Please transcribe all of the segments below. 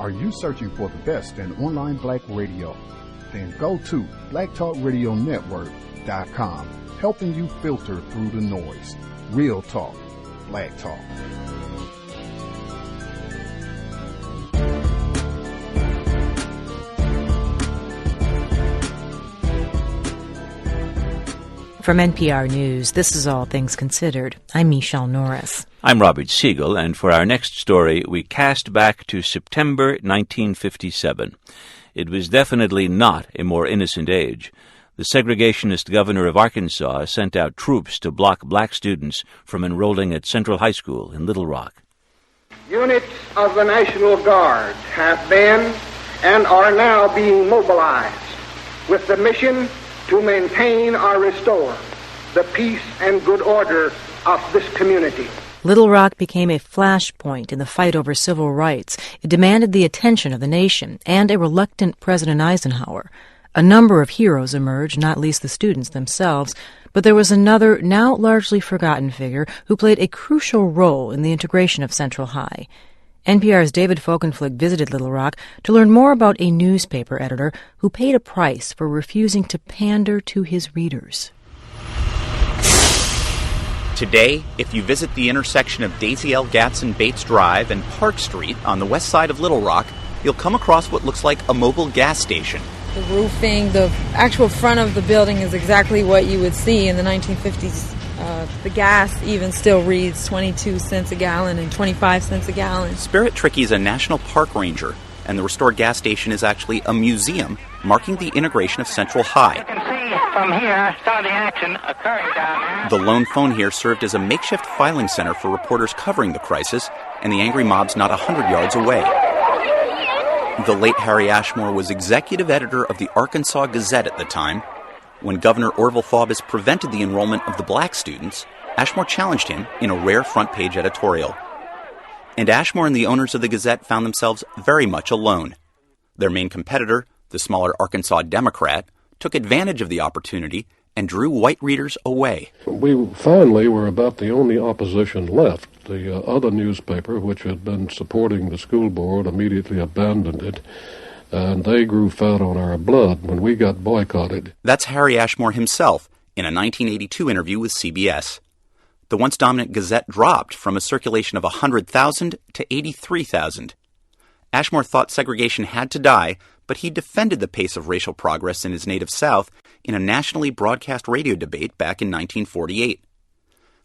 Are you searching for the best in online black radio? Then go to blacktalkradionetwork.com, helping you filter through the noise. Real talk, black talk. From NPR News, this is All Things Considered. I'm Michelle Norris. I'm Robert Siegel, and for our next story, we cast back to September 1957. It was definitely not a more innocent age. The segregationist governor of Arkansas sent out troops to block black students from enrolling at Central High School in Little Rock. Units of the National Guard have been and are now being mobilized with the mission to maintain or restore the peace and good order of this community. Little Rock became a flashpoint in the fight over civil rights. It demanded the attention of the nation and a reluctant President Eisenhower. A number of heroes emerged, not least the students themselves, but there was another, now largely forgotten figure who played a crucial role in the integration of Central High. NPR's David Folkenflik visited Little Rock to learn more about a newspaper editor who paid a price for refusing to pander to his readers. Today, if you visit the intersection of Daisy L. Gatson Bates Drive and Park Street on the west side of Little Rock, you'll come across what looks like a mobile gas station. The roofing, the actual front of the building is exactly what you would see in the 1950s. The gas even still reads 22 cents a gallon and 25 cents a gallon. Spirit Tricky is a national park ranger, and the restored gas station is actually a museum marking the integration of Central High. You can see from here some of the action occurring down there. The lone phone here served as a makeshift filing center for reporters covering the crisis and the angry mobs not 100 yards away. The late Harry Ashmore was executive editor of the Arkansas Gazette at the time. When Governor Orville Faubus prevented the enrollment of the black students, Ashmore challenged him in a rare front-page editorial. And Ashmore and the owners of the Gazette found themselves very much alone. Their main competitor, the smaller Arkansas Democrat, took advantage of the opportunity and drew white readers away. We finally were about the only opposition left. The other newspaper, which had been supporting the school board, immediately abandoned it. And they grew fat on our blood when we got boycotted. That's Harry Ashmore himself in a 1982 interview with CBS. The once dominant Gazette dropped from a circulation of 100,000 to 83,000. Ashmore thought segregation had to die, but he defended the pace of racial progress in his native South in a nationally broadcast radio debate back in 1948.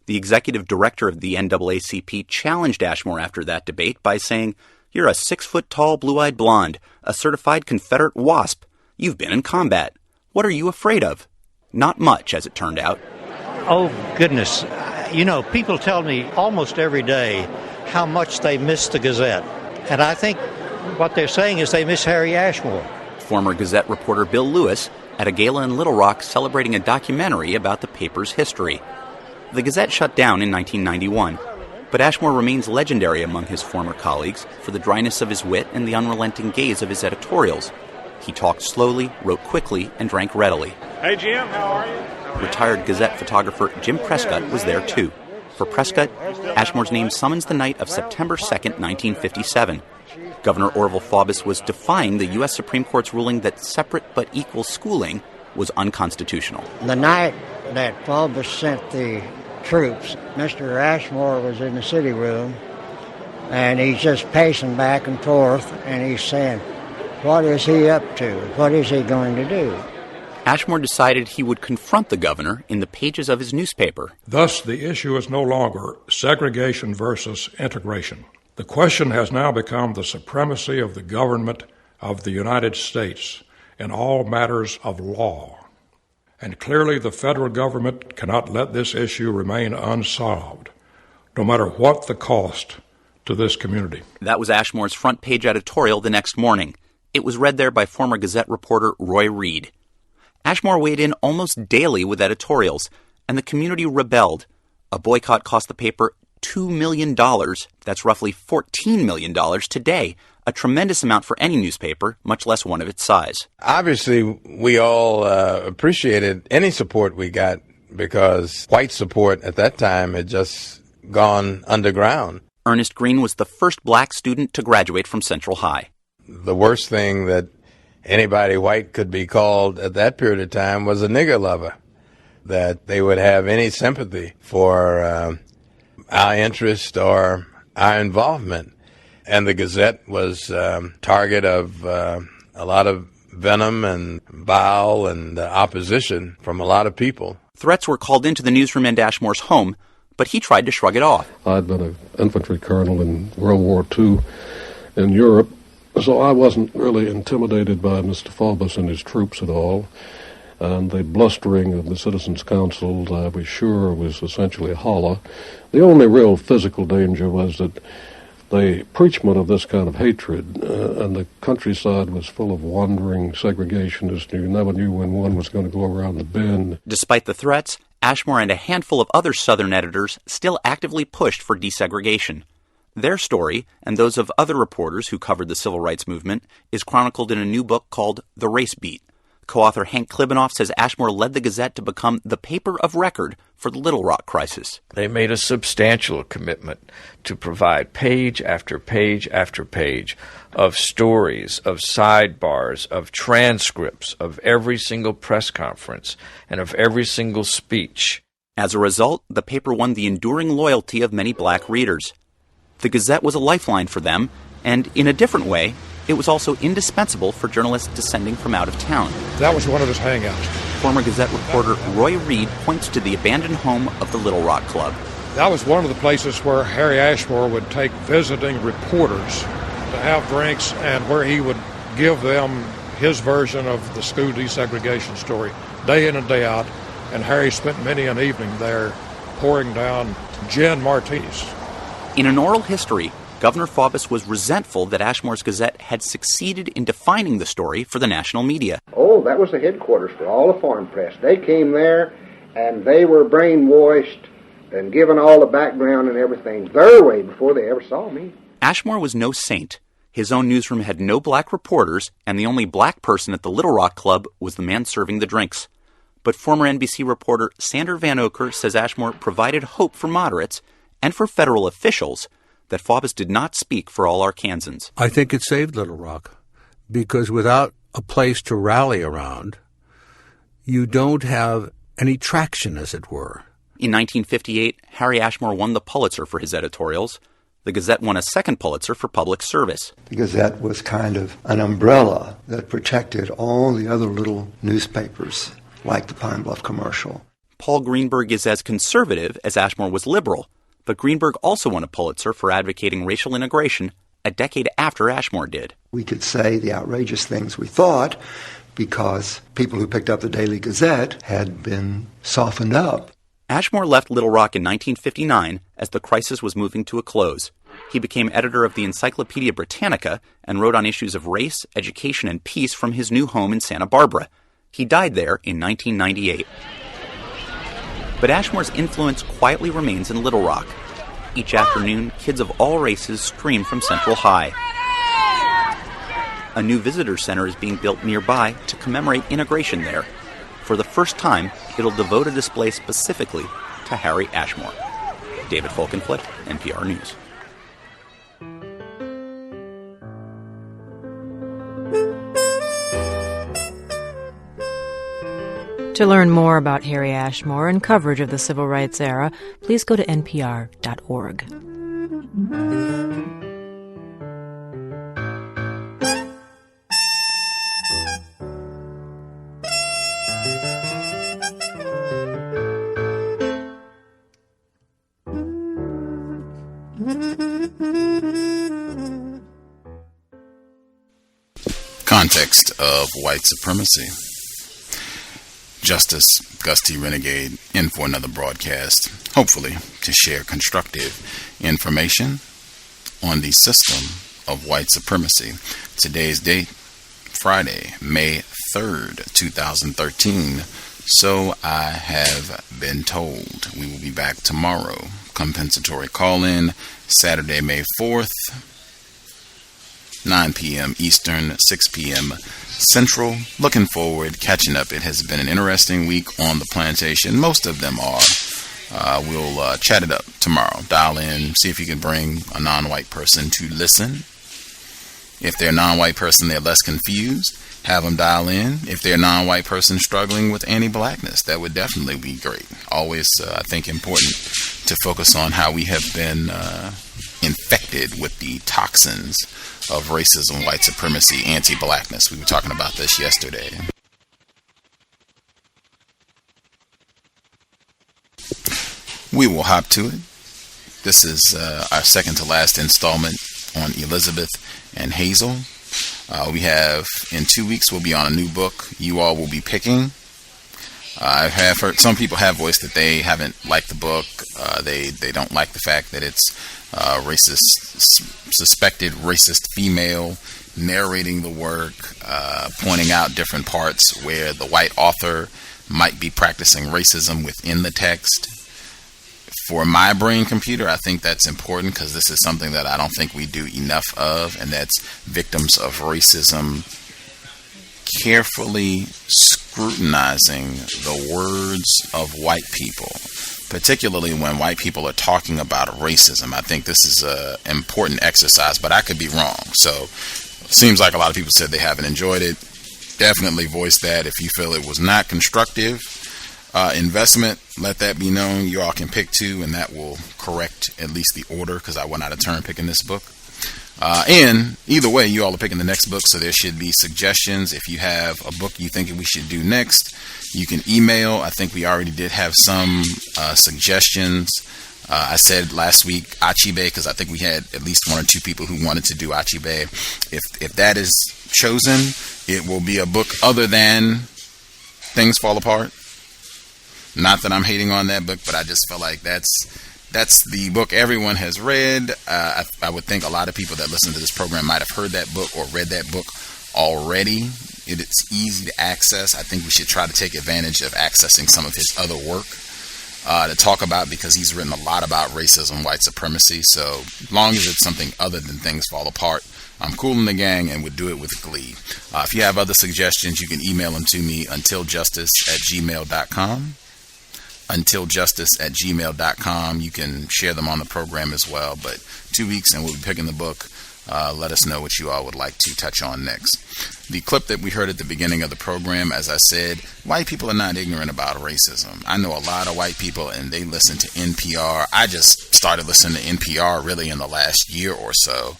The executive director of the NAACP challenged Ashmore after that debate by saying, "You're a 6-foot-tall, blue-eyed blonde, a certified Confederate WASP. You've been in combat. What are you afraid of?" Not much, as it turned out. Oh, goodness. You know, people tell me almost every day how much they miss the Gazette. And I think what they're saying is they miss Harry Ashmore. Former Gazette reporter Bill Lewis at a gala in Little Rock celebrating a documentary about the paper's history. The Gazette shut down in 1991. But Ashmore remains legendary among his former colleagues for the dryness of his wit and the unrelenting gaze of his editorials. He talked slowly, wrote quickly, and drank readily. Hey, Jim, how are you? Retired Gazette photographer Jim Prescott was there, too. For Prescott, Ashmore's name summons the night of September 2nd, 1957. Governor Orville Faubus was defying the U.S. Supreme Court's ruling that separate but equal schooling was unconstitutional. The night that Faubus sent the troops, Mr. Ashmore was in the city room, and he's just pacing back and forth, and he's saying, what is he up to? What is he going to do? Ashmore decided he would confront the governor in the pages of his newspaper. Thus, the issue is no longer segregation versus integration. The question has now become the supremacy of the government of the United States in all matters of law. And clearly the federal government cannot let this issue remain unsolved, no matter what the cost to this community. That was Ashmore's front-page editorial the next morning. It was read there by former Gazette reporter Roy Reed. Ashmore weighed in almost daily with editorials, and the community rebelled. A boycott cost the paper $2 million. That's roughly $14 million today, a tremendous amount for any newspaper, much less one of its size. Obviously, we all appreciated any support we got because white support at that time had just gone underground. Ernest Green was the first black student to graduate from Central High. The worst thing that anybody white could be called at that period of time was a nigger lover, that they would have any sympathy for our interest or our involvement. And the Gazette was target of a lot of venom and bile and opposition from a lot of people. Threats were called into the newsroom in Ashmore's home, but he tried to shrug it off. I'd been an infantry colonel in World War II in Europe, so I wasn't really intimidated by Mr. Faubus and his troops at all. And the blustering of the Citizens' Council, I was sure, was essentially hollow. The only real physical danger was that the preachment of this kind of hatred, and the countryside was full of wandering segregationists. You never knew when one was going to go around the bend. Despite the threats, Ashmore and a handful of other Southern editors still actively pushed for desegregation. Their story, and those of other reporters who covered the civil rights movement, is chronicled in a new book called The Race Beat. Co-author Hank Klibanoff says Ashmore led the Gazette to become the paper of record for the Little Rock crisis. They made a substantial commitment to provide page after page after page of stories, of sidebars, of transcripts of every single press conference and of every single speech. As a result, the paper won the enduring loyalty of many black readers. The Gazette was a lifeline for them, and in a different way, it was also indispensable for journalists descending from out of town. That was one of his hangouts. Former Gazette reporter Roy Reed points to the abandoned home of the Little Rock Club. That was one of the places where Harry Ashmore would take visiting reporters to have drinks and where he would give them his version of the school desegregation story day in and day out. And Harry spent many an evening there pouring down gin martinis. In an oral history, Governor Faubus was resentful that Ashmore's Gazette had succeeded in defining the story for the national media. Oh, that was the headquarters for all the foreign press. They came there, and they were brainwashed and given all the background and everything their way before they ever saw me. Ashmore was no saint. His own newsroom had no black reporters, and the only black person at the Little Rock Club was the man serving the drinks. But former NBC reporter Sander Van Oker says Ashmore provided hope for moderates and for federal officials that Faubus did not speak for all Arkansans. I think it saved Little Rock, because without a place to rally around, you don't have any traction, as it were. In 1958, Harry Ashmore won the Pulitzer for his editorials. The Gazette won a second Pulitzer for public service. The Gazette was kind of an umbrella that protected all the other little newspapers, like the Pine Bluff Commercial. Paul Greenberg is as conservative as Ashmore was liberal, but Greenberg also won a Pulitzer for advocating racial integration a decade after Ashmore did. We could say the outrageous things we thought because people who picked up the Daily Gazette had been softened up. Ashmore left Little Rock in 1959 as the crisis was moving to a close. He became editor of the Encyclopedia Britannica and wrote on issues of race, education, and peace from his new home in Santa Barbara. He died there in 1998. But Ashmore's influence quietly remains in Little Rock. Each afternoon, kids of all races stream from Central High. A new visitor center is being built nearby to commemorate integration there. For the first time, it'll devote a display specifically to Harry Ashmore. David Folkenflik, NPR News. To learn more about Harry Ashmore and coverage of the civil rights era, please go to npr.org. Context of White Supremacy. Justice Gus T Renegade in for another broadcast, hopefully to share constructive information on the system of white supremacy. Today's date, Friday, May 3rd, 2013. So I have been told. We will be back tomorrow. Compensatory call-in, Saturday, May 4th, 9 p.m. Eastern, 6 p.m. Central. Looking forward, catching up. It has been an interesting week on the plantation. Most of them are. We'll chat it up tomorrow. Dial in, see if you can bring a non-white person to listen. If they're a non-white person, they're less confused. Have them dial in. If they're a non-white person struggling with anti-blackness, that would definitely be great. Always, I think, important to focus on how we have been infected with the toxins of racism, white supremacy, anti-blackness. We were talking about this yesterday. We will hop to it. This is our second to last installment on Elizabeth and Hazel. We have, in 2 weeks, we'll be on a new book you all will be picking. I have heard some people have voiced that they haven't liked the book. They don't like the fact that it's suspected racist female narrating the work, pointing out different parts where the white author might be practicing racism within the text. For my brain computer, I think that's important because this is something that I don't think we do enough of, and that's victims of racism carefully scrutinizing the words of white people, particularly when white people are talking about racism. I think this is an important exercise, but I could be wrong. So it seems like a lot of people said they haven't enjoyed it. Definitely voice that if you feel it was not constructive. Investment, let that be known. You all can pick two, and that will correct at least the order because I went out of turn picking this book. And either way, you all are picking the next book, so there should be suggestions. If you have a book you think we should do next, you can email. I think we already did have some suggestions. I said last week Achibe because I think we had at least one or two people who wanted to do Achibe. If that is chosen, it will be a book other than Things Fall Apart. Not that I'm hating on that book, but I just felt like that's the book everyone has read. I would think a lot of people that listen to this program might have heard that book or read that book already. It's easy to access. I think we should try to take advantage of accessing some of his other work to talk about because he's written a lot about racism, white supremacy. So as long as it's something other than Things Fall Apart, I'm cool in the gang and would do it with glee. If you have other suggestions, you can email them to me untiljustice@gmail.com. untiljustice@gmail.com. You can share them on the program as well. But 2 weeks and we'll be picking the book. Let us know what you all would like to touch on next. The clip that we heard at the beginning of the program, as I said, white people are not ignorant about racism. I know a lot of white people and they listen to NPR. I just started listening to NPR really in the last year or so.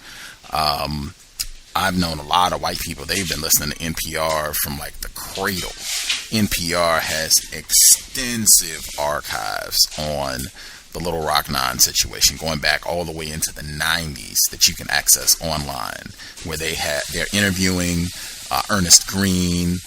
I've known a lot of white people. They've been listening to NPR from like the cradle. NPR has extensive archives on the Little Rock Nine situation, going back all the way into the 90s that you can access online, where they're interviewing Ernest Green,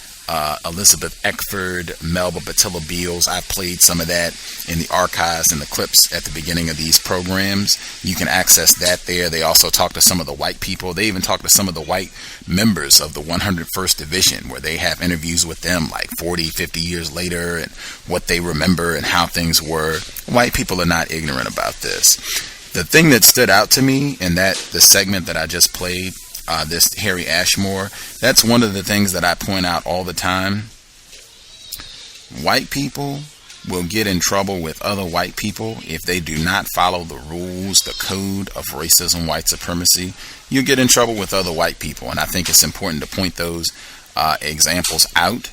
Elizabeth Eckford, Melba Batilla Beals. I played some of that in the archives and the clips at the beginning of these programs. You can access that there. They also talk to some of the white people. They even talk to some of the white members of the 101st Division, where they have interviews with them like 40, 50 years later and what they remember and how things were. White people are not ignorant about this. The thing that stood out to me in the segment that I just played, this Harry Ashmore, that's one of the things that I point out all the time. White people will get in trouble with other white people if they do not follow the rules, the code of racism, white supremacy. You get in trouble with other white people, and I think it's important to point those examples out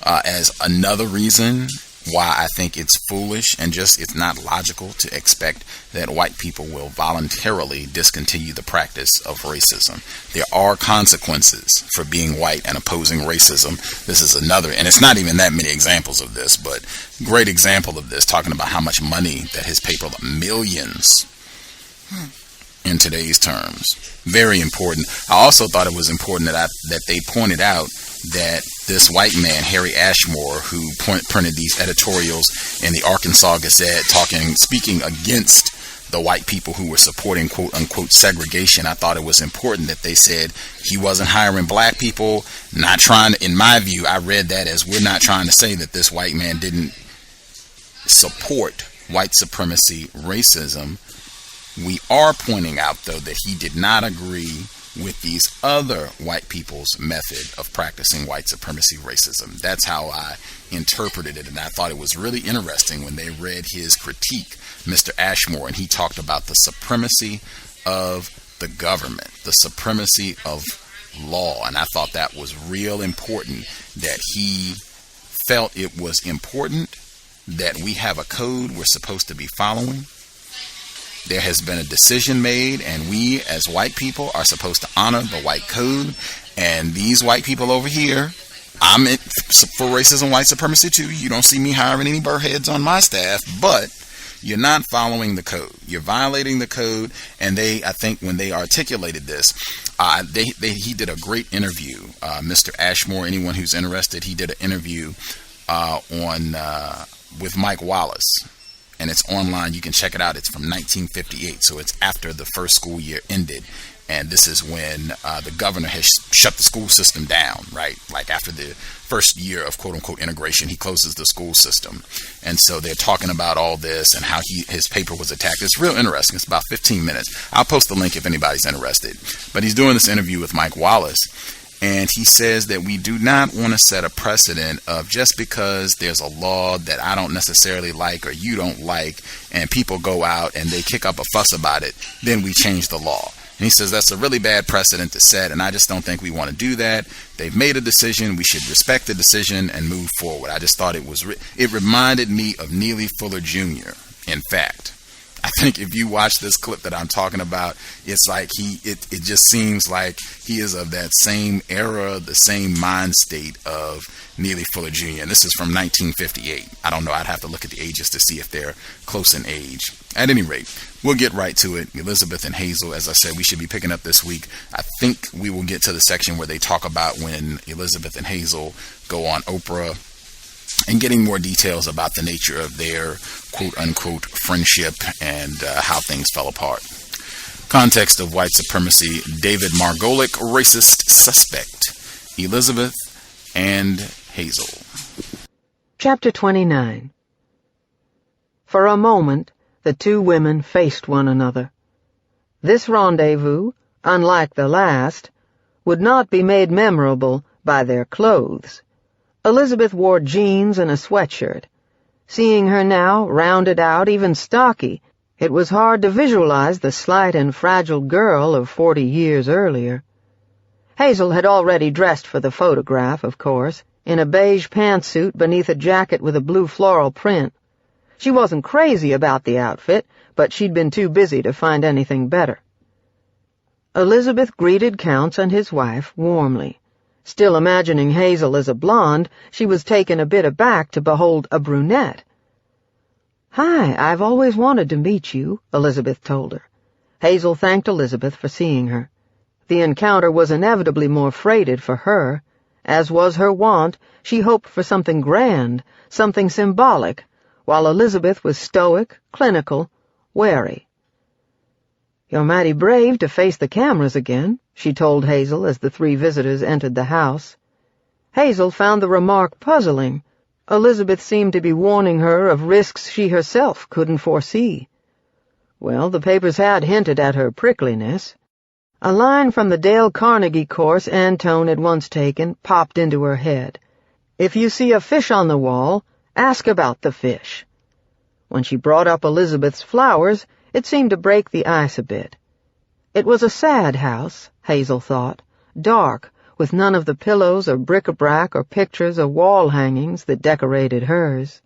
as another reason why I think it's foolish and it's not logical to expect that white people will voluntarily discontinue the practice of racism. There are consequences for being white and opposing racism. This is another, and it's not even that many examples of this, but great example of this, talking about how much money that his paper, millions in today's terms. Very important. I also thought it was important that they pointed out that this white man, Harry Ashmore, who printed these editorials in the Arkansas Gazette speaking against the white people who were supporting quote unquote segregation, I thought it was important that they said he wasn't hiring black people, not trying to, in my view, I read that as we're not trying to say that this white man didn't support white supremacy, racism. We are pointing out, though, that he did not agree with these other white people's method of practicing white supremacy, racism. That's how I interpreted it, and I thought it was really interesting when they read his critique, Mr. Ashmore, and he talked about the supremacy of the government, the supremacy of law. And I thought that was real important, that he felt it was important that we have a code we're supposed to be following. There has been a decision made, and we as white people are supposed to honor the white code. And these white people over here, I'm for racism, white supremacy too. You don't see me hiring any burrheads on my staff, but you're not following the code. You're violating the code. And I think when they articulated this, he did a great interview. Mr. Ashmore, anyone who's interested, he did an interview with Mike Wallace. And it's online. You can check it out. It's from 1958. So it's after the first school year ended. And this is when the governor has shut the school system down, right? Like after the first year of quote-unquote integration, he closes the school system. And so they're talking about all this and how his paper was attacked. It's real interesting. It's about 15 minutes. I'll post the link if anybody's interested. But he's doing this interview with Mike Wallace. And he says that we do not want to set a precedent of just because there's a law that I don't necessarily like or you don't like, and people go out and they kick up a fuss about it, then we change the law. And he says that's a really bad precedent to set, and I just don't think we want to do that. They've made a decision. We should respect the decision and move forward. I just thought it reminded me of Neely Fuller Jr., in fact. I think if you watch this clip that I'm talking about, it's like it just seems like he is of that same era, the same mind state of Neely Fuller Jr. And this is from 1958. I don't know. I'd have to look at the ages to see if they're close in age. At any rate, we'll get right to it. Elizabeth and Hazel, as I said, we should be picking up this week. I think we will get to the section where they talk about when Elizabeth and Hazel go on Oprah and getting more details about the nature of their quote-unquote friendship and how things fell apart. Context of White Supremacy, David Margolick, Racist Suspect, Elizabeth and Hazel. Chapter 29. For a moment, the two women faced one another. This rendezvous, unlike the last, would not be made memorable by their clothes. Elizabeth wore jeans and a sweatshirt. Seeing her now, rounded out, even stocky, it was hard to visualize the slight and fragile girl of 40 years earlier. Hazel had already dressed for the photograph, of course, in a beige pantsuit beneath a jacket with a blue floral print. She wasn't crazy about the outfit, but she'd been too busy to find anything better. Elizabeth greeted Counts and his wife warmly. Still imagining Hazel as a blonde, she was taken a bit aback to behold a brunette. "Hi, I've always wanted to meet you," Elizabeth told her. Hazel thanked Elizabeth for seeing her. The encounter was inevitably more freighted for her. As was her wont, she hoped for something grand, something symbolic, while Elizabeth was stoic, clinical, wary. "You're mighty brave to face the cameras again," she told Hazel as the three visitors entered the house. Hazel found the remark puzzling. Elizabeth seemed to be warning her of risks she herself couldn't foresee. Well, the papers had hinted at her prickliness. A line from the Dale Carnegie course Antone had once taken popped into her head. "If you see a fish on the wall, ask about the fish." When she brought up Elizabeth's flowers, it seemed to break the ice a bit. It was a sad house, Hazel thought, dark, with none of the pillows or bric-a-brac or pictures or wall hangings that decorated hers.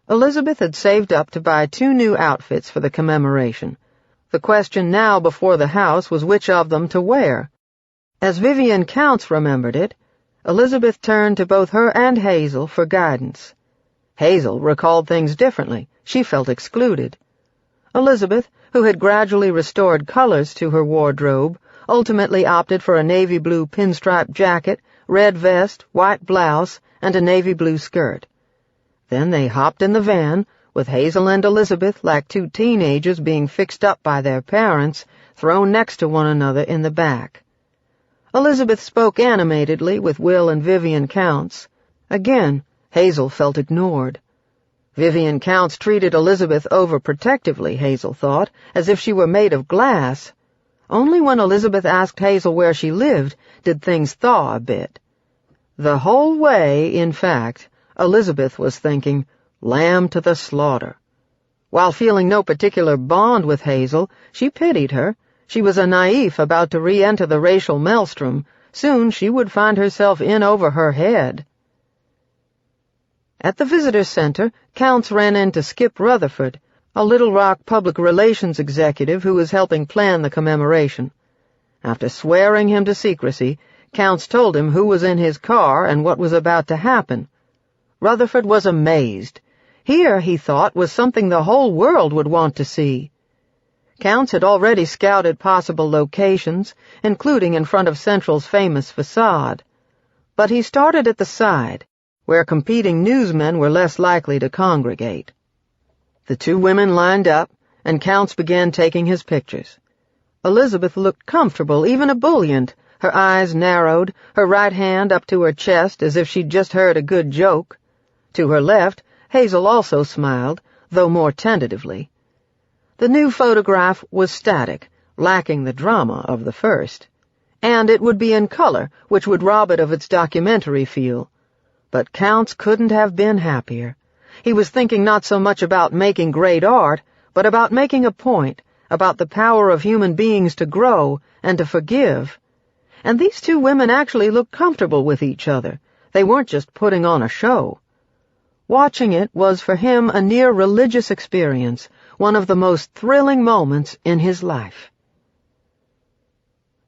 Elizabeth had saved up to buy 2 new outfits for the commemoration. The question now before the house was which of them to wear. As Vivian Counts remembered it, Elizabeth turned to both her and Hazel for guidance. Hazel recalled things differently. She felt excluded. Elizabeth, who had gradually restored colors to her wardrobe, ultimately opted for a navy blue pinstripe jacket, red vest, white blouse, and a navy blue skirt. Then they hopped in the van, with Hazel and Elizabeth like 2 teenagers being fixed up by their parents, thrown next to one another in the back. Elizabeth spoke animatedly with Will and Vivian Counts. Again, Hazel felt ignored. Vivian Counts treated Elizabeth overprotectively, Hazel thought, as if she were made of glass. Only when Elizabeth asked Hazel where she lived did things thaw a bit. The whole way, in fact, Elizabeth was thinking, lamb to the slaughter. While feeling no particular bond with Hazel, she pitied her. She was a naif about to re-enter the racial maelstrom. Soon she would find herself in over her head. At the visitor center, Counts ran into Skip Rutherford, a Little Rock public relations executive who was helping plan the commemoration. After swearing him to secrecy, Counts told him who was in his car and what was about to happen. Rutherford was amazed. Here, he thought, was something the whole world would want to see. Counts had already scouted possible locations, including in front of Central's famous facade. But he started at the side, where competing newsmen were less likely to congregate. The two women lined up, and Counts began taking his pictures. Elizabeth looked comfortable, even ebullient, her eyes narrowed, her right hand up to her chest as if she'd just heard a good joke. To her left, Hazel also smiled, though more tentatively. The new photograph was static, lacking the drama of the first. And it would be in color, which would rob it of its documentary feel. But Counts couldn't have been happier. He was thinking not so much about making great art, but about making a point, about the power of human beings to grow and to forgive. And these two women actually looked comfortable with each other. They weren't just putting on a show. Watching it was for him a near religious experience, one of the most thrilling moments in his life.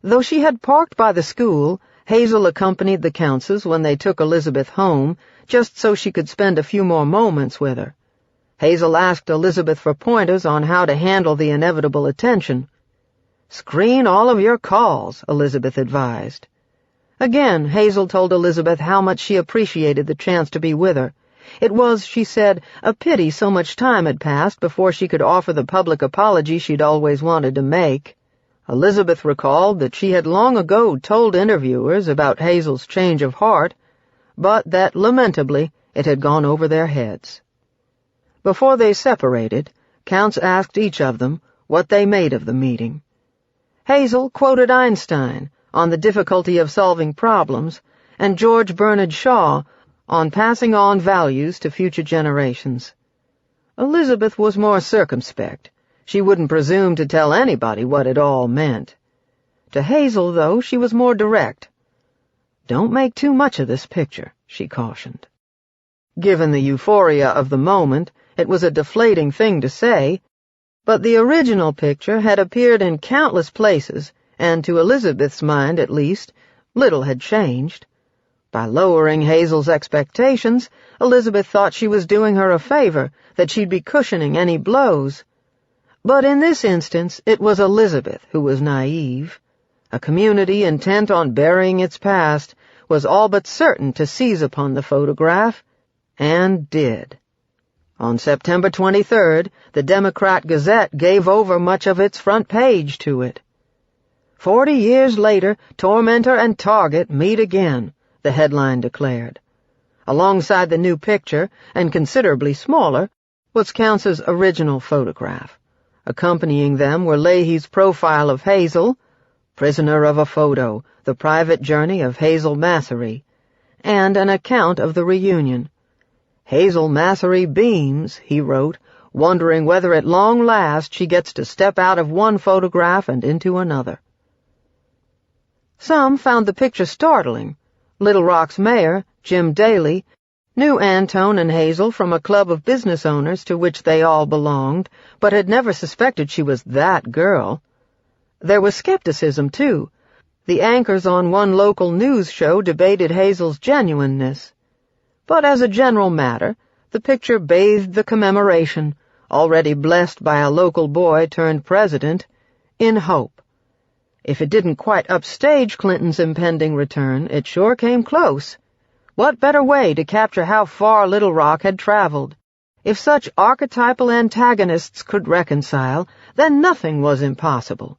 Though she had parked by the school, Hazel accompanied the Counts when they took Elizabeth home, just so she could spend a few more moments with her. Hazel asked Elizabeth for pointers on how to handle the inevitable attention. "Screen all of your calls," Elizabeth advised. Again, Hazel told Elizabeth how much she appreciated the chance to be with her. It was, she said, a pity so much time had passed before she could offer the public apology she'd always wanted to make. Elizabeth recalled that she had long ago told interviewers about Hazel's change of heart, but that, lamentably, it had gone over their heads. Before they separated, Counts asked each of them what they made of the meeting. Hazel quoted Einstein on the difficulty of solving problems, and George Bernard Shaw on passing on values to future generations. Elizabeth was more circumspect. She wouldn't presume to tell anybody what it all meant. To Hazel, though, she was more direct. "Don't make too much of this picture," she cautioned. Given the euphoria of the moment, it was a deflating thing to say, but the original picture had appeared in countless places, and to Elizabeth's mind, at least, little had changed. By lowering Hazel's expectations, Elizabeth thought she was doing her a favor, that she'd be cushioning any blows. But in this instance, it was Elizabeth who was naive. A community intent on burying its past was all but certain to seize upon the photograph, and did. On September 23rd, the Democrat Gazette gave over much of its front page to it. 40 years later, tormentor and target meet again, the headline declared. Alongside the new picture, and considerably smaller, was Counts' original photograph. Accompanying them were Leahy's profile of Hazel, Prisoner of a Photo, the private journey of Hazel Massery, and an account of the reunion. "Hazel Massery beams," he wrote, wondering whether at long last she gets to step out of one photograph and into another. Some found the picture startling. Little Rock's mayor, Jim Daly, knew Antone and Hazel from a club of business owners to which they all belonged, but had never suspected she was that girl. There was skepticism, too. The anchors on one local news show debated Hazel's genuineness. But as a general matter, the picture bathed the commemoration, already blessed by a local boy turned president, in hope. If it didn't quite upstage Clinton's impending return, it sure came close. What better way to capture how far Little Rock had traveled? If such archetypal antagonists could reconcile, then nothing was impossible.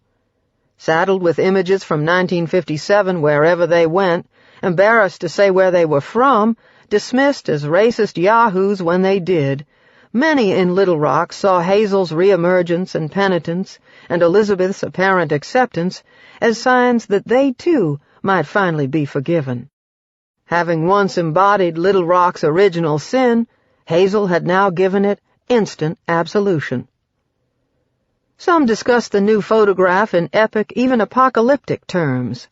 Saddled with images from 1957 wherever they went, embarrassed to say where they were from, dismissed as racist yahoos when they did, many in Little Rock saw Hazel's reemergence and penitence, and Elizabeth's apparent acceptance, as signs that they, too, might finally be forgiven. Having once embodied Little Rock's original sin, Hazel had now given it instant absolution. Some discussed the new photograph in epic, even apocalyptic terms.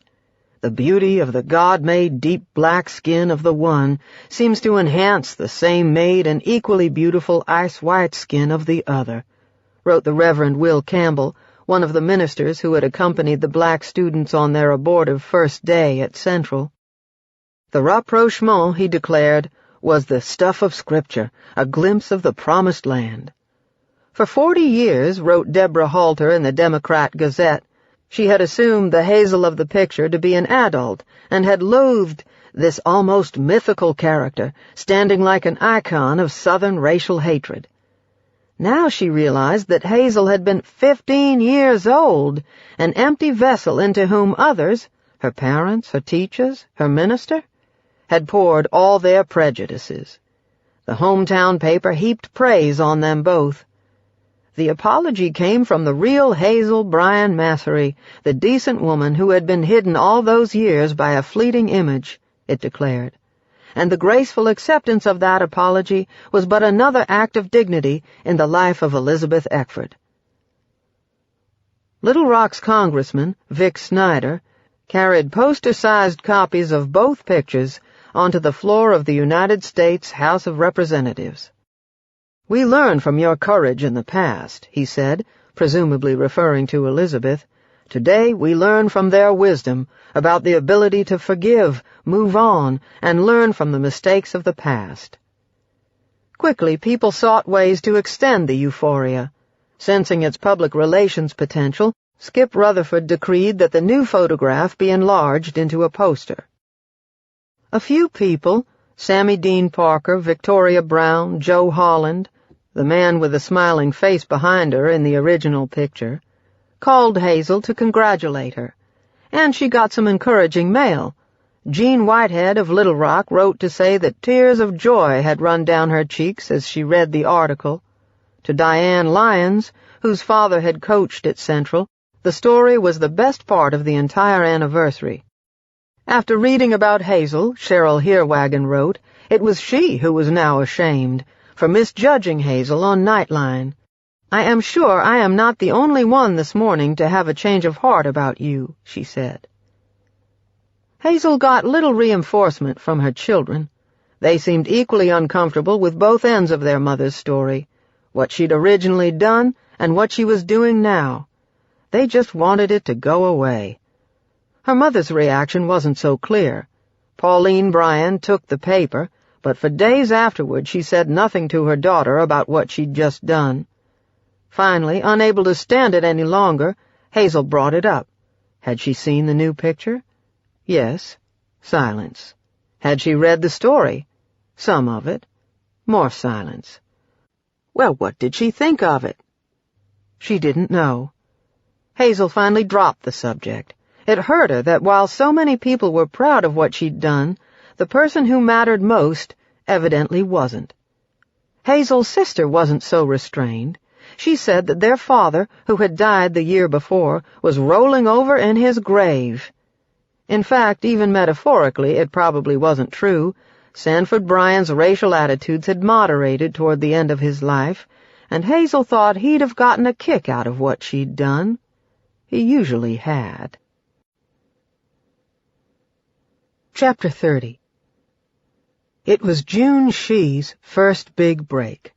The beauty of the God-made deep black skin of the one seems to enhance the same made and equally beautiful ice-white skin of the other, wrote the Reverend Will Campbell, one of the ministers who had accompanied the black students on their abortive first day at Central. The rapprochement, he declared, was the stuff of Scripture, a glimpse of the promised land. For 40 years, wrote Deborah Halter in the Democrat Gazette, she had assumed the Hazel of the picture to be an adult and had loathed this almost mythical character, standing like an icon of Southern racial hatred. Now she realized that Hazel had been 15 years old, an empty vessel into whom others, her parents, her teachers, her minister, had poured all their prejudices. The hometown paper heaped praise on them both. The apology came from the real Hazel Bryan Massery, the decent woman who had been hidden all those years by a fleeting image, it declared, and the graceful acceptance of that apology was but another act of dignity in the life of Elizabeth Eckford. Little Rock's congressman, Vic Snyder, carried poster-sized copies of both pictures onto the floor of the United States House of Representatives. "We learned from your courage in the past," he said, presumably referring to Elizabeth. "Today we learn from their wisdom about the ability to forgive, move on, and learn from the mistakes of the past." Quickly, people sought ways to extend the euphoria. Sensing its public relations potential, Skip Rutherford decreed that the new photograph be enlarged into a poster. A few people, Sammy Dean Parker, Victoria Brown, Joe Holland, the man with the smiling face behind her in the original picture, called Hazel to congratulate her, and she got some encouraging mail. Jean Whitehead of Little Rock wrote to say that tears of joy had run down her cheeks as she read the article. To Diane Lyons, whose father had coached at Central, the story was the best part of the entire anniversary. After reading about Hazel, Cheryl Heerwagen wrote, it was she who was now ashamed for misjudging Hazel on Nightline. "I am sure I am not the only one this morning to have a change of heart about you," she said. Hazel got little reinforcement from her children. They seemed equally uncomfortable with both ends of their mother's story, what she'd originally done and what she was doing now. They just wanted it to go away. Her mother's reaction wasn't so clear. Pauline Bryan took the paper, but for days afterward she said nothing to her daughter about what she'd just done. Finally, unable to stand it any longer, Hazel brought it up. Had she seen the new picture? Yes. Silence. Had she read the story? Some of it. More silence. Well, what did she think of it? She didn't know. Hazel finally dropped the subject. It hurt her that while so many people were proud of what she'd done, the person who mattered most evidently wasn't. Hazel's sister wasn't so restrained. She said that their father, who had died the year before, was rolling over in his grave. In fact, even metaphorically, it probably wasn't true. Sanford Bryan's racial attitudes had moderated toward the end of his life, and Hazel thought he'd have gotten a kick out of what she'd done. He usually had. Chapter 30. It was June Shee's first big break.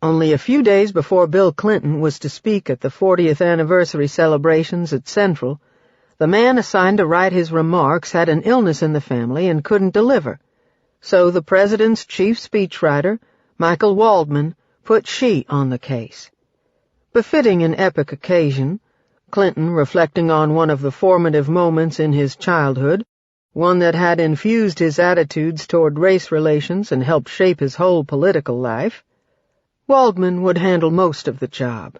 Only a few days before Bill Clinton was to speak at the 40th anniversary celebrations at Central, the man assigned to write his remarks had an illness in the family and couldn't deliver. So the president's chief speechwriter, Michael Waldman, put Shee on the case. Befitting an epic occasion, Clinton, reflecting on one of the formative moments in his childhood, one that had infused his attitudes toward race relations and helped shape his whole political life, Waldman would handle most of the job.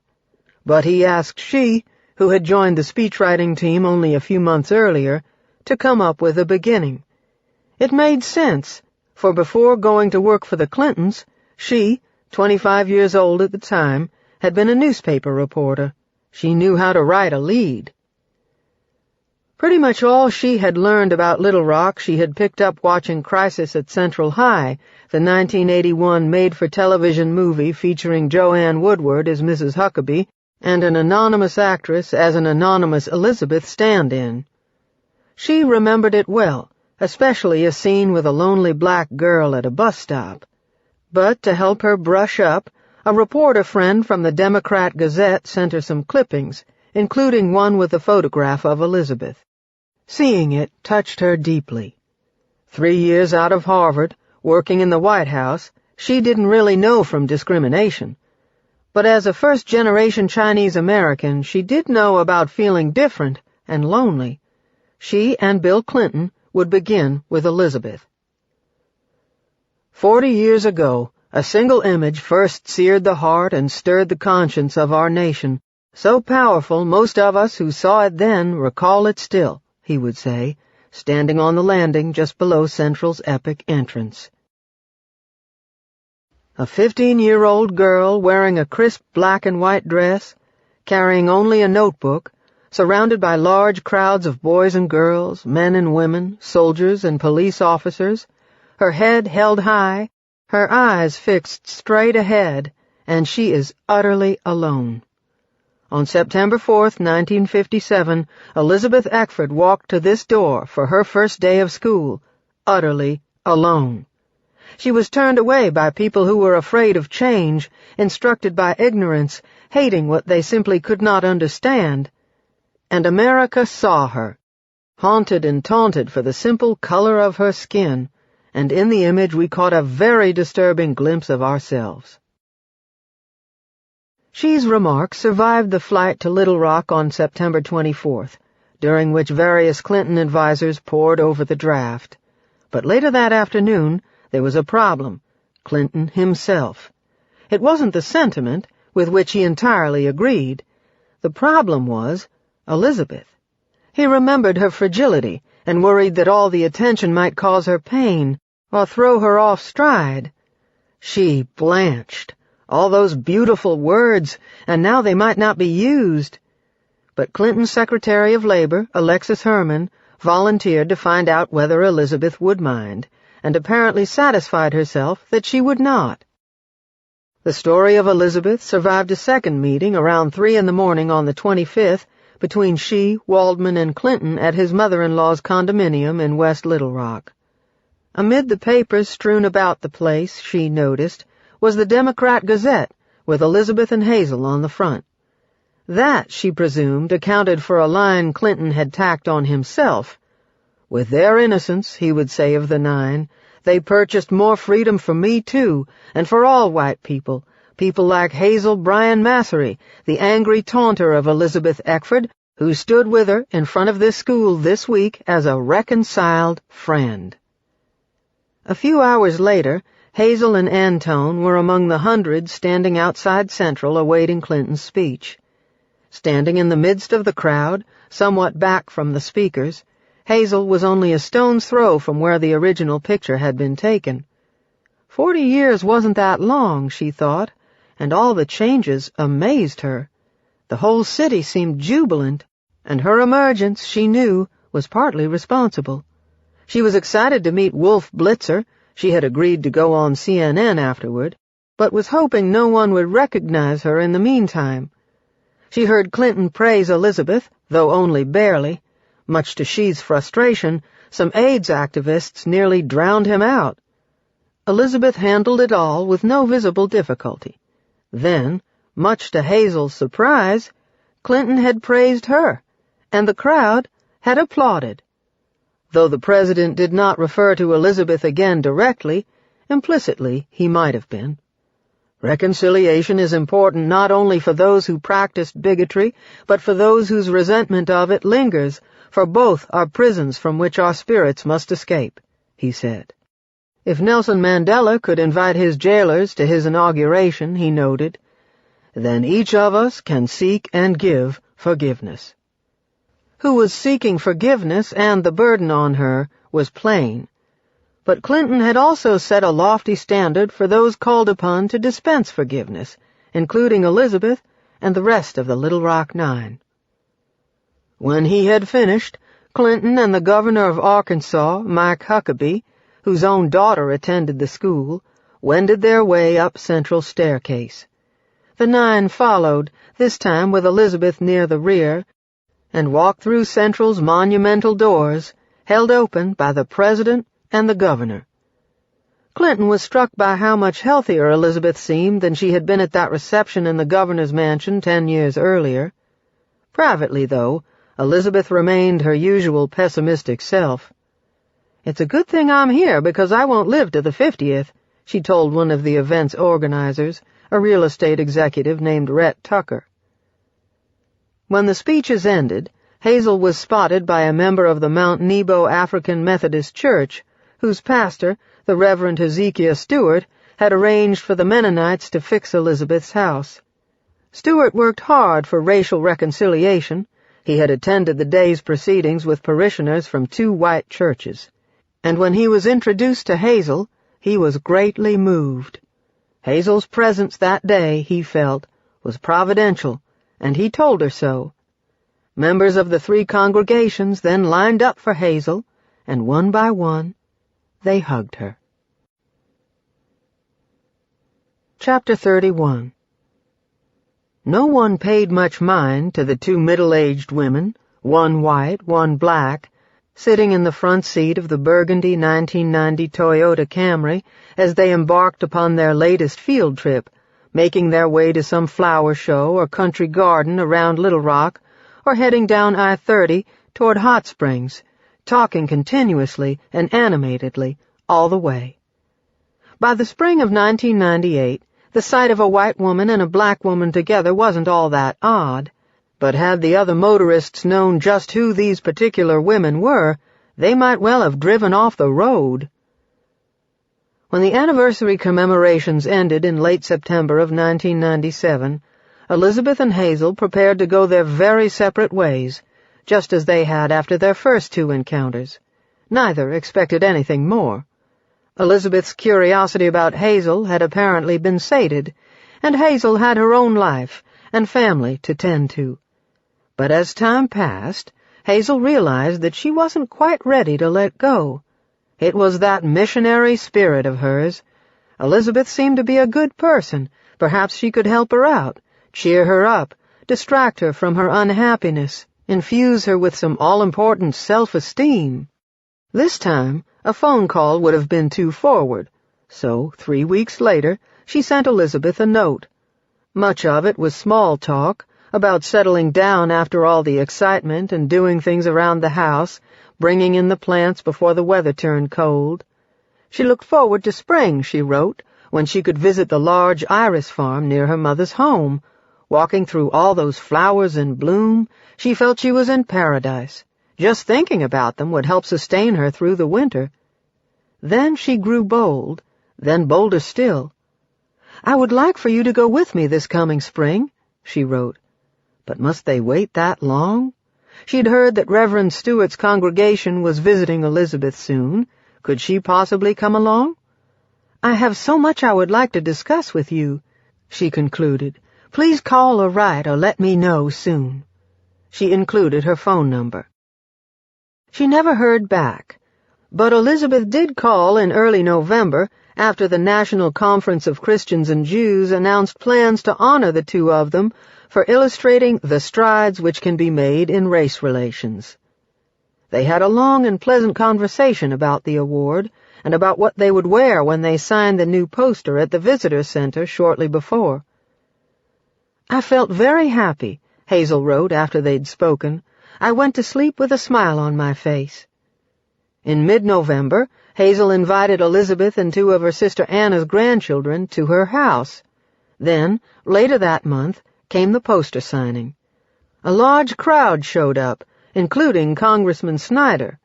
But he asked Shee, who had joined the speechwriting team only a few months earlier, to come up with a beginning. It made sense, for before going to work for the Clintons, Shee, 25 years old at the time, had been a newspaper reporter. She knew how to write a lead. Pretty much all Shee had learned about Little Rock she had picked up watching Crisis at Central High, the 1981 made-for-television movie featuring Joanne Woodward as Mrs. Huckabee and an anonymous actress as an anonymous Elizabeth stand-in. She remembered it well, especially a scene with a lonely black girl at a bus stop. But to help her brush up, a reporter friend from the Democrat Gazette sent her some clippings, including one with a photograph of Elizabeth. Seeing it touched her deeply. 3 years out of Harvard, working in the White House, she didn't really know from discrimination. But as a first-generation Chinese American, she did know about feeling different and lonely. She and Bill Clinton would begin with Elizabeth. 40 years ago, a single image first seared the heart and stirred the conscience of our nation, so powerful most of us who saw it then recall it still, he would say, standing on the landing just below Central's epic entrance. A 15-year-old girl wearing a crisp black and white dress, carrying only a notebook, surrounded by large crowds of boys and girls, men and women, soldiers and police officers, her head held high, her eyes fixed straight ahead, and she is utterly alone. On September 4th, 1957, Elizabeth Eckford walked to this door for her first day of school, utterly alone. She was turned away by people who were afraid of change, instructed by ignorance, hating what they simply could not understand. And America saw her, haunted and taunted for the simple color of her skin, and in the image we caught a very disturbing glimpse of ourselves. She's remarks survived the flight to Little Rock on September 24th, during which various Clinton advisers pored over the draft. But later that afternoon, there was a problem: Clinton himself. It wasn't the sentiment, with which he entirely agreed. The problem was Elizabeth. He remembered her fragility and worried that all the attention might cause her pain or throw her off stride. She blanched. All those beautiful words, and now they might not be used. But Clinton's Secretary of Labor, Alexis Herman, volunteered to find out whether Elizabeth would mind, and apparently satisfied herself that she would not. The story of Elizabeth survived a second meeting around 3 in the morning on the 25th between she, Waldman, and Clinton at his mother-in-law's condominium in West Little Rock. Amid the papers strewn about the place, she noticed, was the Democrat Gazette, with Elizabeth and Hazel on the front. That, she presumed, accounted for a line Clinton had tacked on himself. With their innocence, he would say of the 9, they purchased more freedom for me, too, and for all white people, people like Hazel Bryan Massery, the angry taunter of Elizabeth Eckford, who stood with her in front of this school this week as a reconciled friend. A few hours later, Hazel and Antone were among the hundreds standing outside Central awaiting Clinton's speech. Standing in the midst of the crowd, somewhat back from the speakers, Hazel was only a stone's throw from where the original picture had been taken. 40 years wasn't that long, she thought, and all the changes amazed her. The whole city seemed jubilant, and her emergence, she knew, was partly responsible. She was excited to meet Wolf Blitzer. She had agreed to go on CNN afterward, but was hoping no one would recognize her in the meantime. She heard Clinton praise Elizabeth, though only barely. Much to she's frustration, some AIDS activists nearly drowned him out. Elizabeth handled it all with no visible difficulty. Then, much to Hazel's surprise, Clinton had praised her, and the crowd had applauded. Though the president did not refer to Elizabeth again directly, implicitly he might have been. Reconciliation is important not only for those who practiced bigotry, but for those whose resentment of it lingers, for both are prisons from which our spirits must escape, he said. If Nelson Mandela could invite his jailers to his inauguration, he noted, then each of us can seek and give forgiveness. Who was seeking forgiveness and the burden on her was plain. But Clinton had also set a lofty standard for those called upon to dispense forgiveness, including Elizabeth and the rest of the Little Rock 9. When he had finished, Clinton and the governor of Arkansas, Mike Huckabee, whose own daughter attended the school, wended their way up Central staircase. The 9 followed, this time with Elizabeth near the rear, and walked through Central's monumental doors, held open by the President and the Governor. Clinton was struck by how much healthier Elizabeth seemed than she had been at that reception in the Governor's mansion 10 years earlier. Privately, though, Elizabeth remained her usual pessimistic self. "It's a good thing I'm here because I won't live to the 50th, she told one of the event's organizers, a real estate executive named Rhett Tucker. When the speeches ended, Hazel was spotted by a member of the Mount Nebo African Methodist Church, whose pastor, the Reverend Hezekiah Stewart, had arranged for the Mennonites to fix Elizabeth's house. Stewart worked hard for racial reconciliation. He had attended the day's proceedings with parishioners from 2 white churches. And when he was introduced to Hazel, he was greatly moved. Hazel's presence that day, he felt, was providential, and he told her so. Members of the 3 congregations then lined up for Hazel, and one by one, they hugged her. Chapter 31. No one paid much mind to the 2 middle-aged women, one white, one black, sitting in the front seat of the burgundy 1990 Toyota Camry as they embarked upon their latest field trip, making their way to some flower show or country garden around Little Rock, or heading down I-30 toward Hot Springs, talking continuously and animatedly all the way. By the spring of 1998, the sight of a white woman and a black woman together wasn't all that odd, but had the other motorists known just who these particular women were, they might well have driven off the road. When the anniversary commemorations ended in late September of 1997, Elizabeth and Hazel prepared to go their very separate ways, just as they had after their first 2 encounters. Neither expected anything more. Elizabeth's curiosity about Hazel had apparently been sated, and Hazel had her own life and family to tend to. But as time passed, Hazel realized that she wasn't quite ready to let go. It was that missionary spirit of hers. Elizabeth seemed to be a good person. Perhaps she could help her out, cheer her up, distract her from her unhappiness, infuse her with some all-important self-esteem. This time, a phone call would have been too forward, so 3 weeks later she sent Elizabeth a note. Much of it was small talk, about settling down after all the excitement and doing things around the house, bringing in the plants before the weather turned cold. She looked forward to spring, she wrote, when she could visit the large iris farm near her mother's home. Walking through all those flowers in bloom, she felt she was in paradise. Just thinking about them would help sustain her through the winter. Then she grew bold, then bolder still. "I would like for you to go with me this coming spring," she wrote. But must they wait that long? She'd heard that Reverend Stewart's congregation was visiting Elizabeth soon. Could she possibly come along? "I have so much I would like to discuss with you," she concluded. "Please call or write or let me know soon." She included her phone number. She never heard back, but Elizabeth did call in early November after the National Conference of Christians and Jews announced plans to honor the 2 of them for illustrating the strides which can be made in race relations. They had a long and pleasant conversation about the award and about what they would wear when they signed the new poster at the Visitor Center shortly before. "I felt very happy," Hazel wrote after they'd spoken. "I went to sleep with a smile on my face." In mid-November, Hazel invited Elizabeth and 2 of her sister Anna's grandchildren to her house. Then, later that month, came the poster signing. A large crowd showed up, including Congressman Snyder.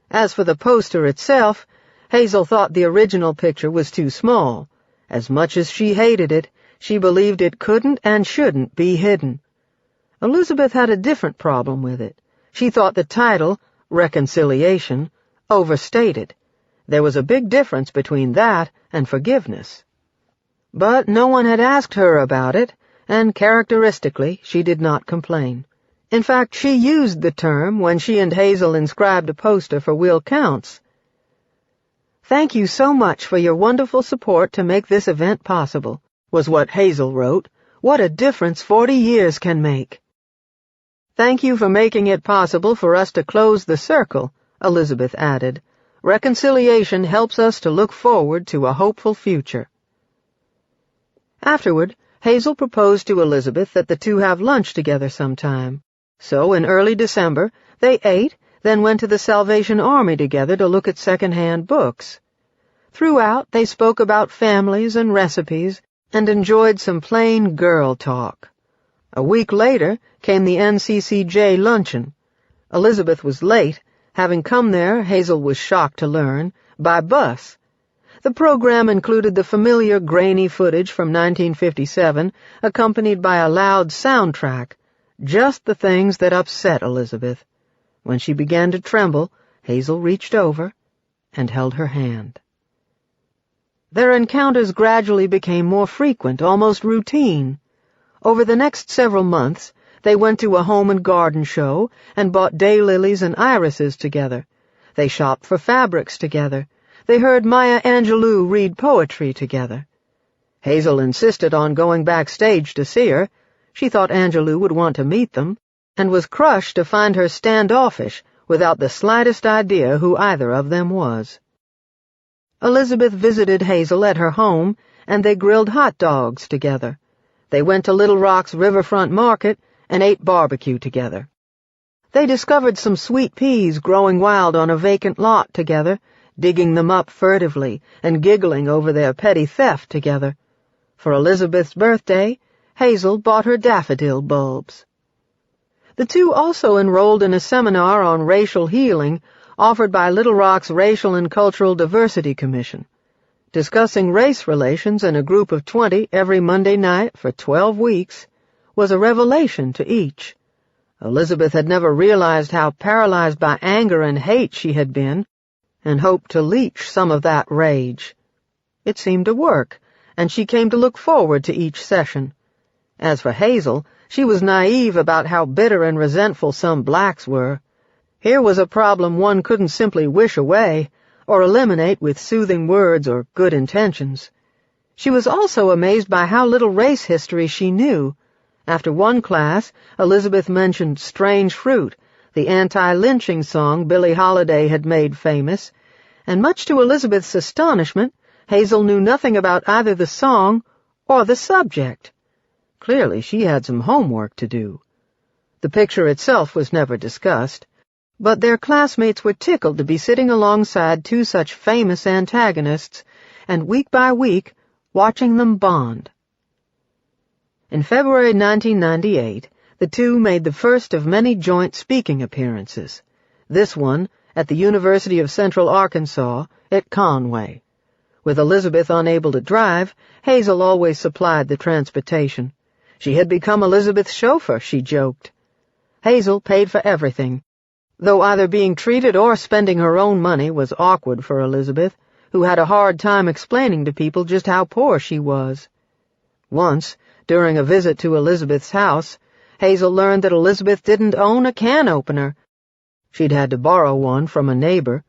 As for the poster itself, Hazel thought the original picture was too small. As much as she hated it, she believed it couldn't and shouldn't be hidden. Elizabeth had a different problem with it. She thought the title, Reconciliation, overstated. There was a big difference between that and forgiveness. But no one had asked her about it, and characteristically she did not complain. In fact, she used the term when she and Hazel inscribed a poster for Will Counts. "Thank you so much for your wonderful support to make this event possible," was what Hazel wrote. What a difference 40 years can make. Thank you for making it possible for us to close the circle, Elizabeth added. Reconciliation helps us to look forward to a hopeful future. Afterward, Hazel proposed to Elizabeth that the two have lunch together sometime. So in early December, they ate, then went to the Salvation Army together to look at second-hand books. Throughout, they spoke about families and recipes and enjoyed some plain girl talk. A week later came the NCCJ luncheon. Elizabeth was late. Having come there, Hazel was shocked to learn, by bus. The program included the familiar grainy footage from 1957, accompanied by a loud soundtrack, just the things that upset Elizabeth. When she began to tremble, Hazel reached over and held her hand. Their encounters gradually became more frequent, almost routine. Over the next several months, they went to a home and garden show and bought daylilies and irises together. They shopped for fabrics together. They heard Maya Angelou read poetry together. Hazel insisted on going backstage to see her. She thought Angelou would want to meet them, and was crushed to find her standoffish without the slightest idea who either of them was. Elizabeth visited Hazel at her home, and they grilled hot dogs together. They went to Little Rock's riverfront market and ate barbecue together. They discovered some sweet peas growing wild on a vacant lot together, digging them up furtively and giggling over their petty theft together. For Elizabeth's birthday, Hazel bought her daffodil bulbs. The two also enrolled in a seminar on racial healing offered by Little Rock's Racial and Cultural Diversity Commission. Discussing race relations in a group of 20 every Monday night for 12 weeks was a revelation to each. Elizabeth had never realized how paralyzed by anger and hate she had been, and hoped to leech some of that rage. It seemed to work, and she came to look forward to each session. As for Hazel, she was naive about how bitter and resentful some blacks were. Here was a problem one couldn't simply wish away, or eliminate with soothing words or good intentions. She was also amazed by how little race history she knew. After one class, Elizabeth mentioned Strange Fruit, the anti-lynching song Billie Holiday had made famous, and much to Elizabeth's astonishment, Hazel knew nothing about either the song or the subject. Clearly she had some homework to do. The picture itself was never discussed, but their classmates were tickled to be sitting alongside two such famous antagonists, and week by week watching them bond. In February 1998, the two made the first of many joint speaking appearances, this one at the University of Central Arkansas at Conway. With Elizabeth unable to drive, Hazel always supplied the transportation. She had become Elizabeth's chauffeur, she joked. Hazel paid for everything, though either being treated or spending her own money was awkward for Elizabeth, who had a hard time explaining to people just how poor she was. Once, during a visit to Elizabeth's house, Hazel learned that Elizabeth didn't own a can opener. She'd had to borrow one from a neighbor,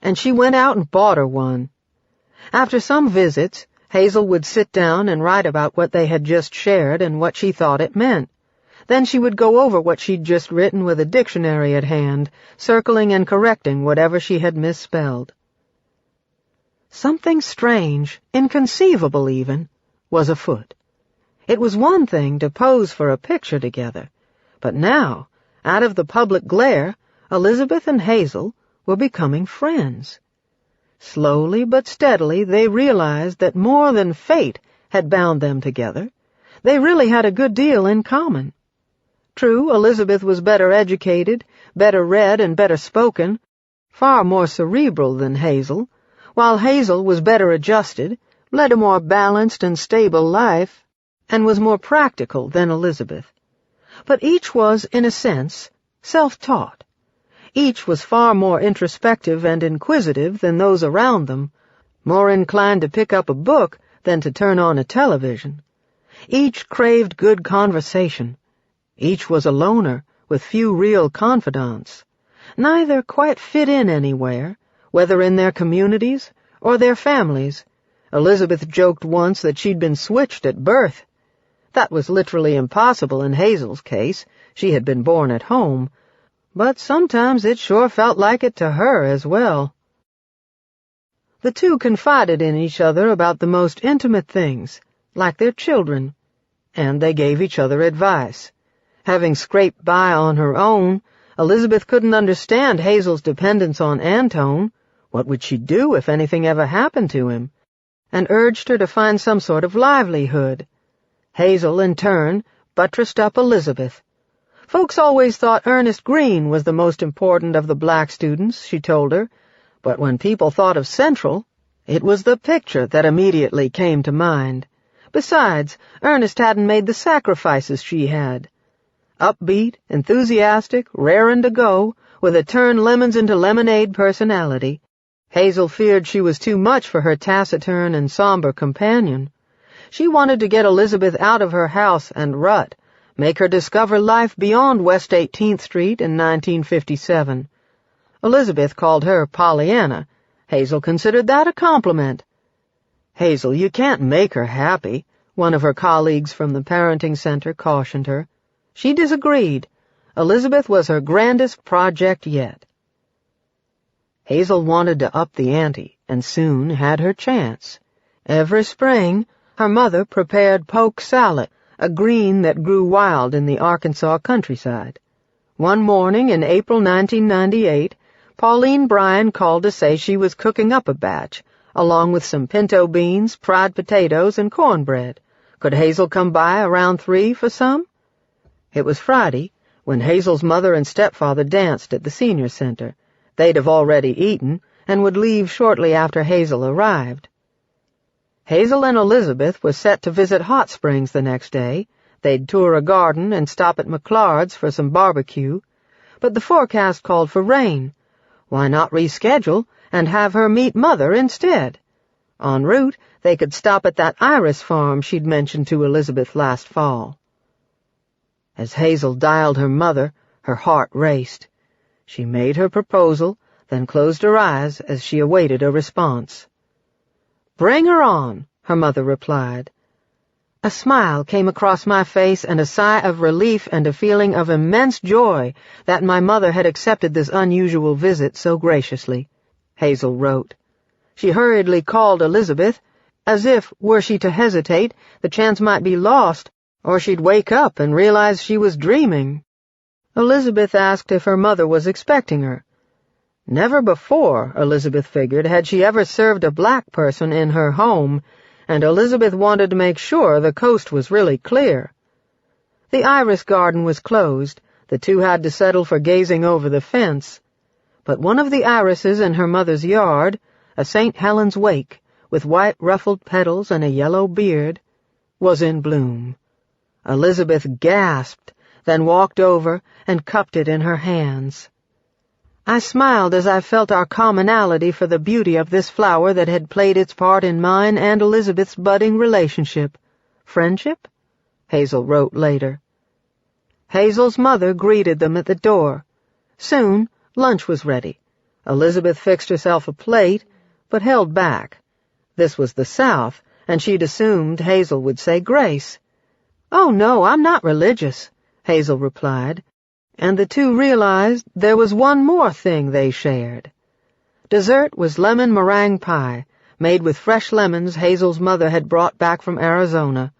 and she went out and bought her one. After some visits, Hazel would sit down and write about what they had just shared and what she thought it meant. Then she would go over what she'd just written with a dictionary at hand, circling and correcting whatever she had misspelled. Something strange, inconceivable even, was afoot. It was one thing to pose for a picture together, but now, out of the public glare, Elizabeth and Hazel were becoming friends. Slowly but steadily they realized that more than fate had bound them together. They really had a good deal in common. True, Elizabeth was better educated, better read, and better spoken, far more cerebral than Hazel, while Hazel was better adjusted, led a more balanced and stable life, and was more practical than Elizabeth. But each was, in a sense, self-taught. Each was far more introspective and inquisitive than those around them, more inclined to pick up a book than to turn on a television. Each craved good conversation. Each was a loner, with few real confidants. Neither quite fit in anywhere, whether in their communities or their families. Elizabeth joked once that she'd been switched at birth. That was literally impossible in Hazel's case. She had been born at home. But sometimes it sure felt like it to her as well. The two confided in each other about the most intimate things, like their children, and they gave each other advice. Having scraped by on her own, Elizabeth couldn't understand Hazel's dependence on Antone. What would she do if anything ever happened to him? And urged her to find some sort of livelihood. Hazel, in turn, buttressed up Elizabeth. Folks always thought Ernest Green was the most important of the black students, she told her, but when people thought of Central, it was the picture that immediately came to mind. Besides, Ernest hadn't made the sacrifices she had. Upbeat, enthusiastic, rarin' to go, with a turn lemons into lemonade personality, Hazel feared she was too much for her taciturn and somber companion. She wanted to get Elizabeth out of her house and rut, make her discover life beyond West 18th Street in 1957. Elizabeth called her Pollyanna. Hazel considered that a compliment. "Hazel, you can't make her happy," one of her colleagues from the parenting center cautioned her. She disagreed. Elizabeth was her grandest project yet. Hazel wanted to up the ante, and soon had her chance. Every spring, her mother prepared poke salad, a green that grew wild in the Arkansas countryside. One morning in April 1998, Pauline Bryan called to say she was cooking up a batch, along with some pinto beans, fried potatoes, and cornbread. Could Hazel come by around 3 for some? It was Friday, when Hazel's mother and stepfather danced at the senior center. They'd have already eaten, and would leave shortly after Hazel arrived. Hazel and Elizabeth were set to visit Hot Springs the next day. They'd tour a garden and stop at McLeod's for some barbecue. But the forecast called for rain. Why not reschedule and have her meet Mother instead? En route, they could stop at that iris farm she'd mentioned to Elizabeth last fall. As Hazel dialed her mother, her heart raced. She made her proposal, then closed her eyes as she awaited a response. "Bring her on," her mother replied. A smile came across my face and a sigh of relief and a feeling of immense joy that my mother had accepted this unusual visit so graciously, Hazel wrote. She hurriedly called Elizabeth, as if, were she to hesitate, the chance might be lost, or she'd wake up and realize she was dreaming. Elizabeth asked if her mother was expecting her. Never before, Elizabeth figured, had she ever served a black person in her home, and Elizabeth wanted to make sure the coast was really clear. The iris garden was closed. The two had to settle for gazing over the fence. But one of the irises in her mother's yard, a St. Helen's wake, with white ruffled petals and a yellow beard, was in bloom. Elizabeth gasped, then walked over and cupped it in her hands. I smiled as I felt our commonality for the beauty of this flower that had played its part in mine and Elizabeth's budding relationship. Friendship? Hazel wrote later. Hazel's mother greeted them at the door. Soon, lunch was ready. Elizabeth fixed herself a plate, but held back. This was the South, and she'd assumed Hazel would say grace. "Oh, no, I'm not religious," Hazel replied. And the two realized there was one more thing they shared. Dessert was lemon meringue pie, made with fresh lemons Hazel's mother had brought back from Arizona.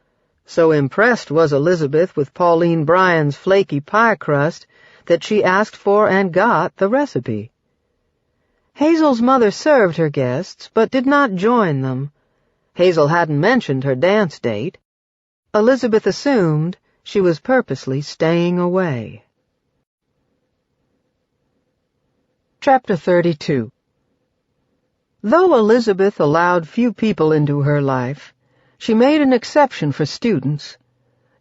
So impressed was Elizabeth with Pauline Bryan's flaky pie crust that she asked for and got the recipe. Hazel's mother served her guests, but did not join them. Hazel hadn't mentioned her dance date. Elizabeth assumed she was purposely staying away. Chapter 32. Though Elizabeth allowed few people into her life, she made an exception for students.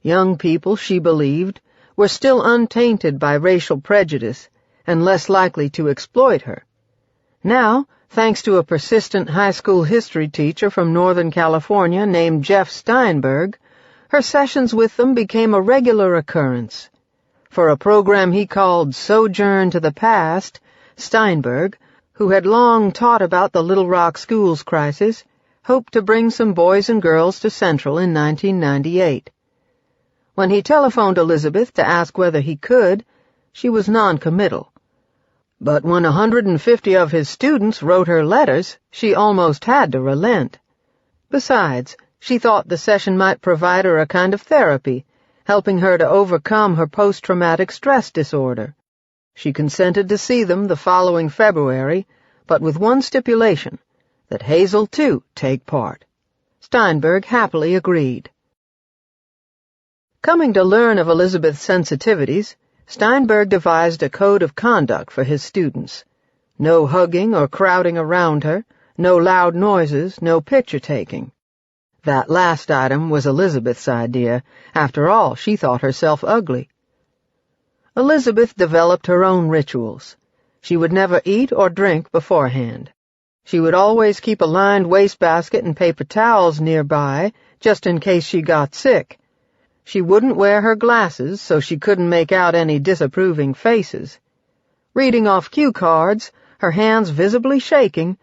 Young people, she believed, were still untainted by racial prejudice and less likely to exploit her. Now, thanks to a persistent high school history teacher from Northern California named Jeff Steinberg, her sessions with them became a regular occurrence. For a program he called Sojourn to the Past, Steinberg, who had long taught about the Little Rock schools crisis, hoped to bring some boys and girls to Central in 1998. When he telephoned Elizabeth to ask whether he could, she was non-committal. But when 150 of his students wrote her letters, she almost had to relent. Besides, she thought the session might provide her a kind of therapy, helping her to overcome her post-traumatic stress disorder. She consented to see them the following February, but with one stipulation, that Hazel, too, take part. Steinberg happily agreed. Coming to learn of Elizabeth's sensitivities, Steinberg devised a code of conduct for his students. No hugging or crowding around her, no loud noises, no picture-taking. That last item was Elizabeth's idea. After all, she thought herself ugly. Elizabeth developed her own rituals. She would never eat or drink beforehand. She would always keep a lined wastebasket and paper towels nearby, just in case she got sick. She wouldn't wear her glasses so she couldn't make out any disapproving faces. Reading off cue cards, her hands visibly shaking,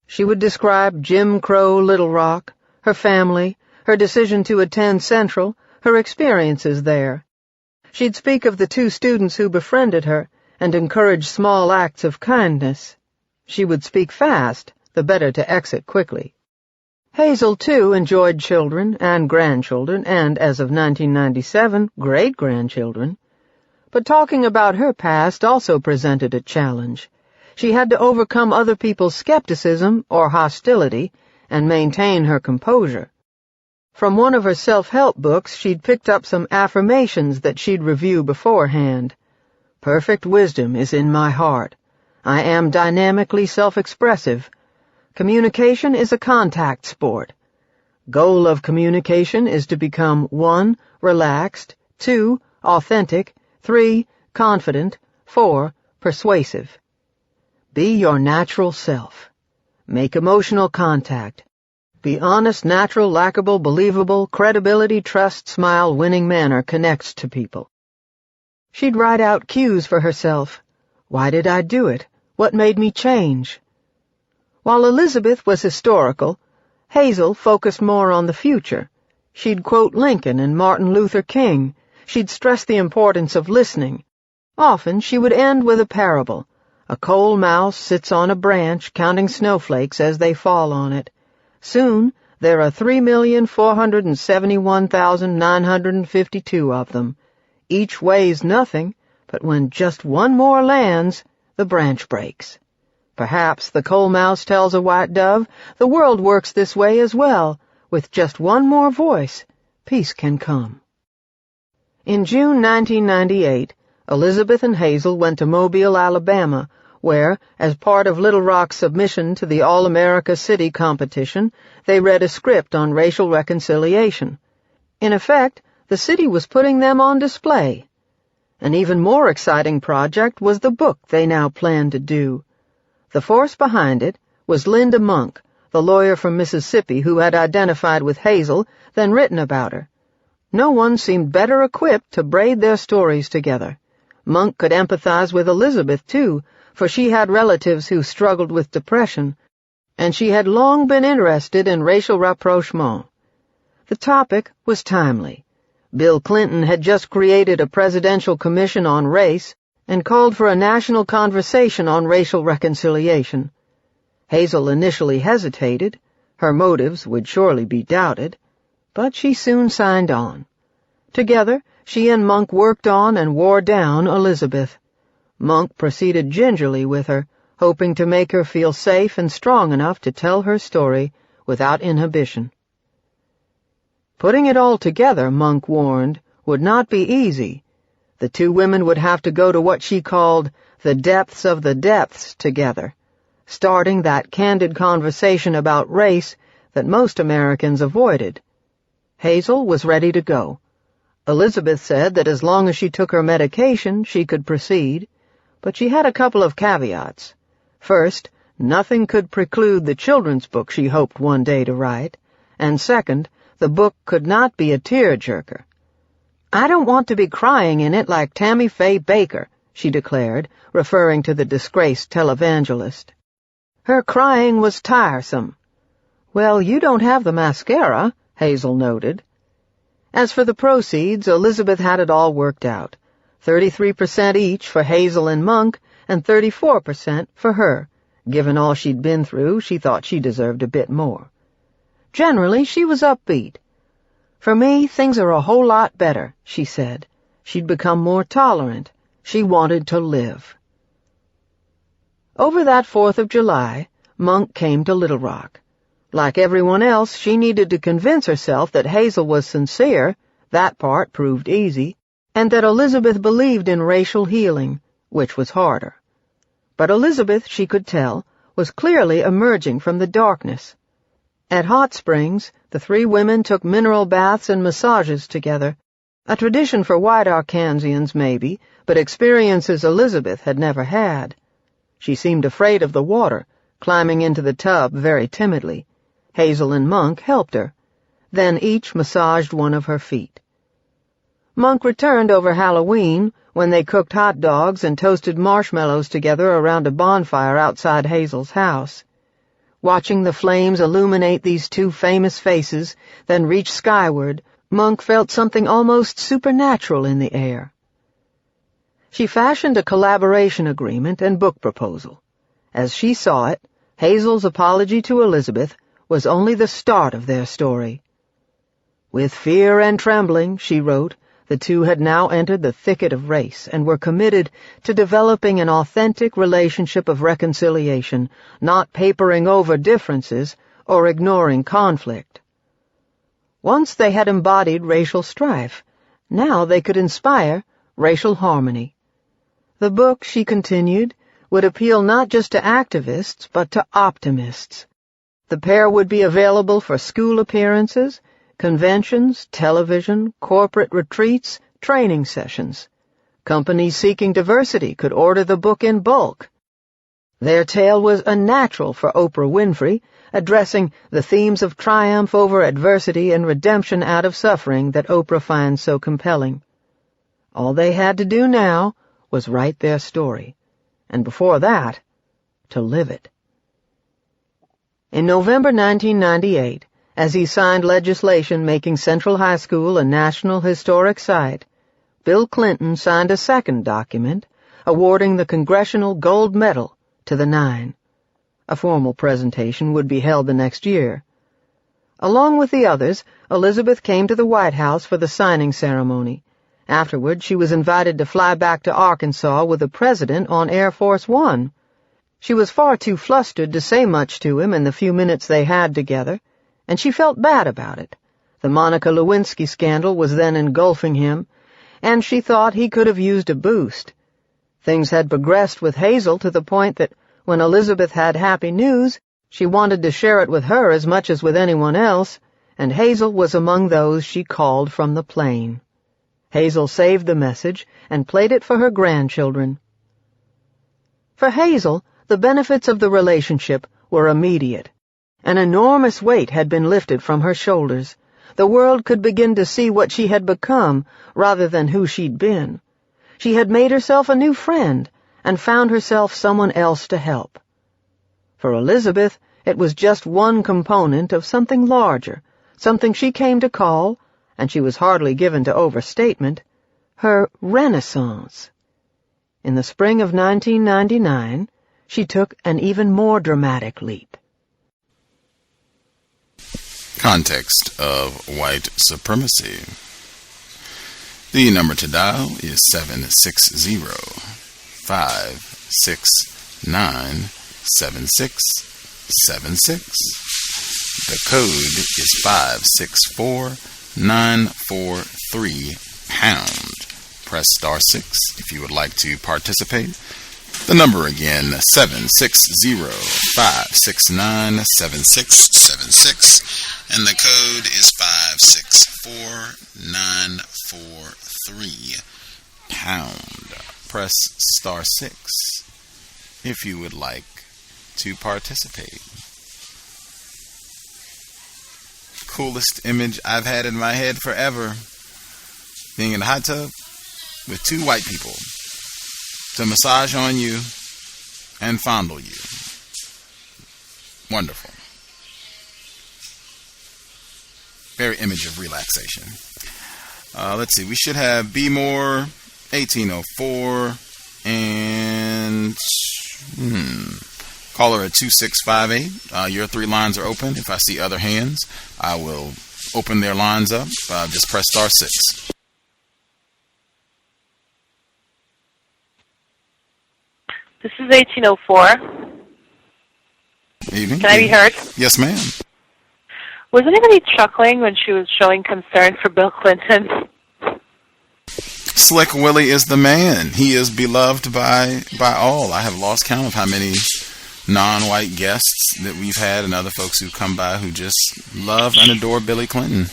she would describe Jim Crow Little Rock, her family, her decision to attend Central, her experiences there. She'd speak of the 2 students who befriended her and encourage small acts of kindness. She would speak fast, the better to exit quickly. Hazel, too, enjoyed children and grandchildren and, as of 1997, great-grandchildren. But talking about her past also presented a challenge. She had to overcome other people's skepticism or hostility and maintain her composure. From one of her self-help books, she'd picked up some affirmations that she'd review beforehand. Perfect wisdom is in my heart. I am dynamically self-expressive. Communication is a contact sport. Goal of communication is to become 1, relaxed, 2, authentic, 3, confident, 4, persuasive. Be your natural self. Make emotional contact. Be honest, natural, likable, believable, credibility, trust, smile, winning manner connects to people. She'd write out cues for herself. Why did I do it? What made me change? While Elizabeth was historical, Hazel focused more on the future. She'd quote Lincoln and Martin Luther King. She'd stress the importance of listening. Often she would end with a parable. A coal mouse sits on a branch counting snowflakes as they fall on it. Soon there are 3,471,952 of them. Each weighs nothing, but when just one more lands, the branch breaks. Perhaps the coal mouse tells a white dove, the world works this way as well. With just one more voice, peace can come. In June 1998, Elizabeth and Hazel went to Mobile, Alabama, where, as part of Little Rock's submission to the All-America City competition, they read a script on racial reconciliation. In effect, the city was putting them on display. An even more exciting project was the book they now planned to do. The force behind it was Linda Monk, the lawyer from Mississippi who had identified with Hazel, then written about her. No one seemed better equipped to braid their stories together. Monk could empathize with Elizabeth, too, for she had relatives who struggled with depression, and she had long been interested in racial rapprochement. The topic was timely. Bill Clinton had just created a presidential commission on race and called for a national conversation on racial reconciliation. Hazel initially hesitated. Her motives would surely be doubted, but she soon signed on. Together, she and Monk worked on and wore down Elizabeth. Monk proceeded gingerly with her, hoping to make her feel safe and strong enough to tell her story without inhibition. Putting it all together, Monk warned, would not be easy. The 2 women would have to go to what she called the depths of the depths together, starting that candid conversation about race that most Americans avoided. Hazel was ready to go. Elizabeth said that as long as she took her medication, she could proceed, but she had a couple of caveats. First, nothing could preclude the children's book she hoped one day to write, and second, the book could not be a tear-jerker. I don't want to be crying in it like Tammy Faye Baker, she declared, referring to the disgraced televangelist. Her crying was tiresome. Well, you don't have the mascara, Hazel noted. As for the proceeds, Elizabeth had it all worked out. 33% each for Hazel and Monk, and 34% for her. Given all she'd been through, she thought she deserved a bit more. Generally, she was upbeat. "For me, things are a whole lot better," she said. She'd become more tolerant. She wanted to live. Over that 4th of July, Monk came to Little Rock. Like everyone else, she needed to convince herself that Hazel was sincere, that part proved easy, and that Elizabeth believed in racial healing, which was harder. But Elizabeth, she could tell, was clearly emerging from the darkness. At Hot Springs, the three women took mineral baths and massages together, a tradition for white Arkansians, maybe, but experiences Elizabeth had never had. She seemed afraid of the water, climbing into the tub very timidly. Hazel and Monk helped her. Then each massaged one of her feet. Monk returned over Halloween, when they cooked hot dogs and toasted marshmallows together around a bonfire outside Hazel's house. Watching the flames illuminate these two famous faces, then reach skyward, Monk felt something almost supernatural in the air. She fashioned a collaboration agreement and book proposal. As she saw it, Hazel's apology to Elizabeth was only the start of their story. "With fear and trembling," she wrote, the two had now entered the thicket of race and were committed to developing an authentic relationship of reconciliation, not papering over differences or ignoring conflict. Once they had embodied racial strife. Now they could inspire racial harmony. The book, she continued, would appeal not just to activists, but to optimists. The pair would be available for school appearances, conventions, television, corporate retreats, training sessions. Companies seeking diversity could order the book in bulk. Their tale was a natural for Oprah Winfrey, addressing the themes of triumph over adversity and redemption out of suffering that Oprah finds so compelling. All they had to do now was write their story, and before that, to live it. In November 1998, as he signed legislation making Central High School a National Historic Site, Bill Clinton signed a second document awarding the Congressional Gold Medal to the 9. A formal presentation would be held the next year. Along with the others, Elizabeth came to the White House for the signing ceremony. Afterward, she was invited to fly back to Arkansas with the president on Air Force One. She was far too flustered to say much to him in the few minutes they had together, and she felt bad about it. The Monica Lewinsky scandal was then engulfing him, and she thought he could have used a boost. Things had progressed with Hazel to the point that when Elizabeth had happy news, she wanted to share it with her as much as with anyone else, and Hazel was among those she called from the plane. Hazel saved the message and played it for her grandchildren. For Hazel, the benefits of the relationship were immediate. An enormous weight had been lifted from her shoulders. The world could begin to see what she had become rather than who she'd been. She had made herself a new friend and found herself someone else to help. For Elizabeth, it was just one component of something larger, something she came to call, and she was hardly given to overstatement, her renaissance. In the spring of 1999, she took an even more dramatic leap. Context of White Supremacy. The number to dial is 760-569-7676. The code is 564943#. Press *6 if you would like to participate. The number again, 760-569-7676, and the code is 564943#. Press *6 if you would like to participate. Coolest image I've had in my head forever. Being in a hot tub with two white people to massage on you and fondle you. Wonderful. Very image of relaxation. Let's see. We should have Be More, 1804, and caller at 2658. Your 3 lines are open. If I see other hands, I will open their lines up. Just press star 6. This is 1804. Evening. Can I be heard? Yes, ma'am. Was anybody chuckling when she was showing concern for Bill Clinton? Slick Willie is the man. He is beloved by all. I have lost count of how many non-white guests that we've had and other folks who come by who just love and adore Billy Clinton.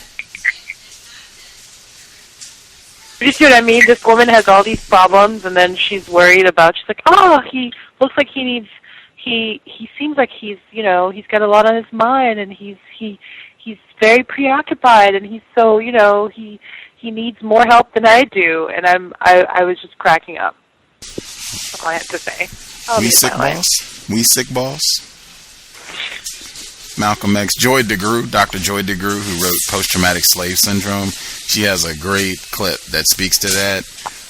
You see what I mean? This woman has all these problems, and then she's worried about. She's like, "Oh, he looks like he needs. He seems like he's he's got a lot on his mind, and he's very preoccupied, and he's so he needs more help than I do." And I was just cracking up. That's all I have to say. We sick boss. We sick boss. Malcolm X. Joy DeGruy, Dr. Joy DeGruy, who wrote Post-Traumatic Slave Syndrome. She has a great clip that speaks to that,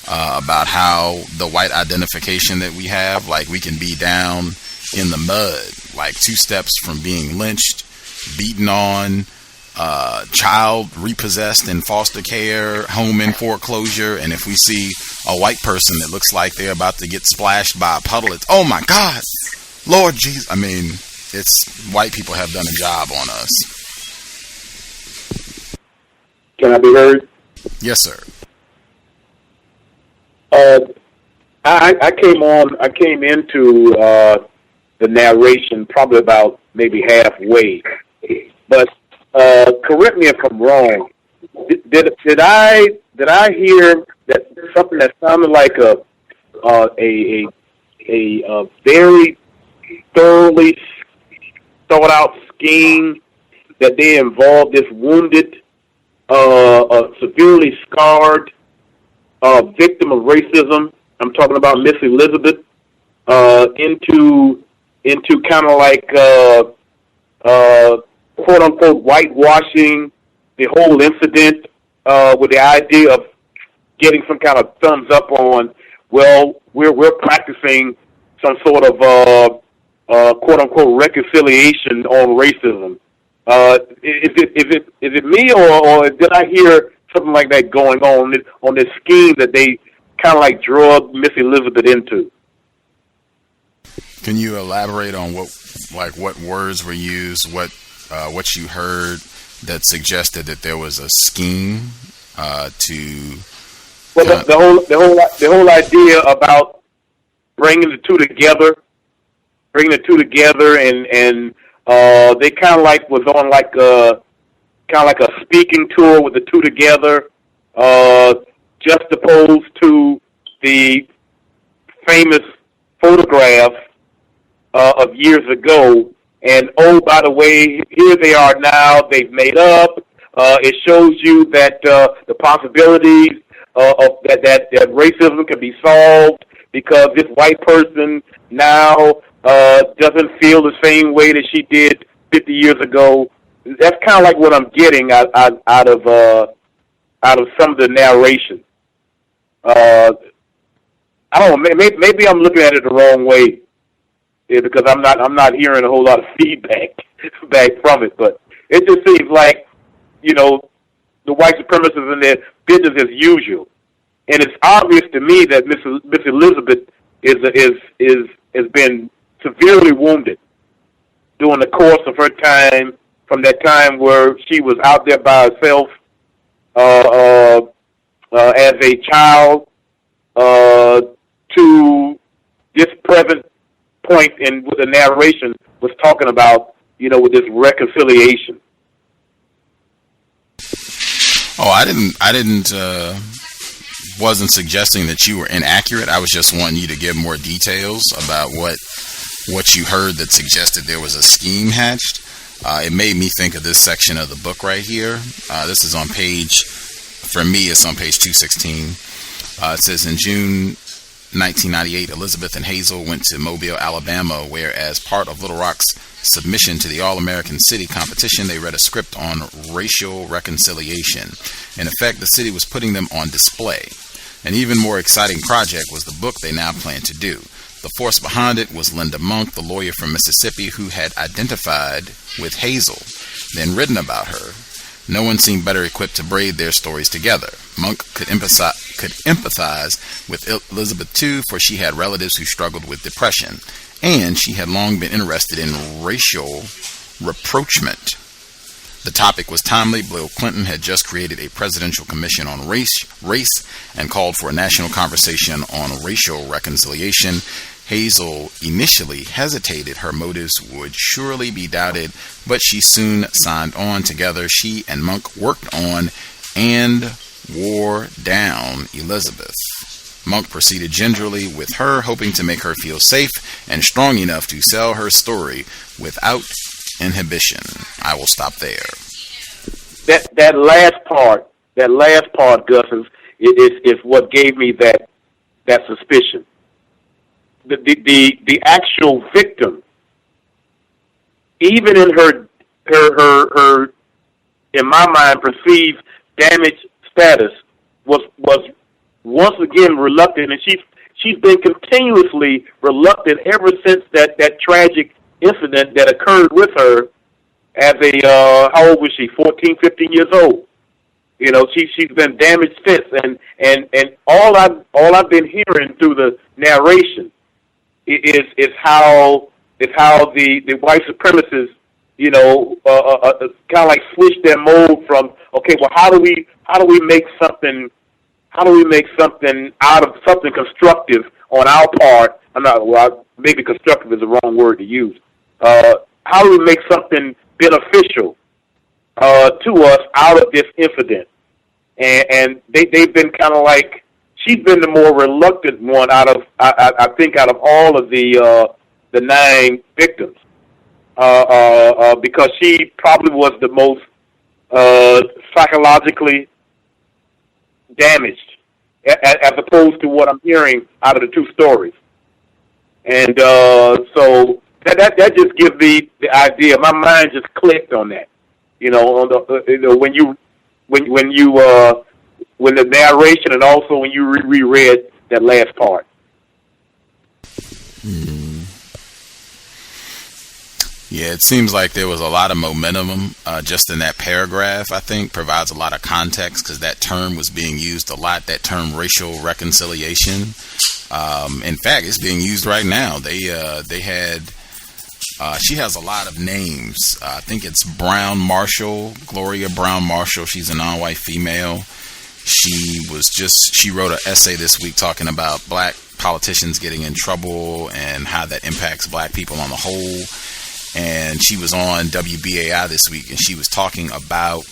about how the white identification that we have, like we can be down in the mud, like 2 steps from being lynched, beaten on, child repossessed in foster care, home in foreclosure, and if we see a white person that looks like they're about to get splashed by a puddle, it's, oh my God, Lord Jesus. I mean, it's white people have done a job on us. Can I be heard? Yes, sir. I came into the narration probably about maybe halfway, but correct me if I'm wrong. Did I hear that something that sounded like a very thoroughly thought out scheme that they involved this wounded, severely scarred victim of racism? I'm talking about Miss Elizabeth, into kind of like quote unquote whitewashing the whole incident, with the idea of getting some kind of thumbs up on, well, we're practicing some sort of quote unquote reconciliation on racism. Is it me, or did I hear something like that going on this scheme that they kind of like drug Miss Elizabeth into? Can you elaborate on what words were used, what you heard that suggested that there was a scheme to? Well, the whole idea about bringing the two together, and they kind of like was on like a speaking tour with the two together, juxtaposed to the famous photograph of years ago. And oh, by the way, here they are now. They've made up. It shows you that the possibilities of that racism can be solved because this white person now doesn't feel the same way that she did 50 years ago. That's kind of like what I'm getting out of some of the narration. I don't know. Maybe I'm looking at it the wrong way, because I'm not hearing a whole lot of feedback back from it. But it just seems like, the white supremacists in their business as usual, and it's obvious to me that Miss Elizabeth has been severely wounded during the course of her time, from that time where she was out there by herself as a child to this present point in what the narration was talking about, with this reconciliation. Oh, I wasn't suggesting that you were inaccurate. I was just wanting you to give more details about what you heard that suggested there was a scheme hatched. It made me think of this section of the book right here. This is on page, for me, it's on page 216. It says, in June 1998, Elizabeth and Hazel went to Mobile, Alabama, where as part of Little Rock's submission to the All-American City competition, they read a script on racial reconciliation. In effect, the city was putting them on display. An even more exciting project was the book they now plan to do. The force behind it was Linda Monk, the lawyer from Mississippi who had identified with Hazel, then written about her. No one seemed better equipped to braid their stories together. Monk could empathize with Elizabeth too, for she had relatives who struggled with depression, and she had long been interested in racial rapprochement. The topic was timely. Bill Clinton had just created a presidential commission on race and called for a national conversation on racial reconciliation. Hazel initially hesitated. Her motives would surely be doubted, but she soon signed on. Together, she and Monk worked on and wore down Elizabeth. Monk proceeded gingerly with her, hoping to make her feel safe and strong enough to sell her story without inhibition. I will stop there. That last part, Gus, is what gave me that suspicion. The actual victim, even in her in my mind perceived damaged status, was once again reluctant, and she's been continuously reluctant ever since that tragic incident that occurred with her as a how old was she? 14, 15 years old. You know, she's been damaged since, and all I've been hearing through the narration is how the white supremacists, you know, kind of like switch their mode from, okay, well, how do we make something out of something constructive on our part? Maybe constructive is the wrong word to use. How do we make something beneficial to us out of this incident? And they've been kind of like, she's been the more reluctant one out of all of the 9 victims, because she probably was the most psychologically damaged, as opposed to what I'm hearing out of the 2 stories. And so that just gives me the idea. My mind just clicked on that. You know, on the when the narration, and also when you reread that last part. Yeah, it seems like there was a lot of momentum just in that paragraph. I think provides a lot of context because that term was being used a lot. That term, racial reconciliation. In fact, it's being used right now. They had. She has a lot of names. I think it's Brown Marshall, Gloria Brown Marshall. She's a non-white female. She wrote an essay this week talking about black politicians getting in trouble and how that impacts black people on the whole. And she was on WBAI this week, and she was talking about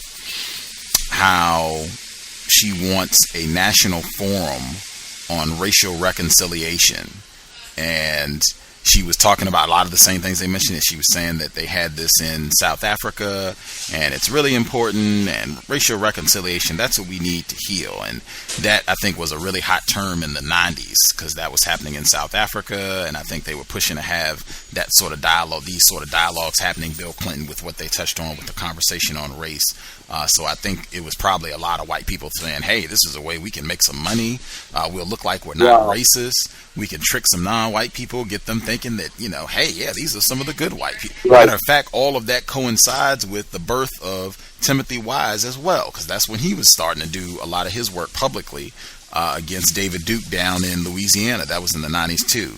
how she wants a national forum on racial reconciliation. And she was talking about a lot of the same things they mentioned. She was saying that they had this in South Africa, and it's really important, and racial reconciliation, that's what we need to heal. And that, I think, was a really hot term in the 90s because that was happening in South Africa, and I think they were pushing to have that sort of dialogue, these sort of dialogues happening, Bill Clinton, with what they touched on with the conversation on race. So I think it was probably a lot of white people saying, hey, this is a way we can make some money. We'll look like we're not racist. We can trick some non-white people, get them thinking that, you know, hey, yeah, these are some of the good white people. Right. Matter of fact, all of that coincides with the birth of Timothy Wise as well, because that's when he was starting to do a lot of his work publicly against David Duke down in Louisiana. That was in the 90s too.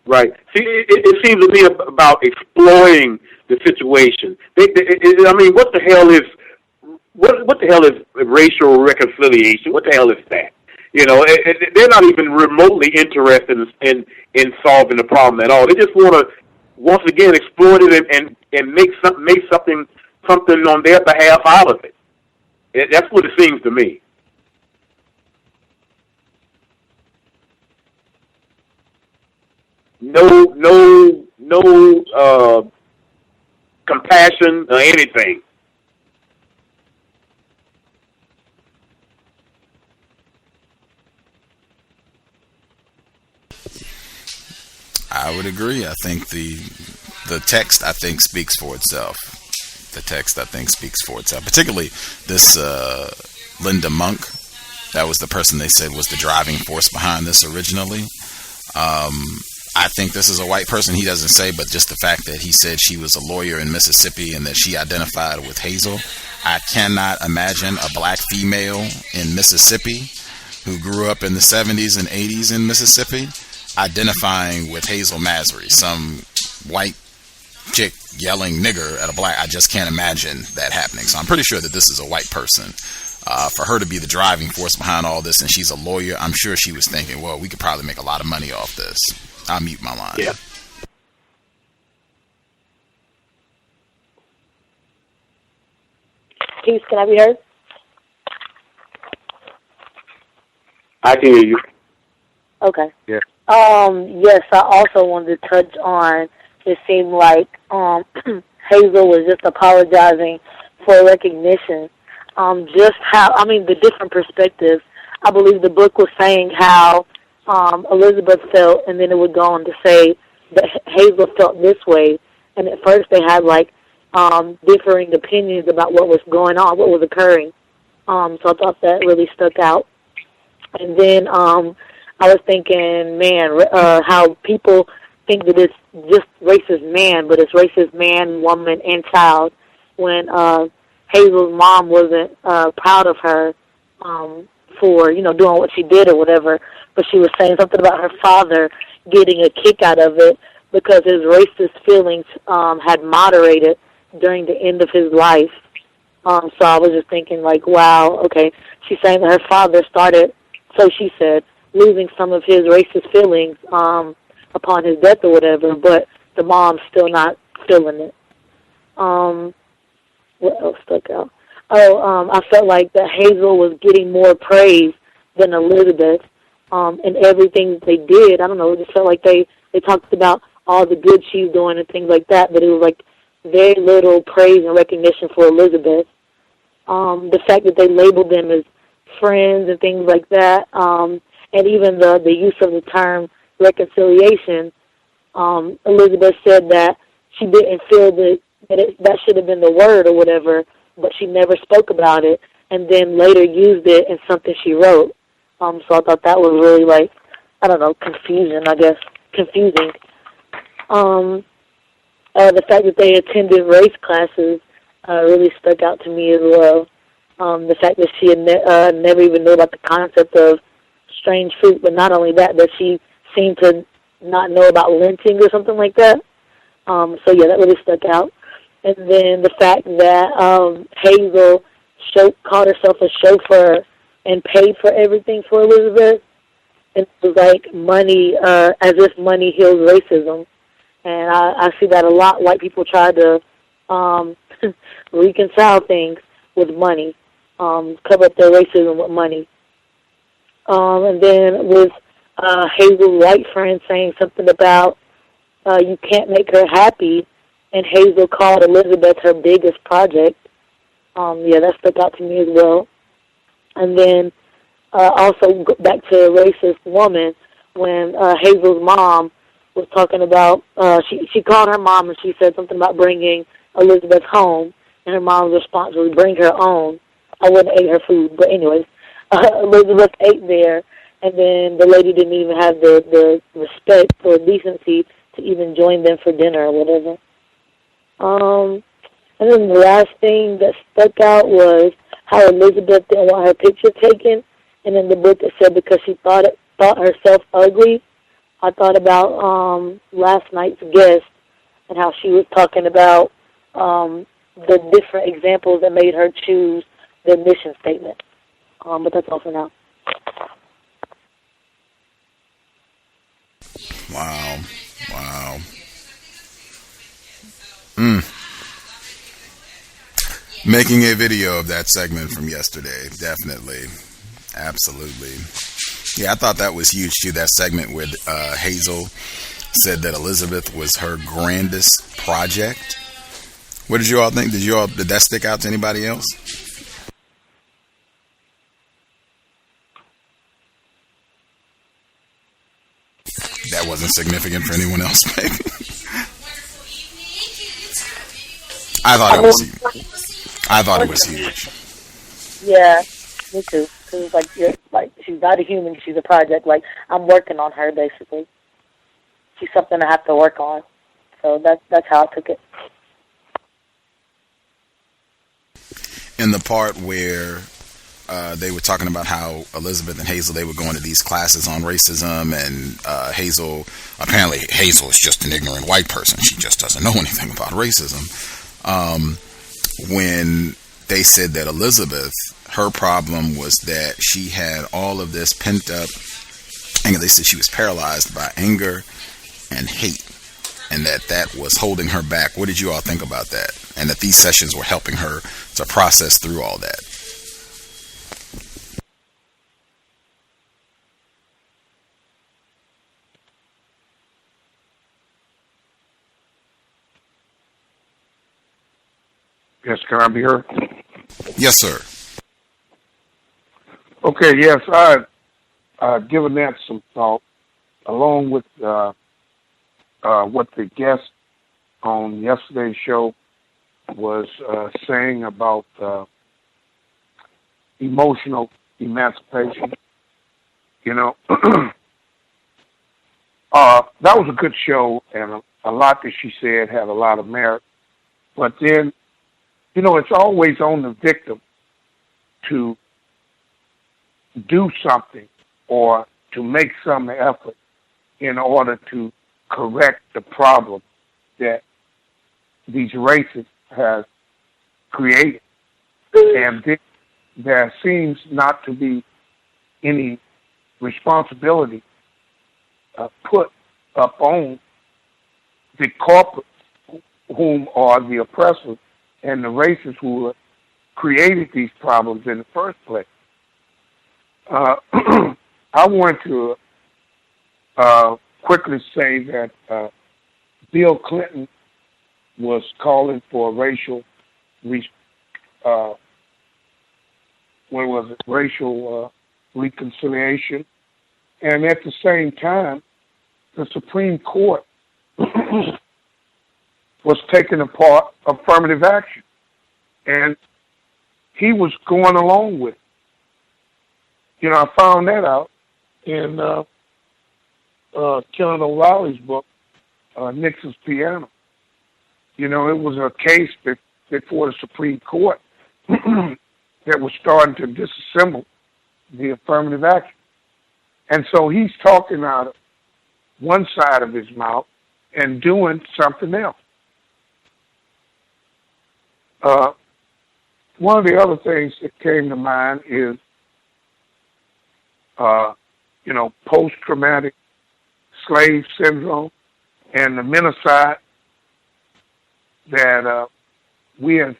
Right. See, it seems to me about exploiting the situation. I mean, what the hell is racial reconciliation? What the hell is that? You know, they're not even remotely interested in solving the problem at all. They just want to, once again, exploit it and make something on their behalf out of it. That's what it seems to me. No compassion or anything. I would agree. I think the text, I think, speaks for itself. The text, I think, speaks for itself. Particularly this Linda Monk. That was the person they said was the driving force behind this originally. I think this is a white person. He doesn't say, but just the fact that he said she was a lawyer in Mississippi and that she identified with Hazel. I cannot imagine a black female in Mississippi who grew up in the 70s and 80s in Mississippi identifying with Hazel Massery, some white chick yelling nigger at a black. I just can't imagine that happening. So I'm pretty sure that this is a white person. For her to be the driving force behind all this, and she's a lawyer, I'm sure she was thinking, well, we could probably make a lot of money off this. I'll mute my line. Yeah. Peace, can I be heard? I can hear you. Okay. Yeah. Yes, I also wanted to touch on, it seemed like Hazel was just apologizing for recognition. Just how, the different perspectives. I believe the book was saying how Elizabeth felt, and then it would go on to say that Hazel felt this way. And at first they had, differing opinions about what was going on, what was occurring. So I thought that really stuck out. And then I was thinking, how people think that it's just racist man, but it's racist man, woman, and child. When Hazel's mom wasn't proud of her for, doing what she did or whatever, but she was saying something about her father getting a kick out of it because his racist feelings had moderated during the end of his life. So I was just thinking, wow, okay, she's saying that her father started, so she said, losing some of his racist feelings upon his death or whatever, but the mom's still not feeling it. What else stuck out? I felt like that Hazel was getting more praise than Elizabeth in everything they did. I don't know, it just felt like they talked about all the good she's doing and things like that, but it was very little praise and recognition for Elizabeth. The fact that they labeled them as friends and things like that, and even the use of the term reconciliation, Elizabeth said that she didn't feel that should have been the word or whatever, but she never spoke about it, and then later used it in something she wrote. So I thought that was really confusing. The fact that they attended race classes really stuck out to me as well. The fact that she had never even knew about the concept of strange fruit, but not only that she seemed to not know about lynching or something like that. So yeah, that really stuck out. And then the fact that Hazel called herself a chauffeur and paid for everything for Elizabeth. It was like money, as if money heals racism. And I see that a lot. White people try to reconcile things with money, cover up their racism with money. And then with Hazel's white friend saying something about you can't make her happy, and Hazel called Elizabeth her biggest project. Yeah, that stuck out to me as well. And then also back to racist woman, when Hazel's mom was talking about, she called her mom and she said something about bringing Elizabeth home, and her mom's response was, bring her own. I wouldn't eat her food, but anyways, Elizabeth ate there, and then the lady didn't even have the respect or decency to even join them for dinner or whatever. And then the last thing that stuck out was how Elizabeth didn't want her picture taken, and in the book it said because she thought herself ugly. I thought about last night's guest and how she was talking about the different examples that made her choose the mission statement. But that's all for now. Wow. Making a video of that segment from yesterday, definitely. Absolutely. Yeah, I thought that was huge too, that segment where Hazel said that Elizabeth was her grandest project. What did you all think? Did that stick out to anybody else? that wasn't significant for anyone else, maybe. I thought it was huge. Yeah, me too. Cause like she's not a human. She's a project. Like, I'm working on her, basically. She's something I have to work on. So that's how I took it. In the part where they were talking about how Elizabeth and Hazel, they were going to these classes on racism, and apparently Hazel is just an ignorant white person. She just doesn't know anything about racism. When they said that Elizabeth, her problem was that she had all of this pent up anger. They said she was paralyzed by anger and hate, and that was holding her back. What did you all think about that? And that these sessions were helping her to process through all that? Yes, can I be heard? Yes, sir. Okay, yes, I've given that some thought, along with what the guest on yesterday's show was saying about emotional emancipation. You know, that was a good show, and a lot that she said had a lot of merit. But then, you know, it's always on the victim to do something or to make some effort in order to correct the problem that these racists have created. And there seems not to be any responsibility put upon the corporates, whom are the oppressors, and the racists who created these problems in the first place. I want to quickly say that Bill Clinton was calling for racial reconciliation, and at the same time, the Supreme Court was taking apart affirmative action, and he was going along with it. You know, I found that out in Kellen O'Reilly's book, Nixon's Piano. You know, it was a case before the Supreme Court that was starting to disassemble the affirmative action. And so he's talking out of one side of his mouth and doing something else. One of the other things that came to mind is, you know, post-traumatic slave syndrome and the menocide that we as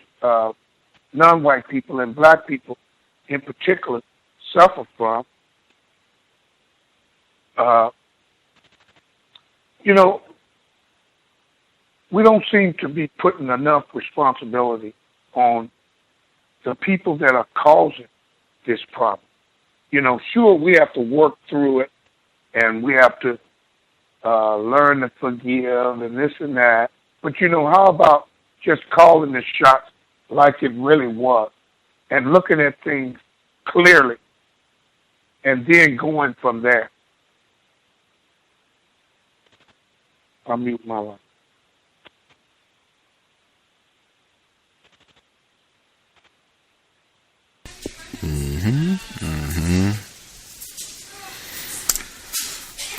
non-white people and black people in particular suffer from. You know, we don't seem to be putting enough responsibility on the people that are causing this problem. You know, sure, we have to work through it, and we have to learn to forgive and this and that. But, you know, how about just calling the shots like it really was and looking at things clearly and then going from there? I'll mute my line.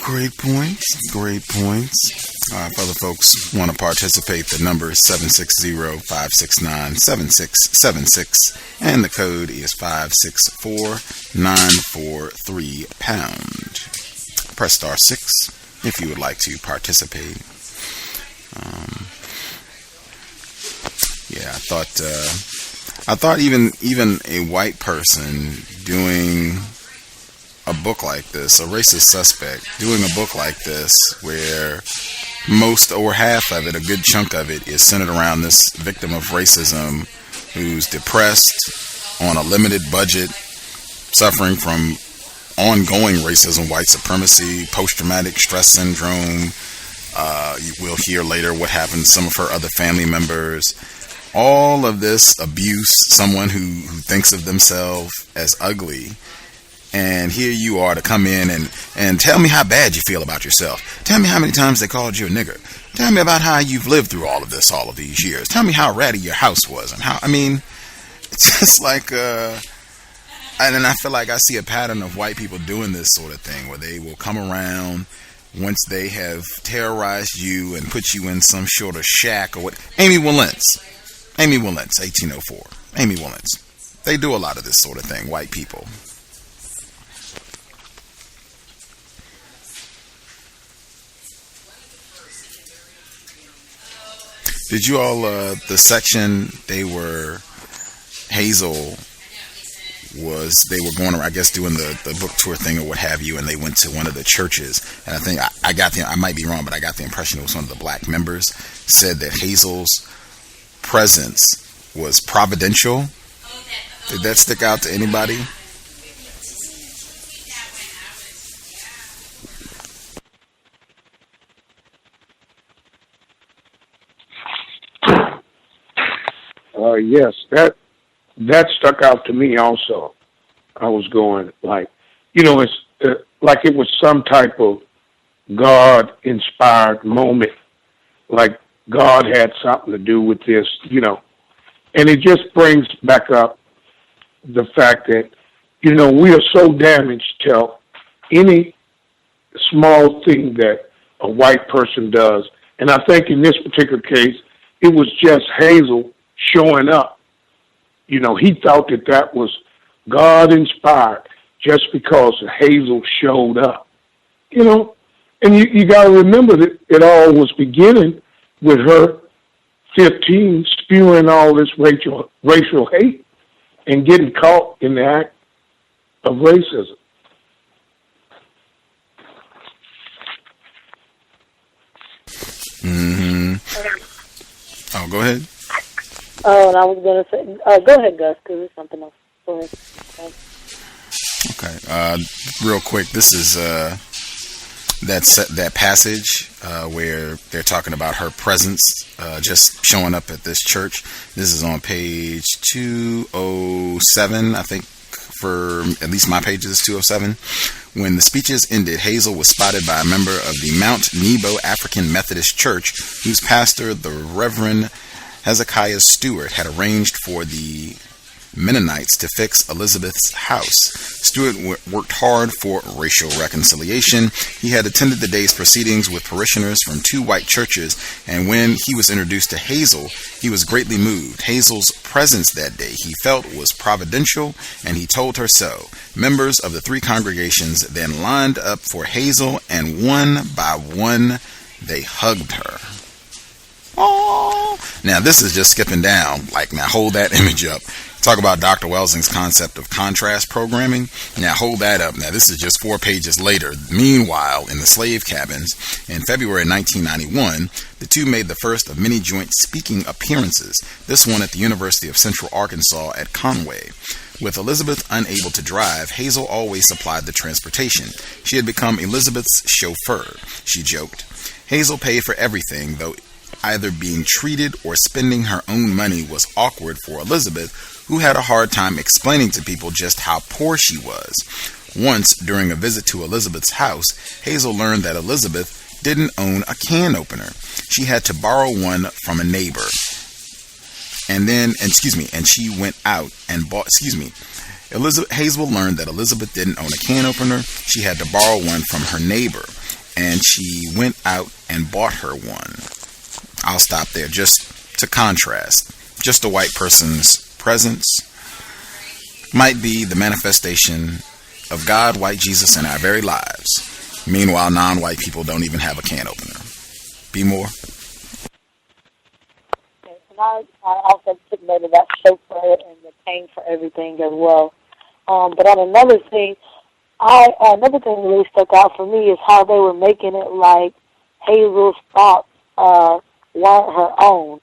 Great points. Great points. If other folks want to participate, the number is 760-569-7676, and the code is 564-943#. Press star 6 if you would like to participate. I thought even a white person doing a book like this, a racist suspect doing a book like this, where most or half of it, a good chunk of it, is centered around this victim of racism who's depressed, on a limited budget, suffering from ongoing racism, white supremacy, post-traumatic stress syndrome. We'll hear later what happened to some of her other family members. All of this abuse, someone who thinks of themselves as ugly. And here you are to come in and tell me how bad you feel about yourself. Tell me how many times they called you a nigger. Tell me about how you've lived through all of this, all of these years. Tell me how ratty your house was. And how, I mean, it's just like, and I feel like I see a pattern of white people doing this sort of thing where they will come around once they have terrorized you and put you in some sort of shack or what. Amy Willents, 1804. Amy Willents. They do a lot of this sort of thing, white people. Did you all, the section Hazel they were going around, I guess, doing the book tour thing or what have you, and they went to one of the churches, and I think, I might be wrong, but I got the impression it was one of the black members, said that Hazel's presence was providential. Did that stick out to anybody? Yes, that stuck out to me also. I was going like, it's like it was some type of God-inspired moment, like God had something to do with this, and it just brings back up the fact that, we are so damaged till any small thing that a white person does, and I think in this particular case, it was just Hazel showing up. He thought that was God-inspired just because Hazel showed up. And you got to remember that it all was beginning with her 15 spewing all this racial hate and getting caught in the act of racism. Mm-hmm. Oh, go ahead. Oh, and I was going to say, go ahead, Gus, because there's something else. Go ahead. Okay. Real quick, this is that passage where they're talking about her presence just showing up at this church. This is on page 207, I think. For at least my page is 207. When the speeches ended, Hazel was spotted by a member of the Mount Nebo African Methodist Church, whose pastor, the Reverend Hezekiah Stewart, had arranged for the Mennonites to fix Elizabeth's house. Stewart worked hard for racial reconciliation. He had attended the day's proceedings with parishioners from 2 white churches, and when he was introduced to Hazel, he was greatly moved. Hazel's presence that day, he felt, was providential, and he told her so. Members of the 3 congregations then lined up for Hazel, and one by one, they hugged her. Oh! Now, this is just skipping down. Now, hold that image up. Talk about Dr. Welsing's concept of contrast programming. Now, hold that up. Now, this is just 4 pages later. Meanwhile, in the slave cabins, in February 1991, the 2 made the first of many joint speaking appearances, this one at the University of Central Arkansas at Conway. With Elizabeth unable to drive, Hazel always supplied the transportation. She had become Elizabeth's chauffeur, she joked. Hazel paid for everything, though either being treated or spending her own money was awkward for Elizabeth, who had a hard time explaining to people just how poor she was. Once, during a visit to Elizabeth's house, Hazel learned that Elizabeth didn't own a can opener. She had to borrow one from a neighbor. And she went out and bought, Hazel learned that Elizabeth didn't own a can opener. She had to borrow one from her neighbor, and she went out and bought her one. I'll stop there just to contrast. Just a white person's presence might be the manifestation of God, white Jesus, in our very lives. Meanwhile, non-white people don't even have a can opener. Be more. And I also took note of that chauffeur and the paying for everything as well. But on another thing really stuck out for me is how they were making it like Hazel's thoughts weren't her own.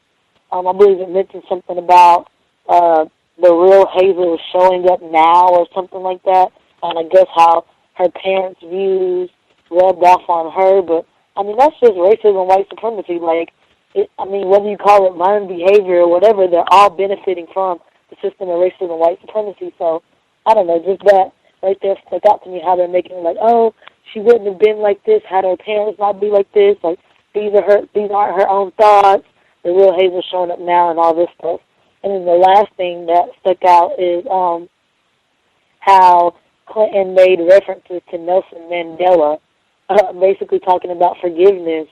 I believe it mentioned something about the real Hazel is showing up now or something like that. And I guess how her parents' views rubbed off on her. But, I mean, that's just racism, white supremacy. Like, whether you call it learned behavior or whatever, they're all benefiting from the system of racism, white supremacy. So, I don't know, just that right there stuck out to me, how they're making it like, oh, she wouldn't have been like this had her parents not be like this. Like, these aren't her own thoughts. The real Hazel showing up now and all this stuff. And then the last thing that stuck out is how Clinton made references to Nelson Mandela, basically talking about forgiveness,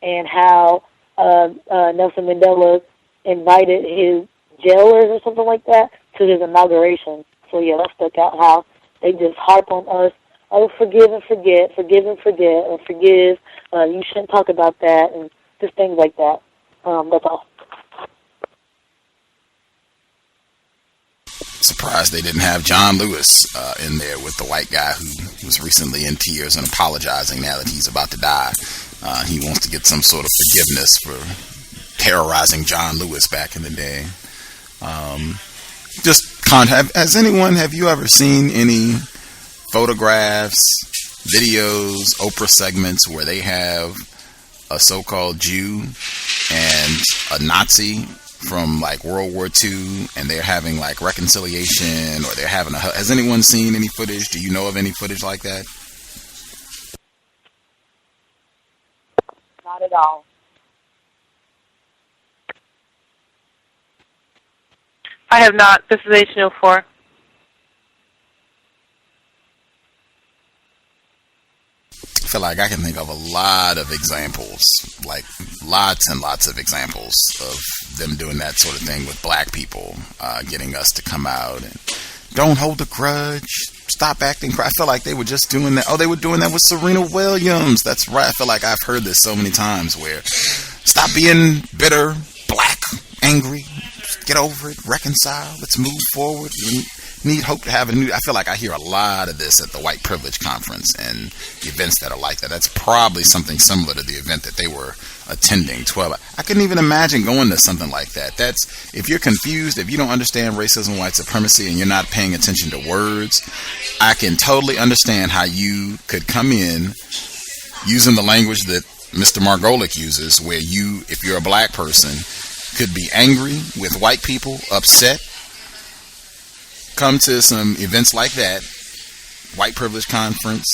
and how Nelson Mandela invited his jailers or something like that to his inauguration. So yeah, that stuck out, how they just harp on us, oh, forgive and forget, or forgive, you shouldn't talk about that, and just things like that. That's all. Surprised they didn't have John Lewis in there with the white guy who was recently in tears and apologizing now that he's about to die. He wants to get some sort of forgiveness for terrorizing John Lewis back in the day. Have you ever seen any photographs, videos, Oprah segments where they have a so-called Jew and a Nazi from like World War II, and they're having like reconciliation, or they're having has anyone seen any footage? Do you know of any footage like that? Not at all. I have not. This is H04. I feel like I can think of a lot of examples, like lots and lots of examples of them doing that sort of thing with black people, getting us to come out and don't hold a grudge, stop acting. I feel like they were just doing that. Oh, they were doing that with Serena Williams. That's right. I feel like I've heard this so many times, where stop being bitter, black, angry, just get over it, reconcile, let's move forward. Need hope to have a new. I feel like I hear a lot of this at the White Privilege Conference and events that are like that. That's probably something similar to the event that they were attending. 12. I couldn't even imagine going to something like that. That's, if you're confused, if you don't understand racism, white supremacy, and you're not paying attention to words, I can totally understand how you could come in using the language that Mr. Margolick uses, where you, if you're a black person, could be angry with white people, upset, come to some events like that, White Privilege Conference,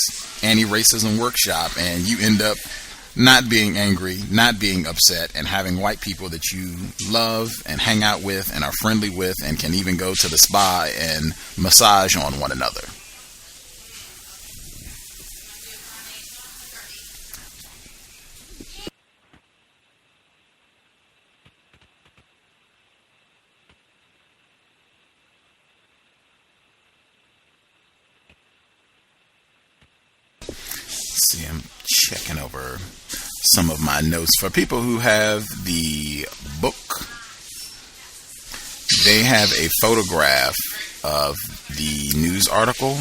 anti-racism workshop, and you end up not being angry, not being upset, and having white people that you love and hang out with and are friendly with and can even go to the spa and massage on one another. See, I'm checking over some of my notes. For people who have the book, they have a photograph of the news article.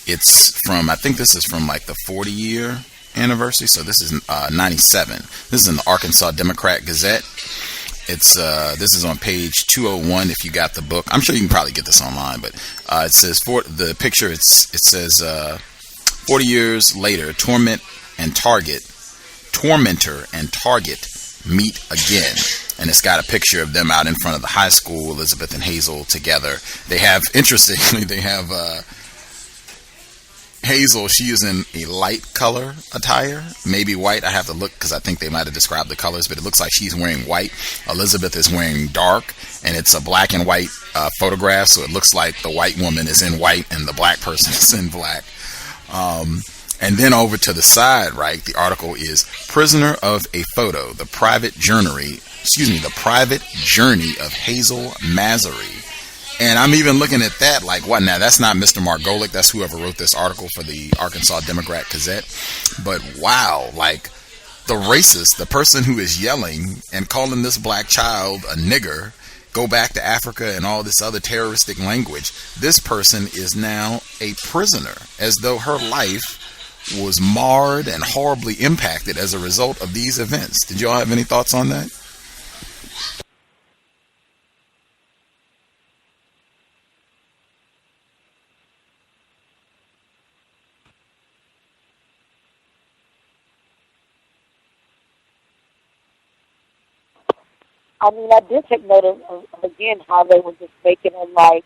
It's from, I think this is from like the 40-year anniversary, so this is 97. This is in the Arkansas Democrat Gazette. It's this is on page 201 if you got the book. I'm sure you can probably get this online, but it says, for the picture, it says 40 years later, tormentor and target meet again. And it's got a picture of them out in front of the high school, Elizabeth and Hazel together. They have, interestingly, Hazel, she is in a light color attire, maybe white. I have to look because I think they might have described the colors, but it looks like she's wearing white. Elizabeth is wearing dark, and it's a black and white photograph, so it looks like the white woman is in white and the black person is in black. And then over to the side, right, the article is Prisoner of a Photo, the private journey of Hazel Massery. And I'm even looking at that like, what? Now, that's not Mr. Margolick. That's whoever wrote this article for the Arkansas Democrat Gazette. But wow, like the racist, the person who is yelling and calling this black child a nigger, go back to Africa and all this other terroristic language. This person is now a prisoner, as though her life was marred and horribly impacted as a result of these events. Did y'all have any thoughts on that? I mean, I did take note of again, how they were just making it like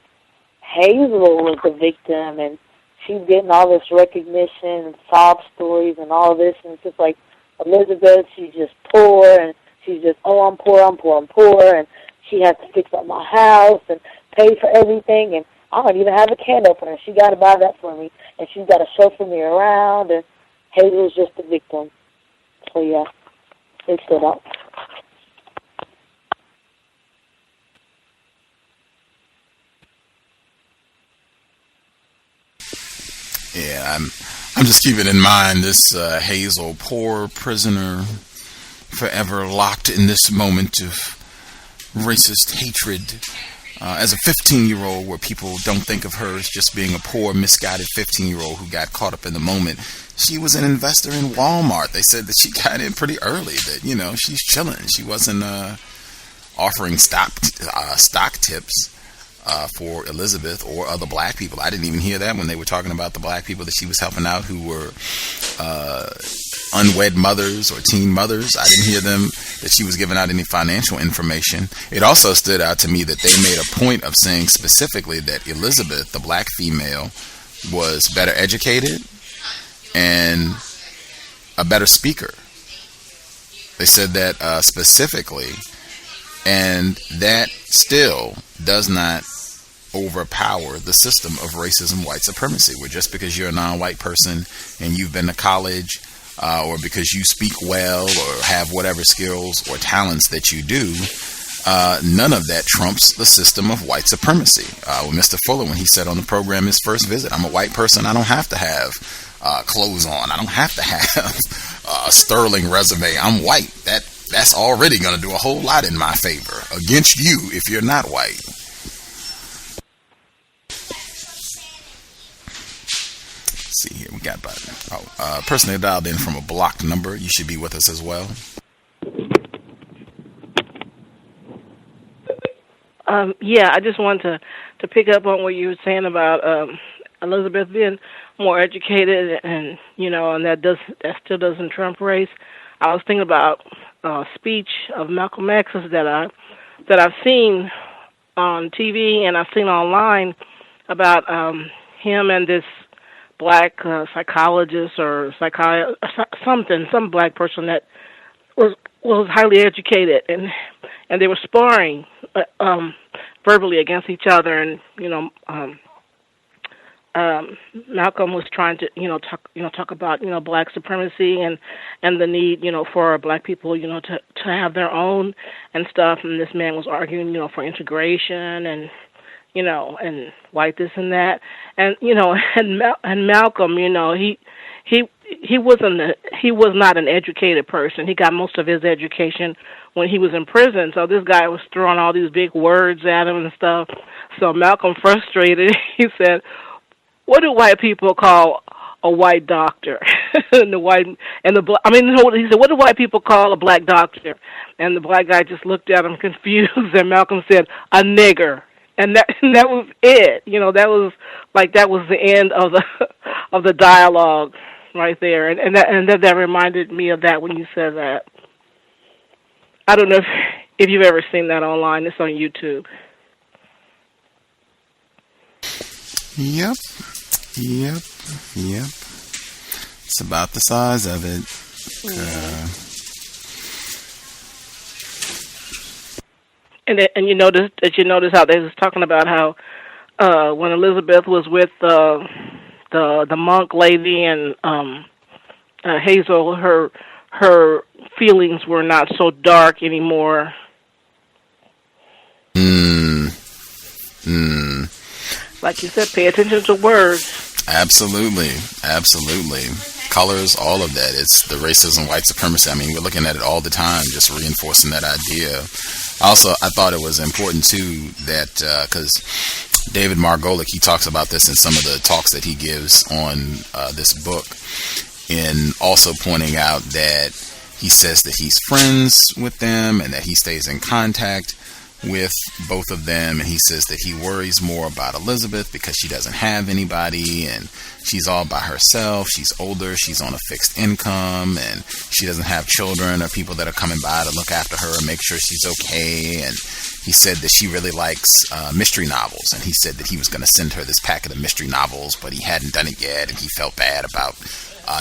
Hazel was the victim, and she's getting all this recognition and sob stories and all this, and it's just like Elizabeth, she's just poor, and she's just, oh, I'm poor, and she has to fix up my house and pay for everything, and I don't even have a can opener. She got to buy that for me, and she's got to chauffeur me around, and Hazel's just the victim. So, yeah, they stood up. Yeah, I'm just keeping in mind this Hazel, poor prisoner, forever locked in this moment of racist hatred. As a 15-year-old, where people don't think of her as just being a poor, misguided 15-year-old who got caught up in the moment, she was an investor in Walmart. They said that she got in pretty early, that, you know, she's chilling. She wasn't offering stock tips for Elizabeth or other black people. I didn't even hear that when they were talking about the black people that she was helping out who were unwed mothers or teen mothers. I didn't hear them that she was giving out any financial information. It also stood out to me that they made a point of saying specifically that Elizabeth, the black female, was better educated and a better speaker. They said that specifically, and that still does not overpower the system of racism, white supremacy, where just because you're a non-white person and you've been to college, or because you speak well or have whatever skills or talents that you do, none of that trumps the system of white supremacy. With Mr. Fuller, when he said on the program his first visit, I'm a white person, I don't have to have clothes on, I don't have to have a sterling resume, I'm white. That's already going to do a whole lot in my favor against you if you're not white. Let's see here, we got about person that dialed in from a blocked number. You should be with us as well. Yeah, I just wanted to pick up on what you were saying about Elizabeth being more educated, and and that still doesn't trump race. I was thinking about a speech of Malcolm X's that I've seen on TV and I've seen online about him and this black psychologist or some black person that was highly educated, and they were sparring verbally against each other, and Malcolm was trying to talk about black supremacy and the need for black people to have their own and stuff, and this man was arguing for integration and and white this and that, and and Malcolm he was not an educated person. He got most of his education when he was in prison. So this guy was throwing all these big words at him and stuff. So Malcolm, frustrated, he said, "What do white people call a white doctor?" He said, "What do white people call a black doctor?" And the black guy just looked at him confused, and Malcolm said, "A nigger." And that was it. That was the end of the dialogue right there. And that reminded me of that when you said that. I don't know if you've ever seen that online. It's on YouTube. Yep. It's about the size of it. And you notice how they was talking about how when Elizabeth was with the monk lady and Hazel, her feelings were not so dark anymore. Like you said, pay attention to words. Absolutely. Colors, all of that. It's the racism, white supremacy. I mean, we're looking at it all the time, just reinforcing that idea. Also, I thought it was important, too, that because David Margolick, he talks about this in some of the talks that he gives on this book, and also pointing out that he says that he's friends with them and that he stays in contact. with both of them, and he says that he worries more about Elizabeth because she doesn't have anybody, and she's all by herself. She's older, she's on a fixed income, and she doesn't have children or people that are coming by to look after her and make sure she's okay. And he said that she really likes mystery novels, and he said that he was going to send her this packet of mystery novels, but he hadn't done it yet, and he felt bad about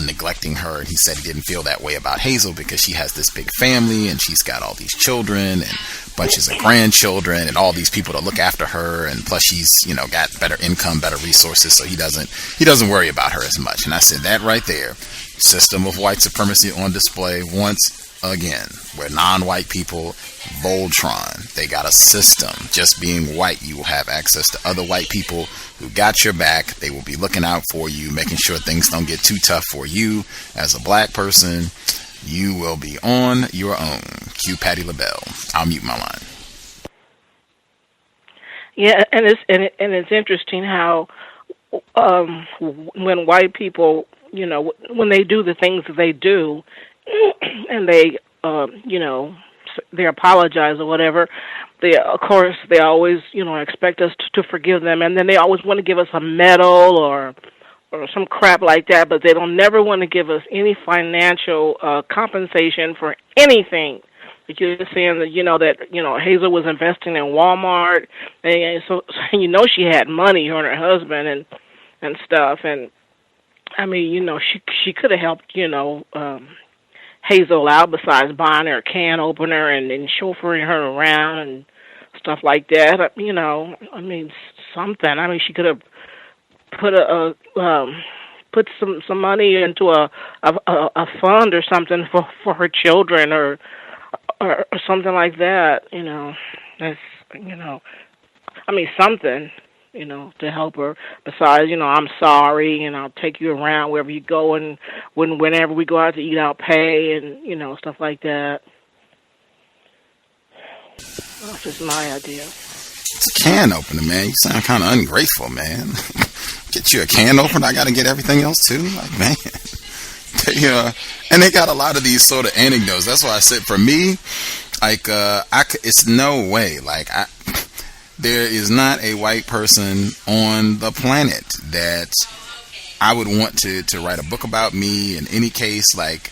neglecting her. And he said he didn't feel that way about Hazel because she has this big family, and she's got all these children and bunches of grandchildren and all these people to look after her, and plus she's, you know, got better income, better resources, so he doesn't worry about her as much. And I said, that right there, system of white supremacy on display once again, where non-white people, Voltron, they got a system. Just being white, you will have access to other white people who got your back. They will be looking out for you, making sure things don't get too tough for you. As a black person, you will be on your own. Cue Patti LaBelle. I'll mute my line. Yeah, and it's interesting how when white people, you know, when they do the things that they do, and they, you know, they apologize or whatever, of course, they always, you know, expect us to forgive them, and then they always want to give us a medal or some crap like that, but they don't never want to give us any financial compensation for anything. Like you're saying that, you know, Hazel was investing in Walmart, and so you know she had money, her and her husband and stuff, and I mean, you know, she could have helped, you know, Hazel out besides buying her a can opener and chauffeuring her around and stuff like that. You know, I mean, something. I mean, she could have put some money into a fund or something for her children or something like that. You know, that's, you know, I mean, something, you know, to help her. Besides, you know, I'm sorry, and I'll take you around wherever you go, and whenever we go out to eat, I'll pay, and, you know, stuff like that. That's just my idea. It's a can opener, man. You sound kind of ungrateful, man. Get you a can opener, I got to get everything else too? Like, man. And they got a lot of these sort of anecdotes. That's why I said, for me, like, it's no way. Like, there is not a white person on the planet that I would want to write a book about me. In any case, like,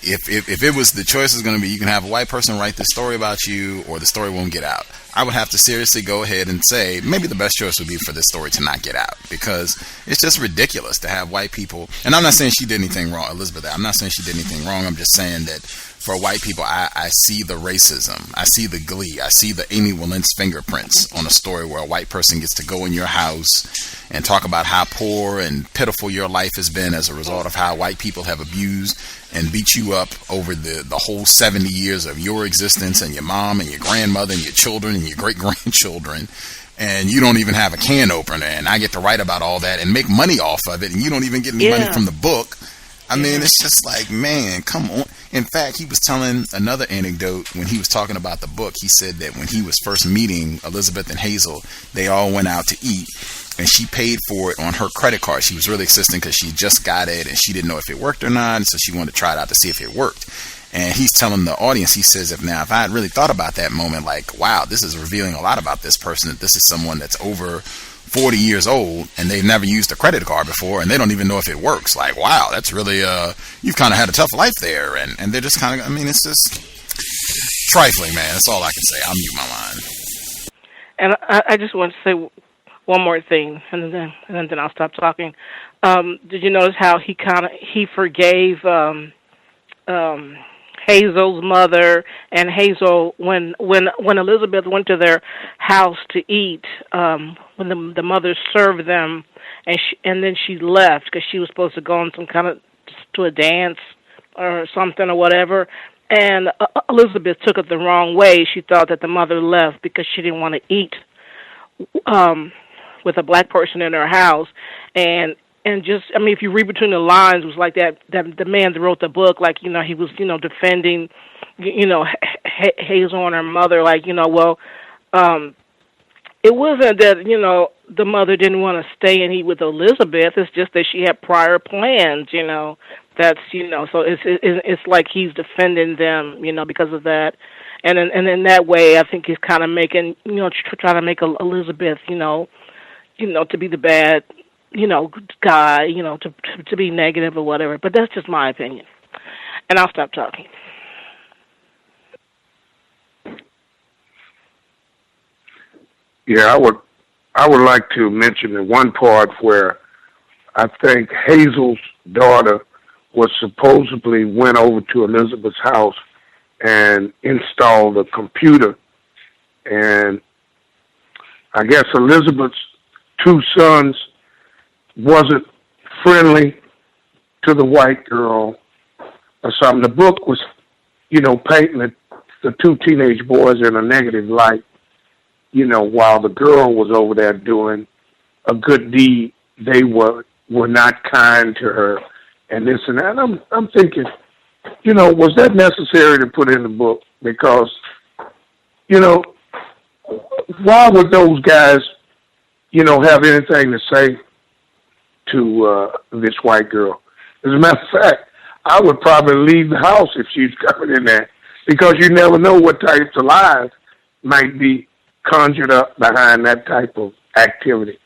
if it was, the choice is going to be, you can have a white person write this story about you or the story won't get out, I would have to seriously go ahead and say maybe the best choice would be for this story to not get out, because it's just ridiculous to have white people. And I'm not saying she did anything wrong, Elizabeth, I'm not saying she did anything wrong. I'm just saying that for white people, I see the racism, I see the glee, I see the Amy Walent's fingerprints on a story where a white person gets to go in your house and talk about how poor and pitiful your life has been as a result of how white people have abused and beat you up over the whole 70 years of your existence, and your mom and your grandmother and your children and your great-grandchildren, and you don't even have a can opener, and I get to write about all that and make money off of it, and you don't even get any money from the book. I mean, it's just like, man, come on. In fact, he was telling another anecdote when he was talking about the book. He said that when he was first meeting Elizabeth and Hazel, they all went out to eat, and she paid for it on her credit card. She was really insistent because she just got it, and she didn't know if it worked or not, and so she wanted to try it out to see if it worked. And he's telling the audience, he says, if I had really thought about that moment, like, wow, this is revealing a lot about this person, that this is someone that's over 40 years old and they've never used a credit card before and they don't even know if it works. Like, wow, that's really, you've kind of had a tough life there. And they're just kind of, I mean, it's just trifling, man. That's all I can say. I'll mute my line. And I just want to say one more thing, and then I'll stop talking. Did you notice how he forgave Hazel's mother and Hazel when Elizabeth went to their house to eat, when the mother served them, and then she left because she was supposed to go on some kind of to a dance or something or whatever, and Elizabeth took it the wrong way. She thought that the mother left because she didn't want to eat with a black person in her house, and just, I mean, if you read between the lines, it was like that the man that wrote the book, like, you know, he was, you know, defending, you know, Hazel and her mother, like, you know, well, it wasn't that, you know, the mother didn't want to stay and eat with Elizabeth. It's just that she had prior plans, you know. That's, you know, so it's like he's defending them, you know, because of that. and in that way, I think he's kind of making, trying to make Elizabeth, to be the bad, guy, to be negative or whatever. But that's just my opinion, and I'll stop talking. Yeah, I would like to mention the one part where I think Hazel's daughter was supposedly went over to Elizabeth's house and installed a computer. And I guess Elizabeth's two sons wasn't friendly to the white girl or something. The book was, painting the two teenage boys in a negative light, while the girl was over there doing a good deed. They were not kind to her and this and that. I'm thinking, was that necessary to put in the book? Because, why would those guys, have anything to say to this white girl? As a matter of fact, I would probably leave the house if she's coming in there, because you never know what types of lies might be conjured up behind that type of activity.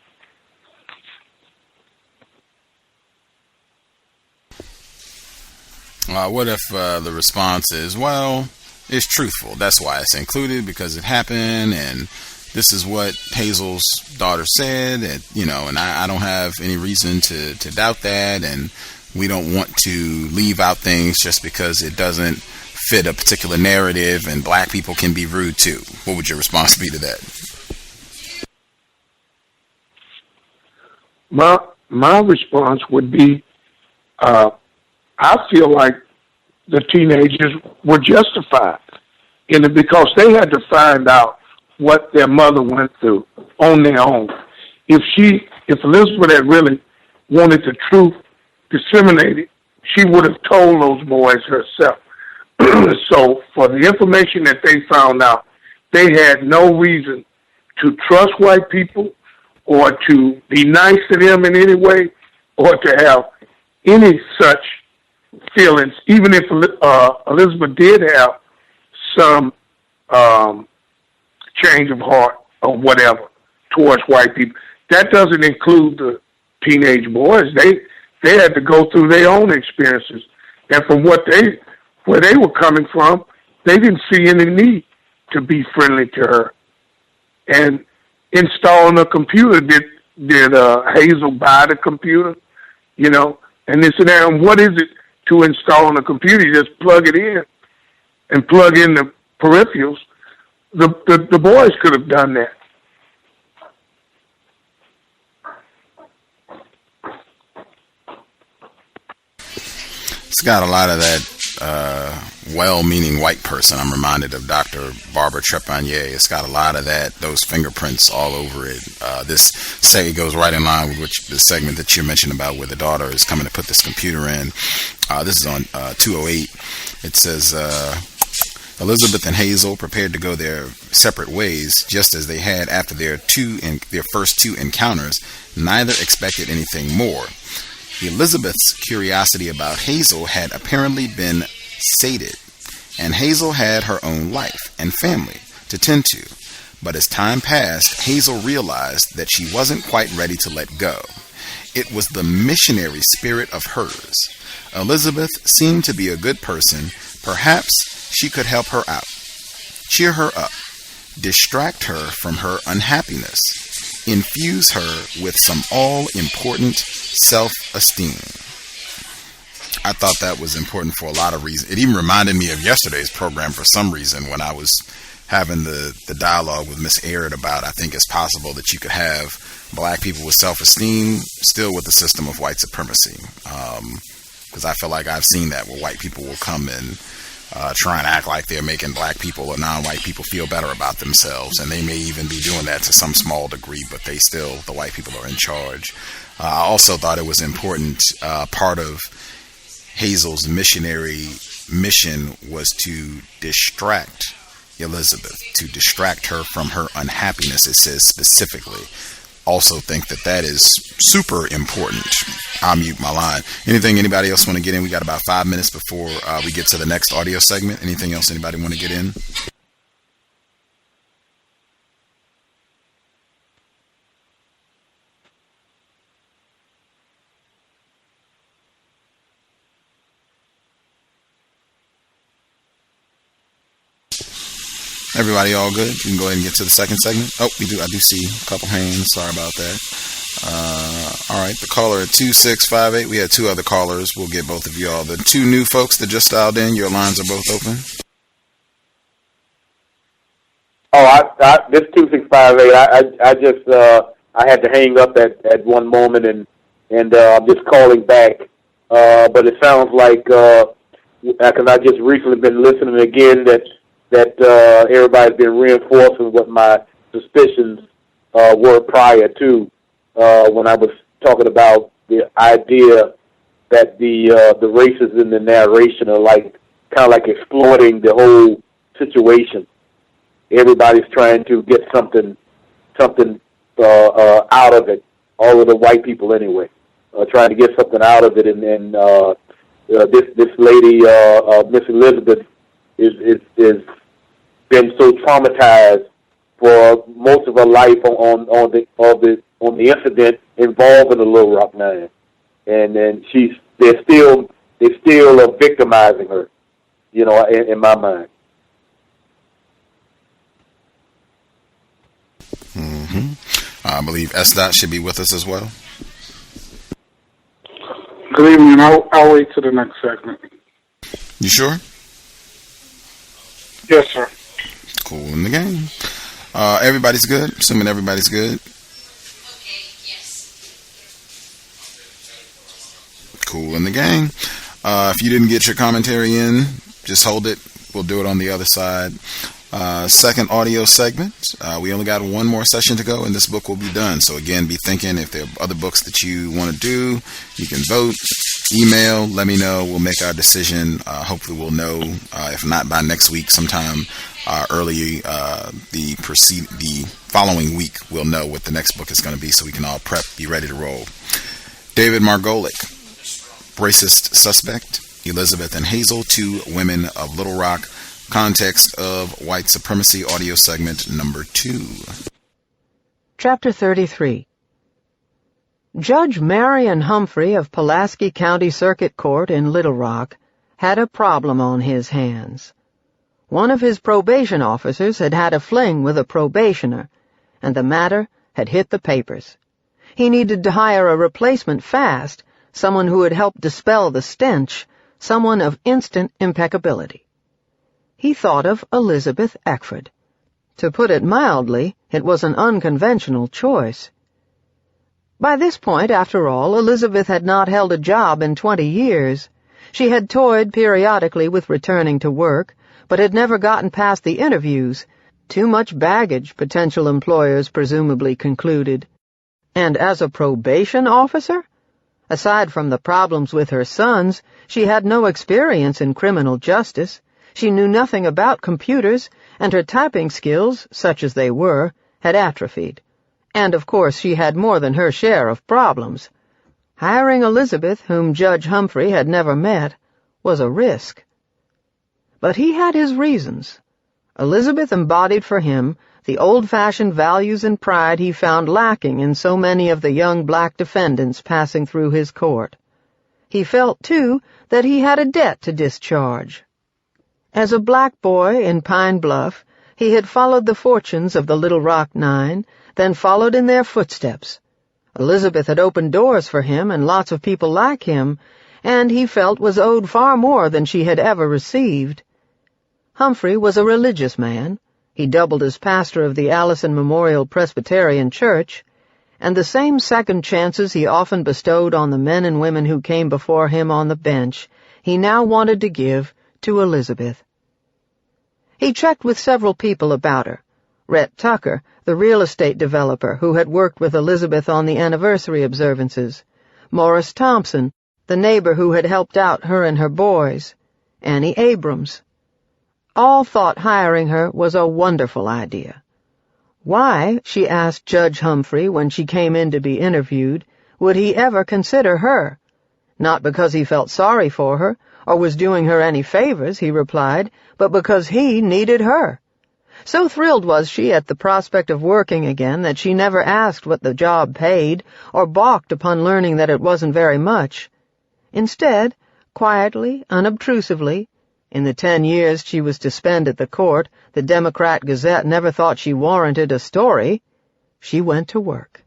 What if the response is, well, it's truthful. That's why it's included, because it happened, and this is what Hazel's daughter said, and, and I don't have any reason to doubt that, and we don't want to leave out things just because it doesn't fit a particular narrative, and black people can be rude too. What would your response be to that? My response would be, I feel like the teenagers were justified in it, because they had to find out what their mother went through on their own. If Elizabeth had really wanted the truth disseminated, she would have told those boys herself. So for the information that they found out, they had no reason to trust white people or to be nice to them in any way or to have any such feelings, even if Elizabeth did have some change of heart or whatever towards white people. That doesn't include the teenage boys. They had to go through their own experiences, and from where they were coming from, they didn't see any need to be friendly to her. And installing a computer, did Hazel buy the computer? And this and that. And what is it to install on a computer? You just plug it in and plug in the peripherals. The boys could have done that. It's got a lot of that well-meaning white person. I'm reminded of Dr. Barbara Trepanier. It's got a lot of those fingerprints all over it. This goes right in line with the segment that you mentioned about where the daughter is coming to put this computer in. This is on 208. It says, Elizabeth and Hazel prepared to go their separate ways, just as they had after their first two encounters. Neither expected anything more. Elizabeth's curiosity about Hazel had apparently been sated, and Hazel had her own life and family to tend to. But as time passed, Hazel realized that she wasn't quite ready to let go. It was the missionary spirit of hers. Elizabeth seemed to be a good person. Perhaps she could help her out, cheer her up, distract her from her unhappiness, infuse her with some all-important self-esteem. I thought that was important for a lot of reasons. It even reminded me of yesterday's program for some reason, when I was having the dialogue with Miss Aird about, I think it's possible that you could have black people with self-esteem still with the system of white supremacy. Because I feel like I've seen that, where white people will come and try and act like they're making black people or non-white people feel better about themselves, and they may even be doing that to some small degree, but the white people are in charge. I also thought it was important, part of Hazel's missionary mission was to distract Elizabeth, to distract her from her unhappiness, it says specifically. Also think that is super important. I'll mute my line. Anything anybody else want to get in? We got about 5 minutes before we get to the next audio segment. Anything else anybody want to get in? Everybody all good? We can go ahead and get to the second segment. Oh, we do. I do see a couple hands. Sorry about that. All right, the caller at 2658. We had two other callers. We'll get both of you all. The two new folks that just dialed in, your lines are both open. Oh, this 2658. I just I had to hang up at one moment, and I'm just calling back. But it sounds like because I just recently been listening again that everybody's been reinforcing what my suspicions were prior to when I was talking about the idea that the races in the narration are kind of like exploiting the whole situation. Everybody's trying to get something out of it. All of the white people, anyway, trying to get something out of it. And this lady, Miss Elizabeth, is been so traumatized for most of her life on the incident involving the Little Rock Nine, and then they're still victimizing her, in my mind. Mm-hmm. I believe S. should be with us as well. Good evening. I'll wait till the next segment. You sure? Yes, sir. Cool in the game. Everybody's good? Assuming everybody's good? Cool in the game. If you didn't get your commentary in, just hold it. We'll do it on the other side. Second audio segment. We only got one more session to go, and this book will be done. So again, be thinking if there are other books that you want to do, you can vote, email, let me know. We'll make our decision. Hopefully we'll know, if not by next week, sometime early the following week, we'll know what the next book is going to be so we can all prep, be ready to roll. David Margolick, Racist Suspect, Elizabeth and Hazel, two women of Little Rock, Context of White Supremacy, audio segment number 2. Chapter 33. Judge Marion Humphrey of Pulaski County Circuit Court in Little Rock had a problem on his hands. One of his probation officers had had a fling with a probationer, and the matter had hit the papers. He needed to hire a replacement fast, someone who would help dispel the stench, someone of instant impeccability. He thought of Elizabeth Eckford. To put it mildly, it was an unconventional choice. By this point, after all, Elizabeth had not held a job in 20 years. She had toyed periodically with returning to work, but had never gotten past the interviews. Too much baggage, potential employers presumably concluded. And as a probation officer? Aside from the problems with her sons, she had no experience in criminal justice. She knew nothing about computers, and her typing skills, such as they were, had atrophied. And, of course, she had more than her share of problems. Hiring Elizabeth, whom Judge Humphrey had never met, was a risk. But he had his reasons. Elizabeth embodied for him the old-fashioned values and pride he found lacking in so many of the young black defendants passing through his court. He felt, too, that he had a debt to discharge. As a black boy in Pine Bluff, he had followed the fortunes of the Little Rock Nine, then followed in their footsteps. Elizabeth had opened doors for him and lots of people like him, and he felt was owed far more than she had ever received. Humphrey was a religious man. He doubled as pastor of the Allison Memorial Presbyterian Church, and the same second chances he often bestowed on the men and women who came before him on the bench, he now wanted to give to Elizabeth. He checked with several people about her. Rhett Tucker, the real estate developer who had worked with Elizabeth on the anniversary observances. Morris Thompson, the neighbor who had helped out her and her boys. Annie Abrams. All thought hiring her was a wonderful idea. Why, she asked Judge Humphrey when she came in to be interviewed, would he ever consider her? Not because he felt sorry for her, or was doing her any favors, he replied, but because he needed her. So thrilled was she at the prospect of working again that she never asked what the job paid, or balked upon learning that it wasn't very much. Instead, quietly, unobtrusively, In the 10 years she was to spend at the court, the Democrat Gazette never thought she warranted a story. She went to work.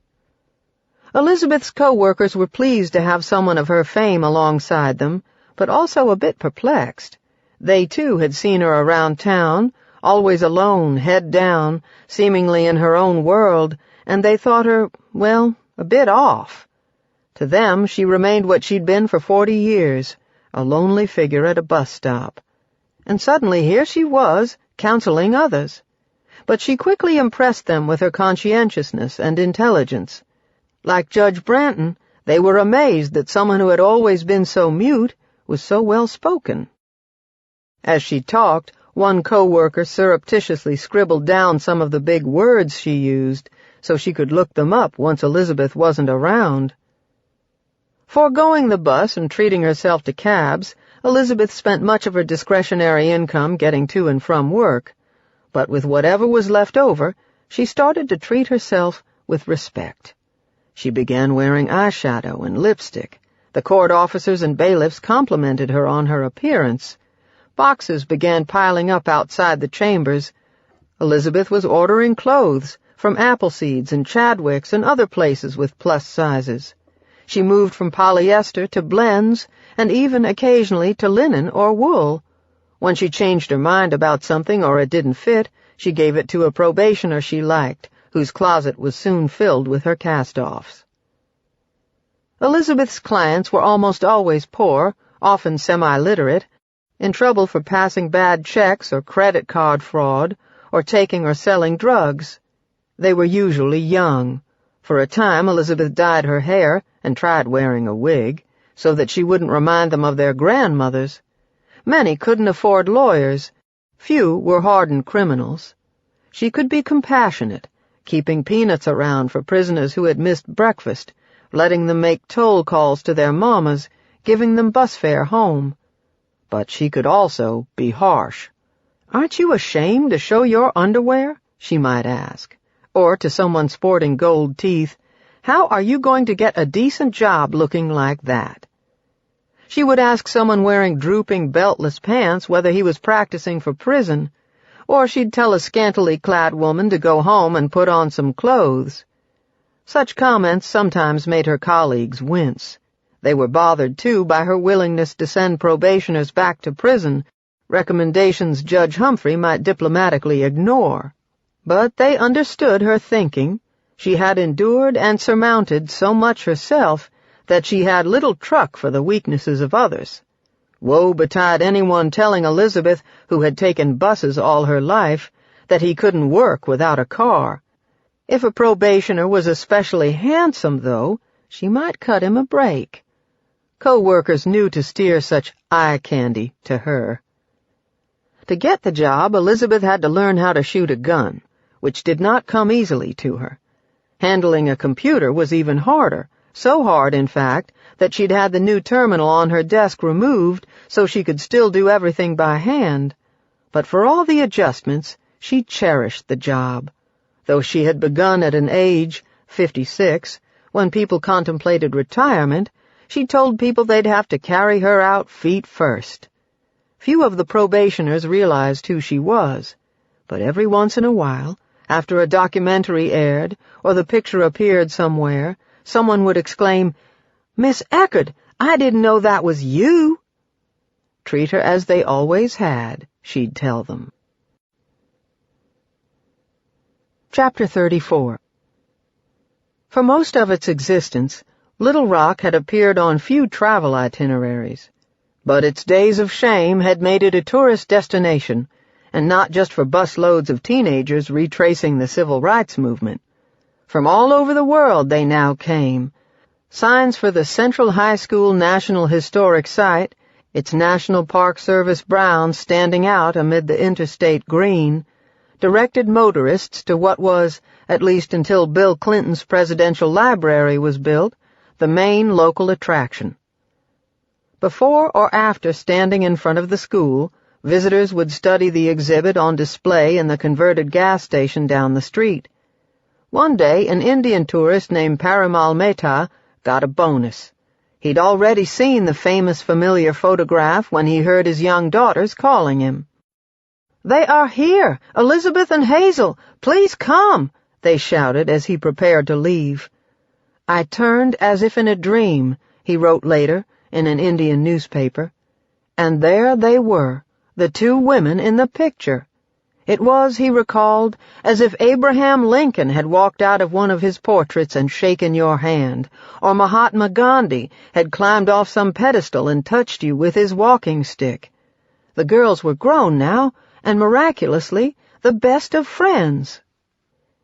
Elizabeth's co-workers were pleased to have someone of her fame alongside them, but also a bit perplexed. They, too, had seen her around town, always alone, head down, seemingly in her own world, and they thought her, well, a bit off. To them, she remained what she'd been for 40 years, a lonely figure at a bus stop. And suddenly here she was, counseling others. But she quickly impressed them with her conscientiousness and intelligence. Like Judge Branton, they were amazed that someone who had always been so mute was so well-spoken. As she talked, one co-worker surreptitiously scribbled down some of the big words she used, so she could look them up once Elizabeth wasn't around. Foregoing the bus and treating herself to cabs, Elizabeth spent much of her discretionary income getting to and from work. But with whatever was left over, she started to treat herself with respect. She began wearing eyeshadow and lipstick. The court officers and bailiffs complimented her on her appearance. Boxes began piling up outside the chambers. Elizabeth was ordering clothes from Appleseeds and Chadwick's and other places with plus sizes. She moved from polyester to blends, and even occasionally to linen or wool. When she changed her mind about something or it didn't fit, she gave it to a probationer she liked, whose closet was soon filled with her cast-offs. Elizabeth's clients were almost always poor, often semi-literate, in trouble for passing bad checks or credit card fraud, or taking or selling drugs. They were usually young. For a time, Elizabeth dyed her hair and tried wearing a wig, so that she wouldn't remind them of their grandmothers. Many couldn't afford lawyers. Few were hardened criminals. She could be compassionate, keeping peanuts around for prisoners who had missed breakfast, letting them make toll calls to their mamas, giving them bus fare home. But she could also be harsh. "Aren't you ashamed to show your underwear?" she might ask. Or to someone sporting gold teeth, "How are you going to get a decent job looking like that?" She would ask someone wearing drooping beltless pants whether he was practicing for prison, or she'd tell a scantily clad woman to go home and put on some clothes. Such comments sometimes made her colleagues wince. They were bothered, too, by her willingness to send probationers back to prison, recommendations Judge Humphrey might diplomatically ignore. But they understood her thinking. She had endured and surmounted so much herself that she had little truck for the weaknesses of others. Woe betide anyone telling Elizabeth, who had taken buses all her life, that he couldn't work without a car. If a probationer was especially handsome, though, she might cut him a break. Co-workers knew to steer such eye candy to her. To get the job, Elizabeth had to learn how to shoot a gun, which did not come easily to her. Handling a computer was even harder, so hard, in fact, that she'd had the new terminal on her desk removed so she could still do everything by hand. But for all the adjustments, she cherished the job. Though she had begun at an age, 56, when people contemplated retirement, she told people they'd have to carry her out feet first. Few of the probationers realized who she was, but every once in a while, after a documentary aired, or the picture appeared somewhere, someone would exclaim, "Miss Eckford, I didn't know that was you." Treat her as they always had, she'd tell them. Chapter 34. For most of its existence, Little Rock had appeared on few travel itineraries, but its days of shame had made it a tourist destination, and not just for busloads of teenagers retracing the civil rights movement. From all over the world they now came. Signs for the Central High School National Historic Site, its National Park Service brown standing out amid the interstate green, directed motorists to what was, at least until Bill Clinton's presidential library was built, the main local attraction. Before or after standing in front of the school, visitors would study the exhibit on display in the converted gas station down the street. One day, an Indian tourist named Parimal Mehta got a bonus. He'd already seen the famous familiar photograph when he heard his young daughters calling him. "They are here! Elizabeth and Hazel! Please come!" they shouted as he prepared to leave. "I turned as if in a dream," he wrote later in an Indian newspaper. And there they were, the two women in the picture. It was, he recalled, as if Abraham Lincoln had walked out of one of his portraits and shaken your hand, or Mahatma Gandhi had climbed off some pedestal and touched you with his walking stick. The girls were grown now, and miraculously the best of friends.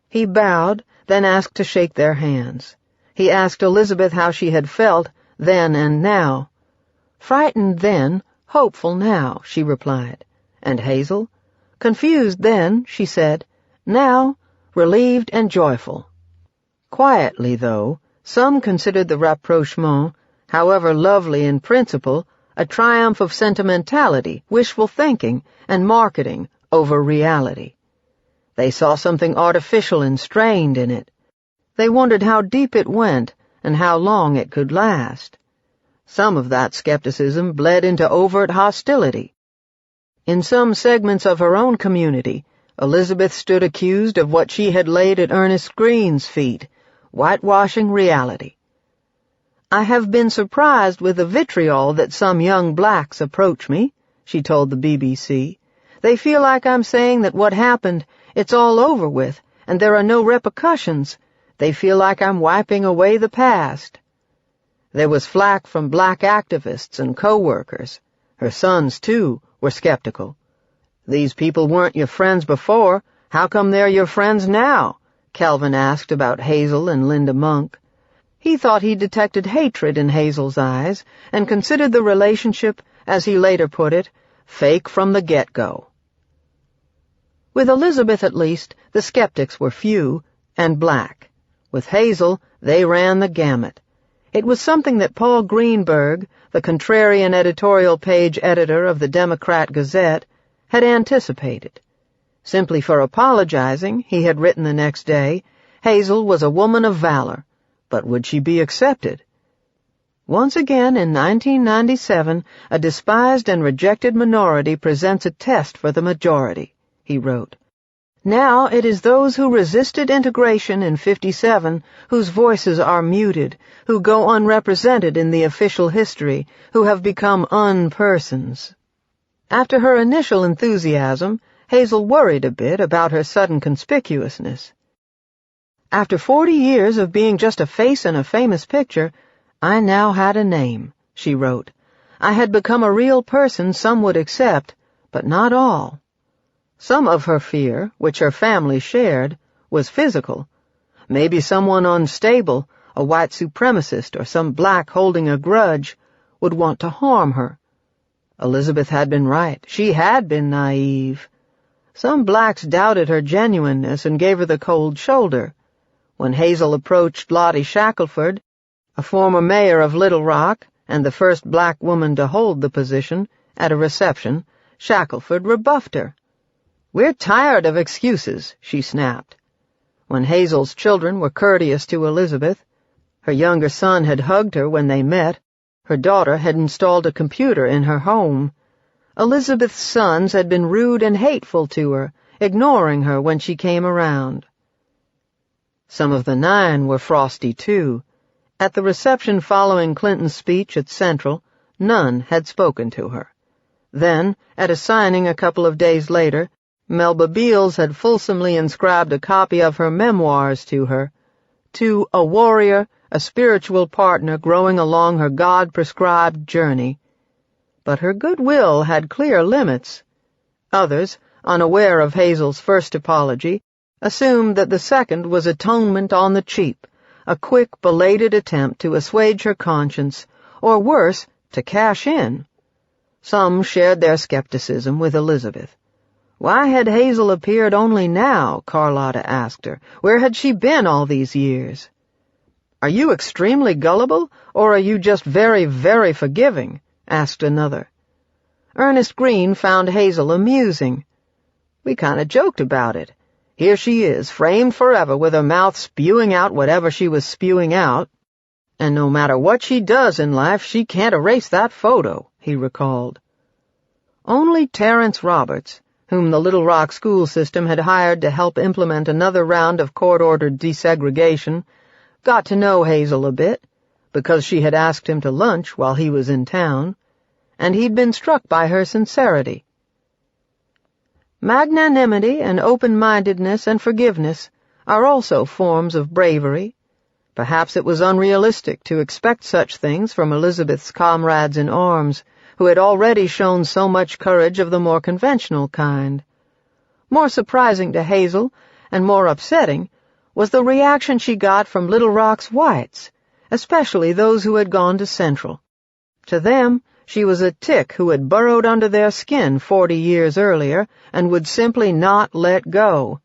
He bowed, then asked to shake their hands. He asked Elizabeth how she had felt then and now. "Frightened then, hopeful now," she replied. And Hazel? "Confused then," she said. "Now, relieved and joyful." Quietly, though, some considered the rapprochement, however lovely in principle, a triumph of sentimentality, wishful thinking, and marketing over reality. They saw something artificial and strained in it. They wondered how deep it went and how long it could last. Some of that skepticism bled into overt hostility. In some segments of her own community, Elizabeth stood accused of what she had laid at Ernest Green's feet, whitewashing reality. "I have been surprised with the vitriol that some young blacks approach me," she told the BBC. "They feel like I'm saying that what happened, it's all over with, and there are no repercussions. They feel like I'm wiping away the past." There was flack from black activists and co-workers. Her sons, too, were skeptical. "These people weren't your friends before. How come they're your friends now?" Calvin asked about Hazel and Linda Monk. He thought he detected hatred in Hazel's eyes and considered the relationship, as he later put it, fake from the get-go. With Elizabeth, at least, the skeptics were few and black. With Hazel, they ran the gamut. It was something that Paul Greenberg, the contrarian editorial page editor of the Democrat Gazette, had anticipated. Simply for apologizing, he had written the next day, Hazel was a woman of valor, but would she be accepted? Once again, in 1997, a despised and rejected minority presents a test for the majority, he wrote. Now it is those who resisted integration in 57 whose voices are muted, who go unrepresented in the official history, who have become unpersons. After her initial enthusiasm, Hazel worried a bit about her sudden conspicuousness. "After 40 years of being just a face in a famous picture, I now had a name," she wrote. "I had become a real person some would accept, but not all." Some of her fear, which her family shared, was physical. Maybe someone unstable, a white supremacist or some black holding a grudge, would want to harm her. Elizabeth had been right. She had been naive. Some blacks doubted her genuineness and gave her the cold shoulder. When Hazel approached Lottie Shackelford, a former mayor of Little Rock and the first black woman to hold the position, at a reception, Shackelford rebuffed her. "We're tired of excuses," she snapped. When Hazel's children were courteous to Elizabeth, her younger son had hugged her when they met, her daughter had installed a computer in her home. Elizabeth's sons had been rude and hateful to her, ignoring her when she came around. Some of the 9 were frosty, too. At the reception following Clinton's speech at Central, none had spoken to her. Then, at a signing a couple of days later, Melba Beals had fulsomely inscribed a copy of her memoirs to her, to a warrior, a spiritual partner growing along her God-prescribed journey. But her goodwill had clear limits. Others, unaware of Hazel's first apology, assumed that the second was atonement on the cheap, a quick, belated attempt to assuage her conscience, or worse, to cash in. Some shared their skepticism with Elizabeth. Why had Hazel appeared only now, Carlotta asked her. Where had she been all these years? "Are you extremely gullible, or are you just very, very forgiving?" asked another. Ernest Green found Hazel amusing. "We kind of joked about it. Here she is, framed forever with her mouth spewing out whatever she was spewing out. And no matter what she does in life, she can't erase that photo, he recalled. Only Terrence Roberts, whom the Little Rock school system had hired to help implement another round of court-ordered desegregation, got to know Hazel a bit, because she had asked him to lunch while he was in town, and he'd been struck by her sincerity. Magnanimity and open-mindedness and forgiveness are also forms of bravery. Perhaps it was unrealistic to expect such things from Elizabeth's comrades in arms, who had already shown so much courage of the more conventional kind. More surprising to Hazel, and more upsetting, was the reaction she got from Little Rock's whites, especially those who had gone to Central. To them, she was a tick who had burrowed under their skin 40 years earlier and would simply not let go.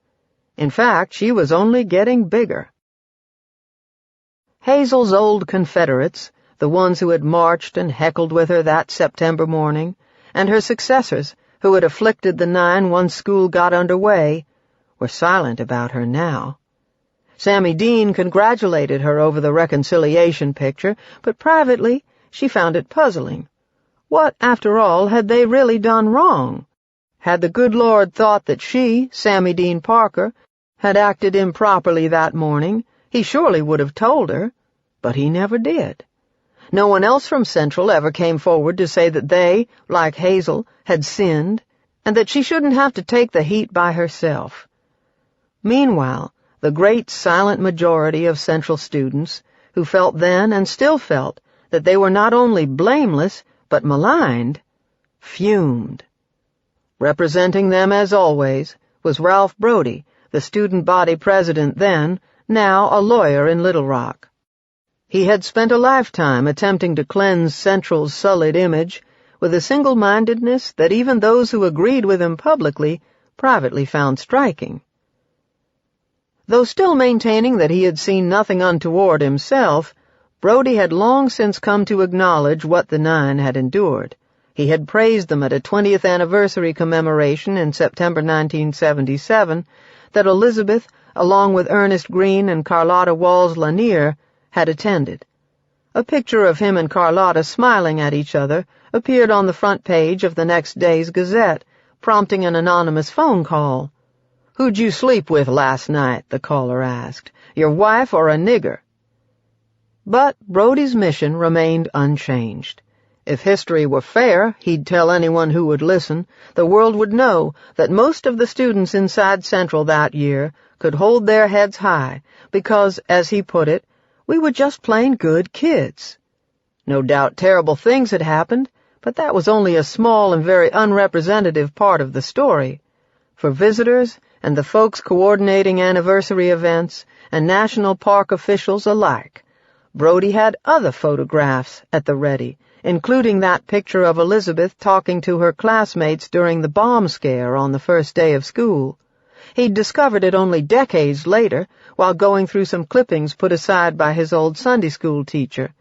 In fact, she was only getting bigger. Hazel's old Confederates, the ones who had marched and heckled with her that September morning, and her successors, who had afflicted the nine once school got underway, were silent about her now. Sammy Dean congratulated her over the reconciliation picture, but privately she found it puzzling. What, after all, had they really done wrong? Had the good Lord thought that she, Sammy Dean Parker, had acted improperly that morning, he surely would have told her, but he never did. No one else from Central ever came forward to say that they, like Hazel, had sinned, and that she shouldn't have to take the heat by herself. Meanwhile, the great silent majority of Central students, who felt then and still felt that they were not only blameless, but maligned, fumed. Representing them, as always, was Ralph Brody, the student body president then, now a lawyer in Little Rock. He had spent a lifetime attempting to cleanse Central's sullied image with a single-mindedness that even those who agreed with him publicly privately found striking. Though still maintaining that he had seen nothing untoward himself, Brody had long since come to acknowledge what the nine had endured. He had praised them at a 20th anniversary commemoration in September 1977 that Elizabeth, along with Ernest Green and Carlotta Walls Lanier, had attended. A picture of him and Carlotta smiling at each other appeared on the front page of the next day's Gazette, prompting an anonymous phone call. "Who'd you sleep with last night?" the caller asked. "Your wife or a nigger?" But Brody's mission remained unchanged. If history were fair, he'd tell anyone who would listen, the world would know that most of the students inside Central that year could hold their heads high because, as he put it, we were just plain good kids. No doubt terrible things had happened, but that was only a small and very unrepresentative part of the story. For visitors and the folks coordinating anniversary events and national park officials alike, Brody had other photographs at the ready, including that picture of Elizabeth talking to her classmates during the bomb scare on the first day of school. He'd discovered it only decades later while going through some clippings put aside by his old Sunday school teacher,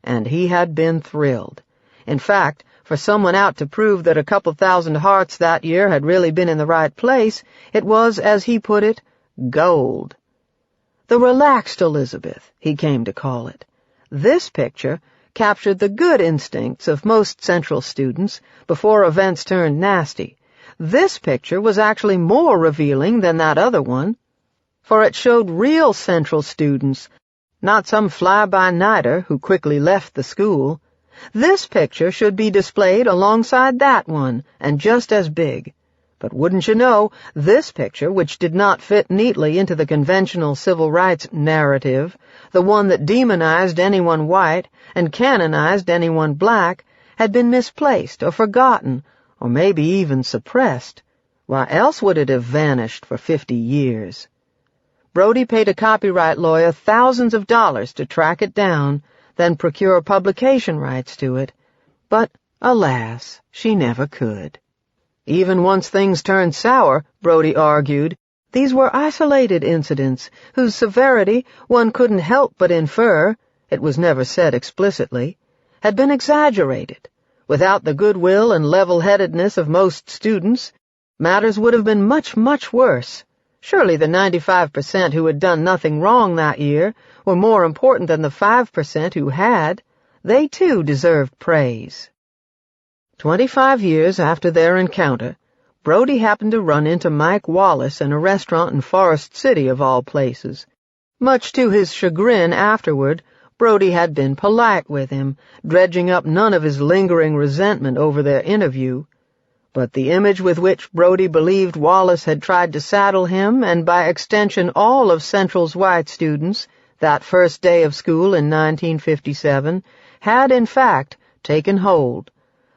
and he had been thrilled. In fact, for someone out to prove that a couple thousand hearts that year had really been in the right place, it was, as he put it, gold. The relaxed Elizabeth, he came to call it. This picture captured the good instincts of most Central students before events turned nasty. This picture was actually more revealing than that other one, for it showed real Central students, not some fly-by-nighter who quickly left the school. This picture should be displayed alongside that one, and just as big. But wouldn't you know, this picture, which did not fit neatly into the conventional civil rights narrative, the one that demonized anyone white and canonized anyone black, had been misplaced or forgotten, or maybe even suppressed. Why else would it have vanished for 50 years? Brody paid a copyright lawyer thousands of dollars to track it down, then procure publication rights to it. But, alas, she never could. Even once things turned sour, Brody argued, these were isolated incidents, whose severity one couldn't help but infer, it was never said explicitly, had been exaggerated. Without the goodwill and level-headedness of most students, matters would have been much, much worse. Surely the 95% who had done nothing wrong that year were more important than the 5% who had. They too deserved praise. 25 years after their encounter, Brody happened to run into Mike Wallace in a restaurant in Forest City, of all places. Much to his chagrin afterward, Brody had been polite with him, dredging up none of his lingering resentment over their interview. But the image with which Brody believed Wallace had tried to saddle him, and by extension all of Central's white students, that first day of school in 1957, had in fact taken hold.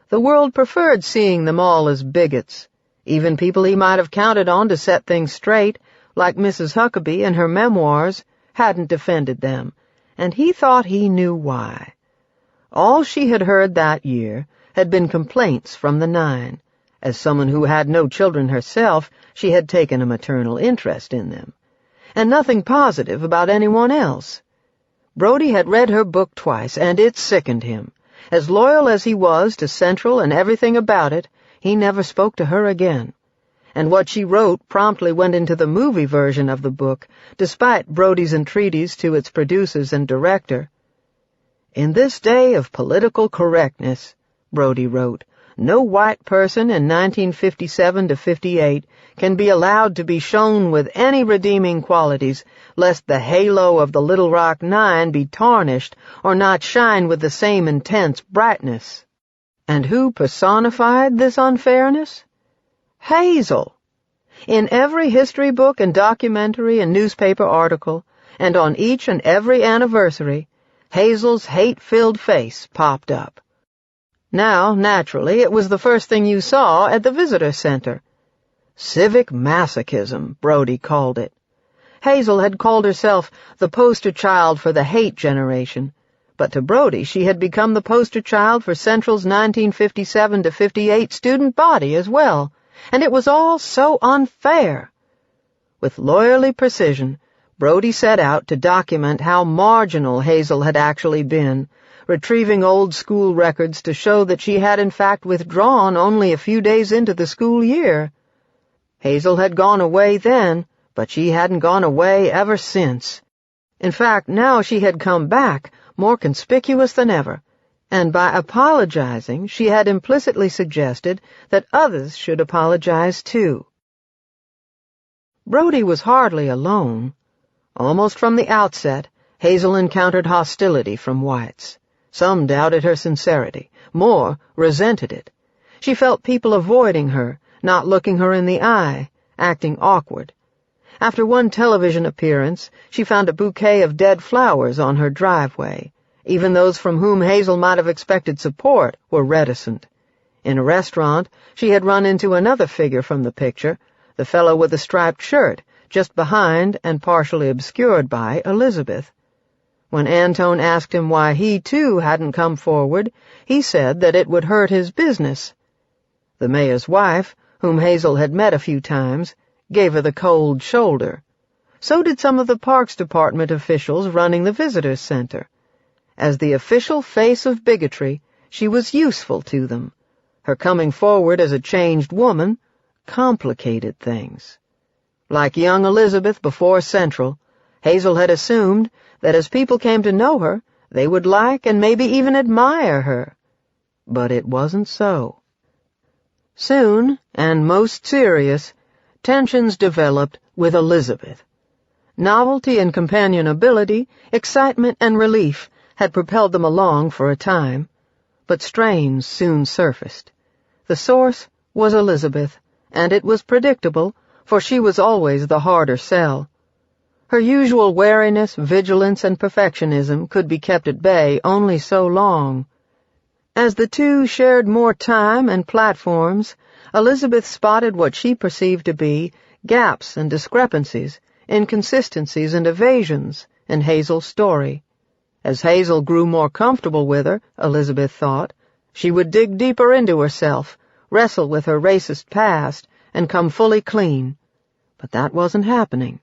The world preferred seeing them all as bigots. Even people he might have counted on to set things straight, like Mrs. Huckabee in her memoirs, hadn't defended them, and he thought he knew why. All she had heard that year had been complaints from the 9. As someone who had no children herself, she had taken a maternal interest in them, and nothing positive about anyone else. Brody had read her book twice, and it sickened him. As loyal as he was to Central and everything about it, he never spoke to her again. And what she wrote promptly went into the movie version of the book, despite Brody's entreaties to its producers and director. "In this day of political correctness," Brody wrote, "no white person in 1957 to 58 can be allowed to be shown with any redeeming qualities, lest the halo of the Little Rock 9 be tarnished or not shine with the same intense brightness." And who personified this unfairness? Hazel. In every history book and documentary and newspaper article, and on each and every anniversary, Hazel's hate-filled face popped up. Now, naturally, it was the first thing you saw at the visitor center. Civic masochism, Brody called it. Hazel had called herself the poster child for the hate generation, but to Brody she had become the poster child for Central's 1957 to 58 student body as well, and it was all so unfair. With lawyerly precision, Brody set out to document how marginal Hazel had actually been, retrieving old school records to show that she had in fact withdrawn only a few days into the school year. Hazel had gone away then, but she hadn't gone away ever since. In fact, now she had come back, more conspicuous than ever, and by apologizing she had implicitly suggested that others should apologize too. Brody was hardly alone. Almost from the outset, Hazel encountered hostility from whites. Some doubted her sincerity, more resented it. She felt people avoiding her, not looking her in the eye, acting awkward. After one television appearance, she found a bouquet of dead flowers on her driveway. Even those from whom Hazel might have expected support were reticent. In a restaurant, she had run into another figure from the picture, the fellow with the striped shirt, just behind and partially obscured by Elizabeth. When Antone asked him why he, too, hadn't come forward, he said that it would hurt his business. The mayor's wife, whom Hazel had met a few times, gave her the cold shoulder. So did some of the Parks Department officials running the visitors' center. As the official face of bigotry, she was useful to them. Her coming forward as a changed woman complicated things. Like young Elizabeth before Central, Hazel had assumed that as people came to know her, they would like and maybe even admire her. But it wasn't so. Soon, and most serious, tensions developed with Elizabeth. Novelty and companionability, excitement and relief had propelled them along for a time, but strains soon surfaced. The source was Elizabeth, and it was predictable, for she was always the harder sell. Her usual wariness, vigilance, and perfectionism could be kept at bay only so long. As the two shared more time and platforms, Elizabeth spotted what she perceived to be gaps and discrepancies, inconsistencies and evasions in Hazel's story. As Hazel grew more comfortable with her, Elizabeth thought, she would dig deeper into herself, wrestle with her racist past, and come fully clean. But that wasn't happening.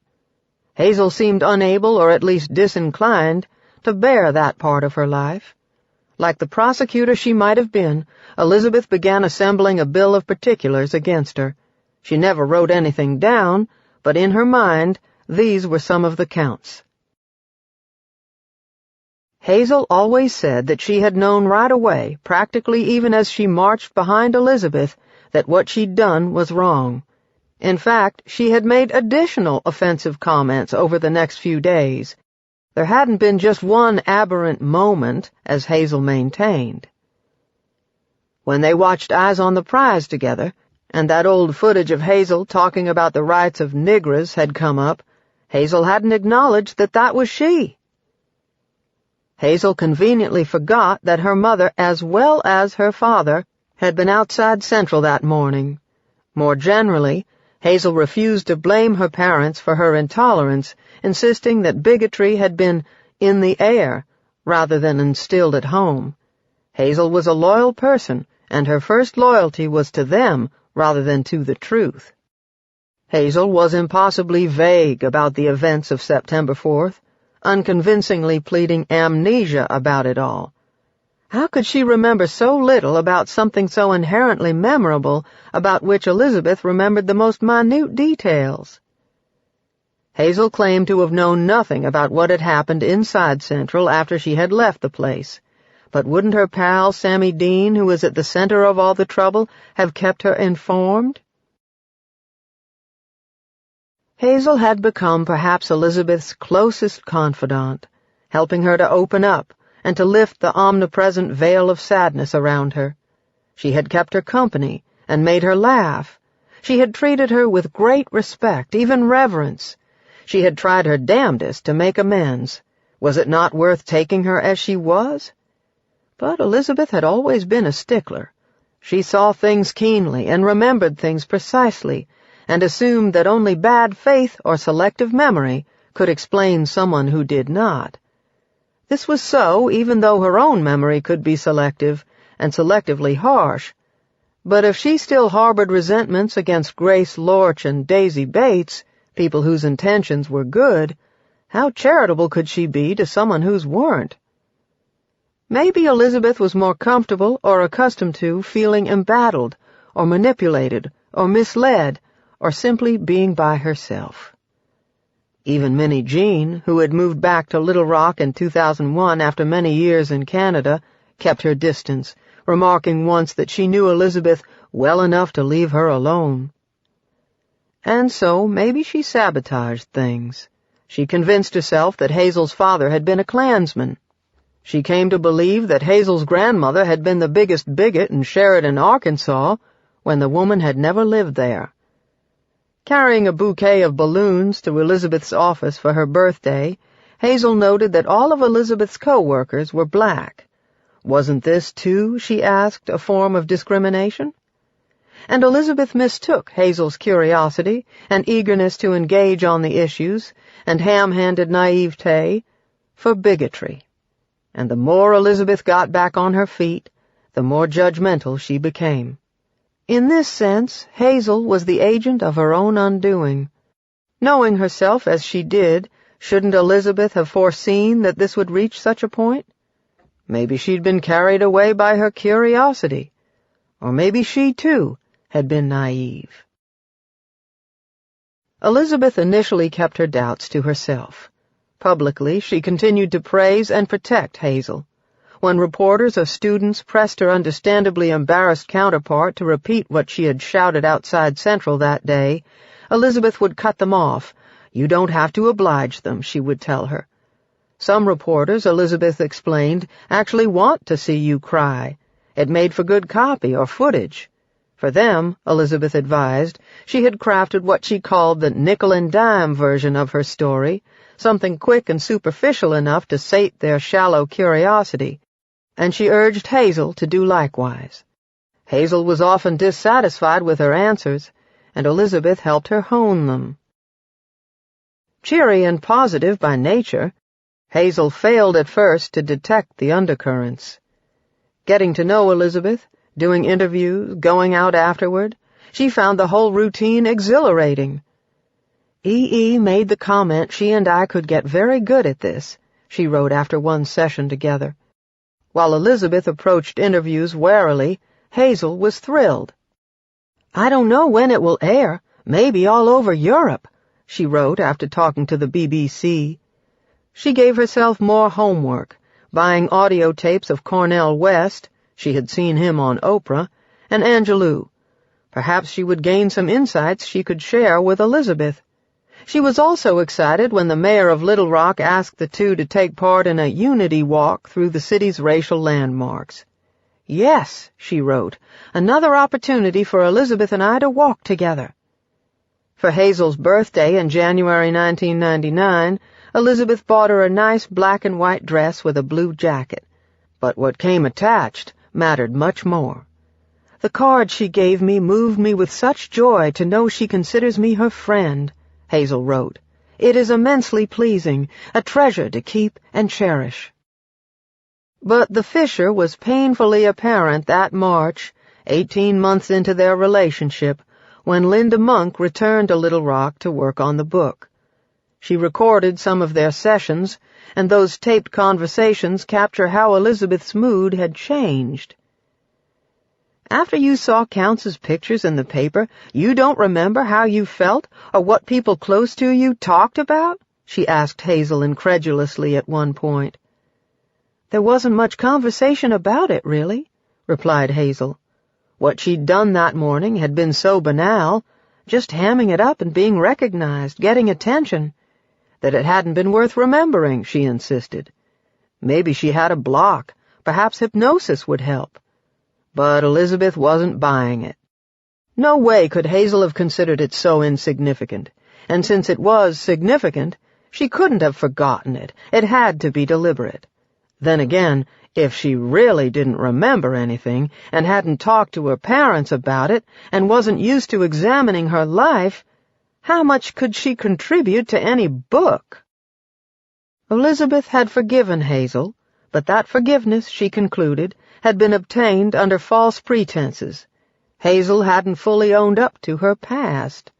Hazel seemed unable, or at least disinclined, to bear that part of her life. Like the prosecutor she might have been, Elizabeth began assembling a bill of particulars against her. She never wrote anything down, but in her mind, these were some of the counts. Hazel always said that she had known right away, practically even as she marched behind Elizabeth, that what she'd done was wrong. In fact, she had made additional offensive comments over the next few days. There hadn't been just one aberrant moment, as Hazel maintained. When they watched Eyes on the Prize together, and that old footage of Hazel talking about the rights of niggers had come up, Hazel hadn't acknowledged that that was she. Hazel conveniently forgot that her mother, as well as her father, had been outside Central that morning. More generally, Hazel refused to blame her parents for her intolerance, insisting that bigotry had been in the air rather than instilled at home. Hazel was a loyal person, and her first loyalty was to them rather than to the truth. Hazel was impossibly vague about the events of September 4th, unconvincingly pleading amnesia about it all. How could she remember so little about something so inherently memorable about which Elizabeth remembered the most minute details? Hazel claimed to have known nothing about what had happened inside Central after she had left the place. But wouldn't her pal Sammy Dean, who was at the center of all the trouble, have kept her informed? Hazel had become perhaps Elizabeth's closest confidant, helping her to open up and to lift the omnipresent veil of sadness around her. She had kept her company and made her laugh. She had treated her with great respect, even reverence. She had tried her damnedest to make amends. Was it not worth taking her as she was? But Elizabeth had always been a stickler. She saw things keenly and remembered things precisely, and assumed that only bad faith or selective memory could explain someone who did not. This was so even though her own memory could be selective, and selectively harsh. But if she still harbored resentments against Grace Lorch and Daisy Bates, people whose intentions were good, how charitable could she be to someone whose weren't? Maybe Elizabeth was more comfortable or accustomed to feeling embattled, or manipulated, or misled, or simply being by herself. Even Minnie Jean, who had moved back to Little Rock in 2001 after many years in Canada, kept her distance, remarking once that she knew Elizabeth well enough to leave her alone. And so maybe she sabotaged things. She convinced herself that Hazel's father had been a Klansman. She came to believe that Hazel's grandmother had been the biggest bigot in Sheridan, Arkansas, when the woman had never lived there. Carrying a bouquet of balloons to Elizabeth's office for her birthday, Hazel noted that all of Elizabeth's co-workers were black. Wasn't this, too, she asked, a form of discrimination? And Elizabeth mistook Hazel's curiosity and eagerness to engage on the issues and ham-handed naivete for bigotry. And the more Elizabeth got back on her feet, the more judgmental she became. In this sense, Hazel was the agent of her own undoing. Knowing herself as she did, shouldn't Elizabeth have foreseen that this would reach such a point? Maybe she'd been carried away by her curiosity. Or maybe she, too, had been naive. Elizabeth initially kept her doubts to herself. Publicly, she continued to praise and protect Hazel. When reporters or students pressed her understandably embarrassed counterpart to repeat what she had shouted outside Central that day, Elizabeth would cut them off. "You don't have to oblige them," she would tell her. Some reporters, Elizabeth explained, actually want to see you cry. It made for good copy or footage. For them, Elizabeth advised, she had crafted what she called the nickel-and-dime version of her story, something quick and superficial enough to sate their shallow curiosity, and she urged Hazel to do likewise. Hazel was often dissatisfied with her answers, and Elizabeth helped her hone them. Cheery and positive by nature, Hazel failed at first to detect the undercurrents. Getting to know Elizabeth, doing interviews, going out afterward, she found the whole routine exhilarating. E.E. made the comment she and I could get very good at this, she wrote after one session together. While Elizabeth approached interviews warily, Hazel was thrilled. "I don't know when it will air, maybe all over Europe. she wrote after talking to the BBC. She gave herself more homework, buying audio tapes of Cornel West, she had seen him on Oprah, and Angelou. Perhaps she would gain some insights she could share with Elizabeth. She was also excited when the mayor of Little Rock asked the two to take part in a unity walk through the city's racial landmarks. "Yes," she wrote, "another opportunity for Elizabeth and I to walk together." For Hazel's birthday in January 1999, Elizabeth bought her a nice black and white dress with a blue jacket. But what came attached mattered much more. "The card she gave me moved me with such joy to know she considers me her friend," Hazel wrote. "It is immensely pleasing, a treasure to keep and cherish." But the fissure was painfully apparent that March, 18 months into their relationship, when Linda Monk returned to Little Rock to work on the book. She recorded some of their sessions, and those taped conversations capture how Elizabeth's mood had changed. "After you saw Counts's pictures in the paper, you don't remember how you felt or what people close to you talked about?" she asked Hazel incredulously at one point. "There wasn't much conversation about it, really," replied Hazel. What she'd done that morning had been so banal, just hamming it up and being recognized, getting attention, that it hadn't been worth remembering, she insisted. Maybe she had a block, perhaps hypnosis would help. But Elizabeth wasn't buying it. No way could Hazel have considered it so insignificant, and since it was significant, she couldn't have forgotten it. It had to be deliberate. Then again, if she really didn't remember anything and hadn't talked to her parents about it and wasn't used to examining her life, how much could she contribute to any book? Elizabeth had forgiven Hazel, but that forgiveness, she concluded, had been obtained under false pretenses. Hazel hadn't fully owned up to her past.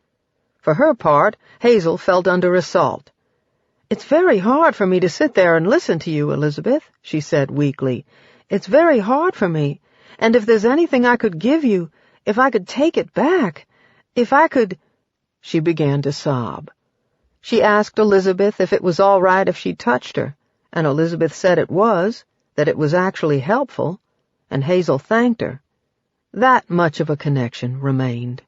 For her part, Hazel felt under assault. "It's very hard for me to sit there and listen to you, Elizabeth," she said weakly. "It's very hard for me, and if there's anything I could give you, if I could take it back, if I could—" She began to sob. She asked Elizabeth if it was all right if she touched her, and Elizabeth said it was, that it was actually helpful, and Hazel thanked her. That much of a connection remained.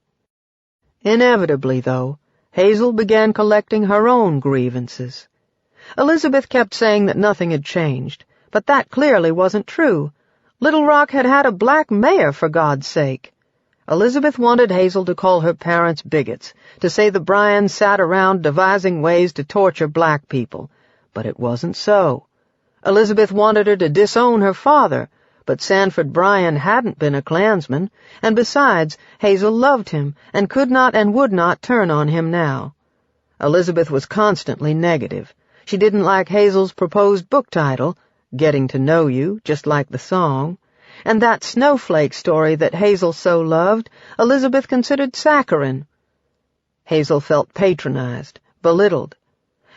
Inevitably, though, Hazel began collecting her own grievances. Elizabeth kept saying that nothing had changed, but that clearly wasn't true. Little Rock had had a black mayor, for God's sake. Elizabeth wanted Hazel to call her parents bigots, to say the Bryans sat around devising ways to torture black people, but it wasn't so. Elizabeth wanted her to disown her father, but Sanford Bryan hadn't been a Klansman, and besides, Hazel loved him and could not and would not turn on him now. Elizabeth was constantly negative. She didn't like Hazel's proposed book title, Getting to Know You, just like the song, and that snowflake story that Hazel so loved, Elizabeth considered saccharine. Hazel felt patronized, belittled.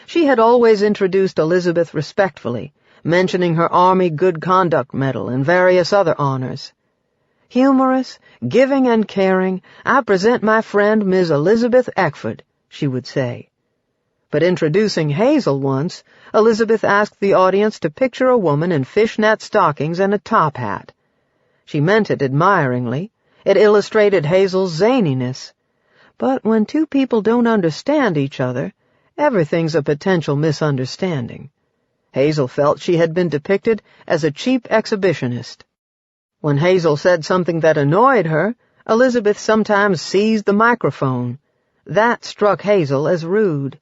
She had always introduced Elizabeth respectfully, mentioning her Army Good Conduct Medal and various other honors. "Humorous, giving and caring, I present my friend Ms. Elizabeth Eckford," she would say. But introducing Hazel once, Elizabeth asked the audience to picture a woman in fishnet stockings and a top hat. She meant it admiringly. It illustrated Hazel's zaniness. But when two people don't understand each other, everything's a potential misunderstanding. Hazel felt she had been depicted as a cheap exhibitionist. When Hazel said something that annoyed her, Elizabeth sometimes seized the microphone. That struck Hazel as rude.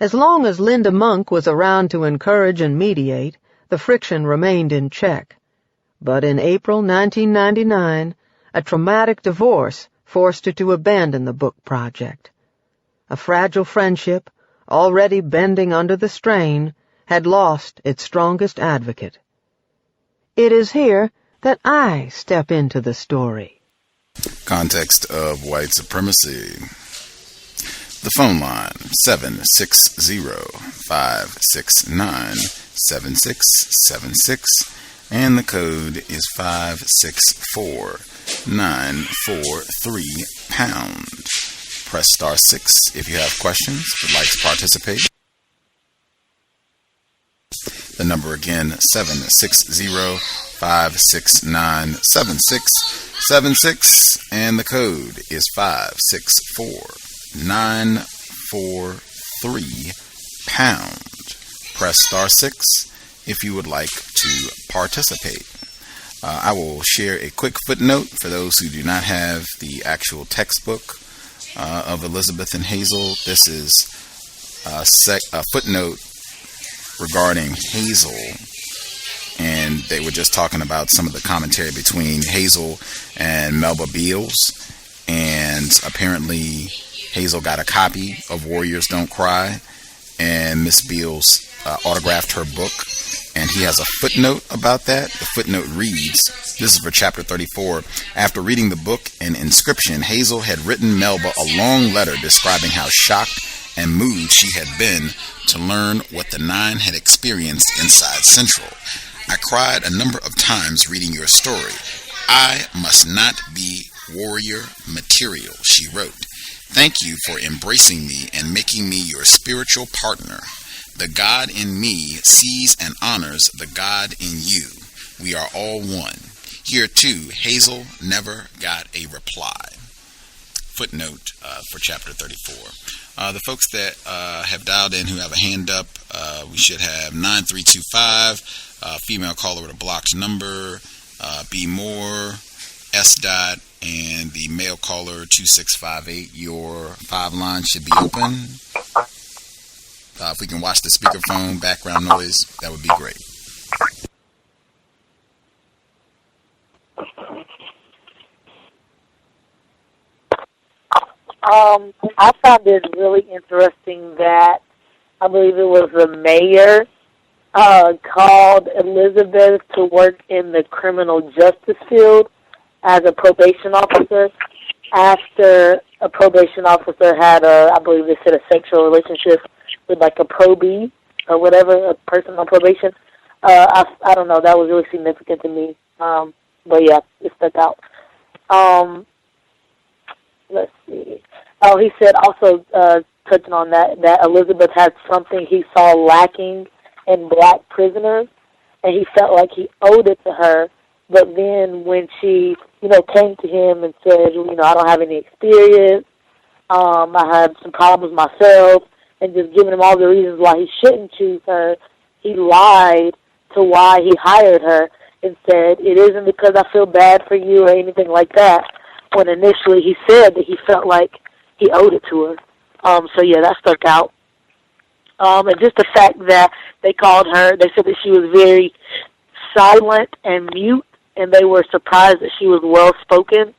As long as Linda Monk was around to encourage and mediate, the friction remained in check. But in April 1999, a traumatic divorce forced her to abandon the book project. A fragile friendship, already bending under the strain, had lost its strongest advocate. It is here that I step into the story. Context of White Supremacy. The phone line, 760-569-7676, and the code is 564-943#. press star 6 if you have questions, would like to participate. The number again, 760-569-7676, and the code is 564-943#. Press star 6 if you would like to participate. I will share a quick footnote for those who do not have the actual textbook of Elizabeth and Hazel. This is a footnote regarding Hazel, and they were just talking about some of the commentary between Hazel and Melba Beals, and apparently Hazel got a copy of Warriors Don't Cry, and Miss Beals autographed her book, and he has a footnote about that. The footnote reads, this is for chapter 34, after reading the book and inscription, Hazel had written Melba a long letter describing how shocked and moved she had been to learn what the Nine had experienced inside Central. I cried a number of times reading your story. I must not be warrior material, she wrote. Thank you for embracing me and making me your spiritual partner. The God in me sees and honors the God in you. We are all one. Here too, Hazel never got a reply. Footnote for chapter 34. The folks that have dialed in who have a hand up, we should have 9325, female caller with a blocked number, B Moore, S. Dot, and the male caller 2658. Your 5 lines should be open. If we can watch the speakerphone background noise, that would be great. I found it really interesting that I believe it was the mayor called Elizabeth to work in the criminal justice field as a probation officer after a probation officer had I believe they said a sexual relationship with like a probee or whatever, a person on probation. I don't know, that was really significant to me. But yeah, it stuck out. Let's see. Oh, he said also, touching on that Elizabeth had something he saw lacking in black prisoners, and he felt like he owed it to her. But then when she, came to him and said, I don't have any experience, I had some problems myself, and just giving him all the reasons why he shouldn't choose her, he lied to why he hired her and said, it isn't because I feel bad for you or anything like that, when initially he said that he felt like he owed it to her. So yeah, that stuck out. And just the fact that they called her, they said that she was very silent and mute, and they were surprised that she was well-spoken.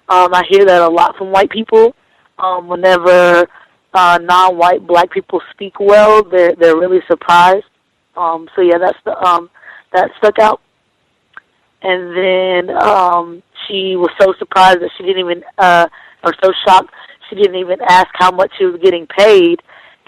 I hear that a lot from white people. Whenever non-white black people speak well, they're really surprised. So yeah, that stuck out. And then she was so surprised that she didn't even, or so shocked, she didn't even ask how much she was getting paid.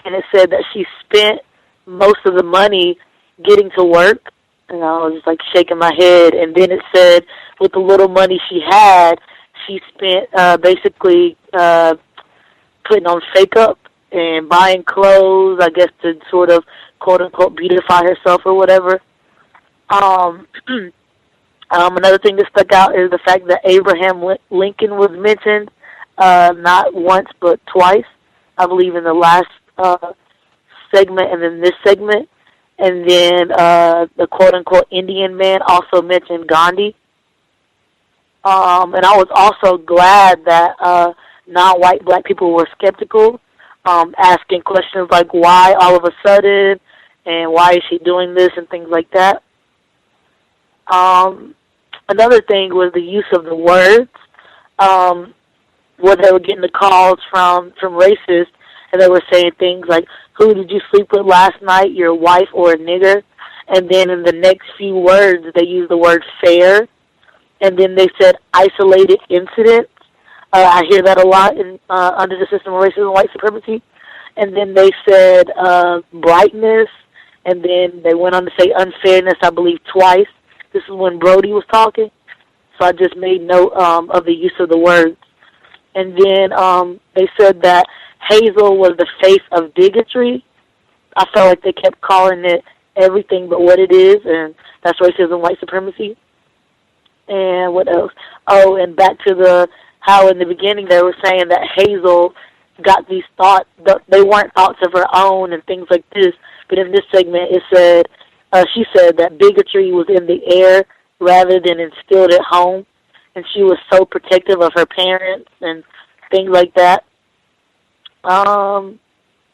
And it said that she spent most of the money getting to work. And I was just like shaking my head. And then it said with the little money she had, she spent basically putting on makeup and buying clothes, I guess, to sort of quote-unquote beautify herself or whatever. Another thing that stuck out is the fact that Abraham Lincoln was mentioned, not once but twice, I believe in the last segment and then this segment. And then the quote-unquote Indian man also mentioned Gandhi. And I was also glad that non-white black people were skeptical, asking questions like why all of a sudden and why is she doing this and things like that. Another thing was the use of the words, where they were getting the calls from racists, and they were saying things like, who did you sleep with last night, your wife or a nigger? And then in the next few words, they used the word fair. And then they said isolated incidents. I hear that a lot under the system of racism and white supremacy. And then they said brightness. And then they went on to say unfairness, I believe, twice. This is when Brody was talking. So I just made note of the use of the words. And then they said that Hazel was the face of bigotry. I felt like they kept calling it everything but what it is, and that's racism, white supremacy. And what else? Oh, and back to how in the beginning they were saying that Hazel got these thoughts, they weren't thoughts of her own and things like this. But in this segment, it said, she said that bigotry was in the air rather than instilled at home, and she was so protective of her parents and things like that.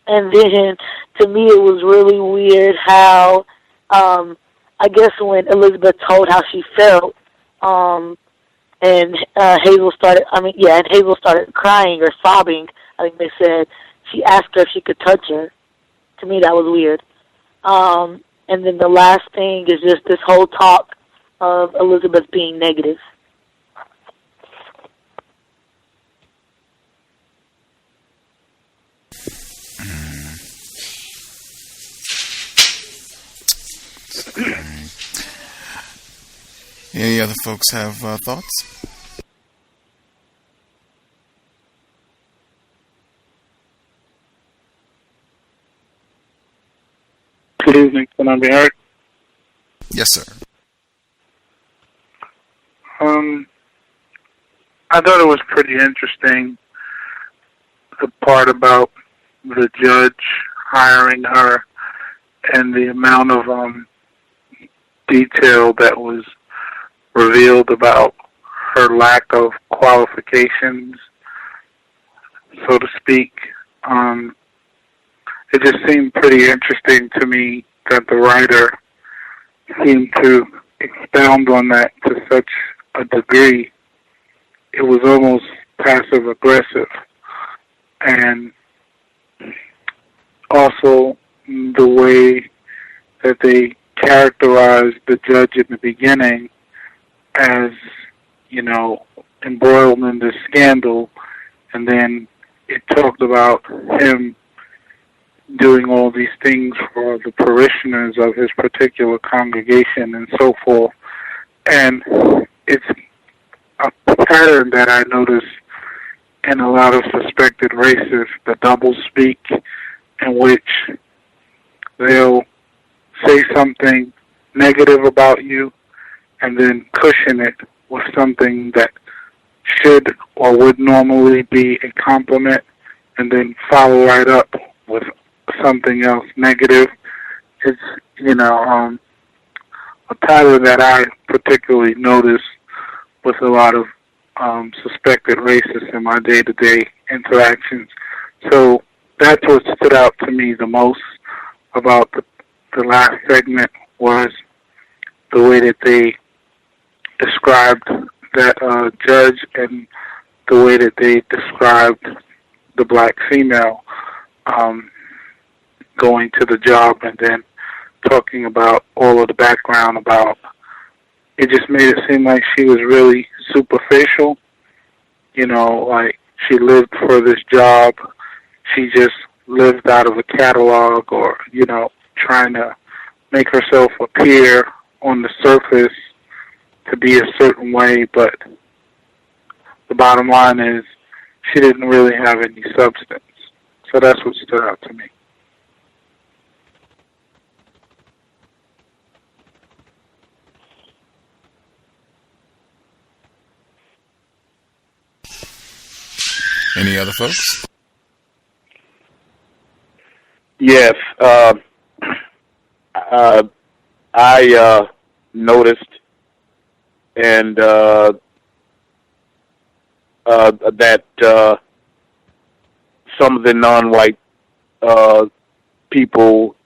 And then, to me, it was really weird how, I guess when Elizabeth told how she felt, and Hazel started crying or sobbing. I think they said she asked her if she could touch her. To me, that was weird. And then the last thing is just this whole talk of Elizabeth being negative. Any other folks have thoughts? Good evening. Can I be heard? Yes, sir. I thought it was pretty interesting, the part about the judge hiring her and the amount of detail that was revealed about her lack of qualifications, so to speak. It just seemed pretty interesting to me that the writer seemed to expound on that to such a degree. It was almost passive-aggressive. And also the way that they characterized the judge in the beginning as, embroiled in this scandal, and then it talked about him doing all these things for the parishioners of his particular congregation and so forth. And it's a pattern that I notice in a lot of suspected racists, the doublespeak, in which they'll say something negative about you and then cushion it with something that should or would normally be a compliment, and then follow right up with something else negative. It's, a pattern that I particularly notice with a lot of suspected racists in my day-to-day interactions. So that's what stood out to me the most about the last segment, was the way that they described that judge and the way that they described the black female going to the job, and then talking about all of the background about it. Just made it seem like she was really superficial, like she lived for this job. She just lived out of a catalog, or, trying to make herself appear on the surface to be a certain way, but the bottom line is she didn't really have any substance. So that's what stood out to me. Any other folks? Yes. I noticed and that some of the non-white people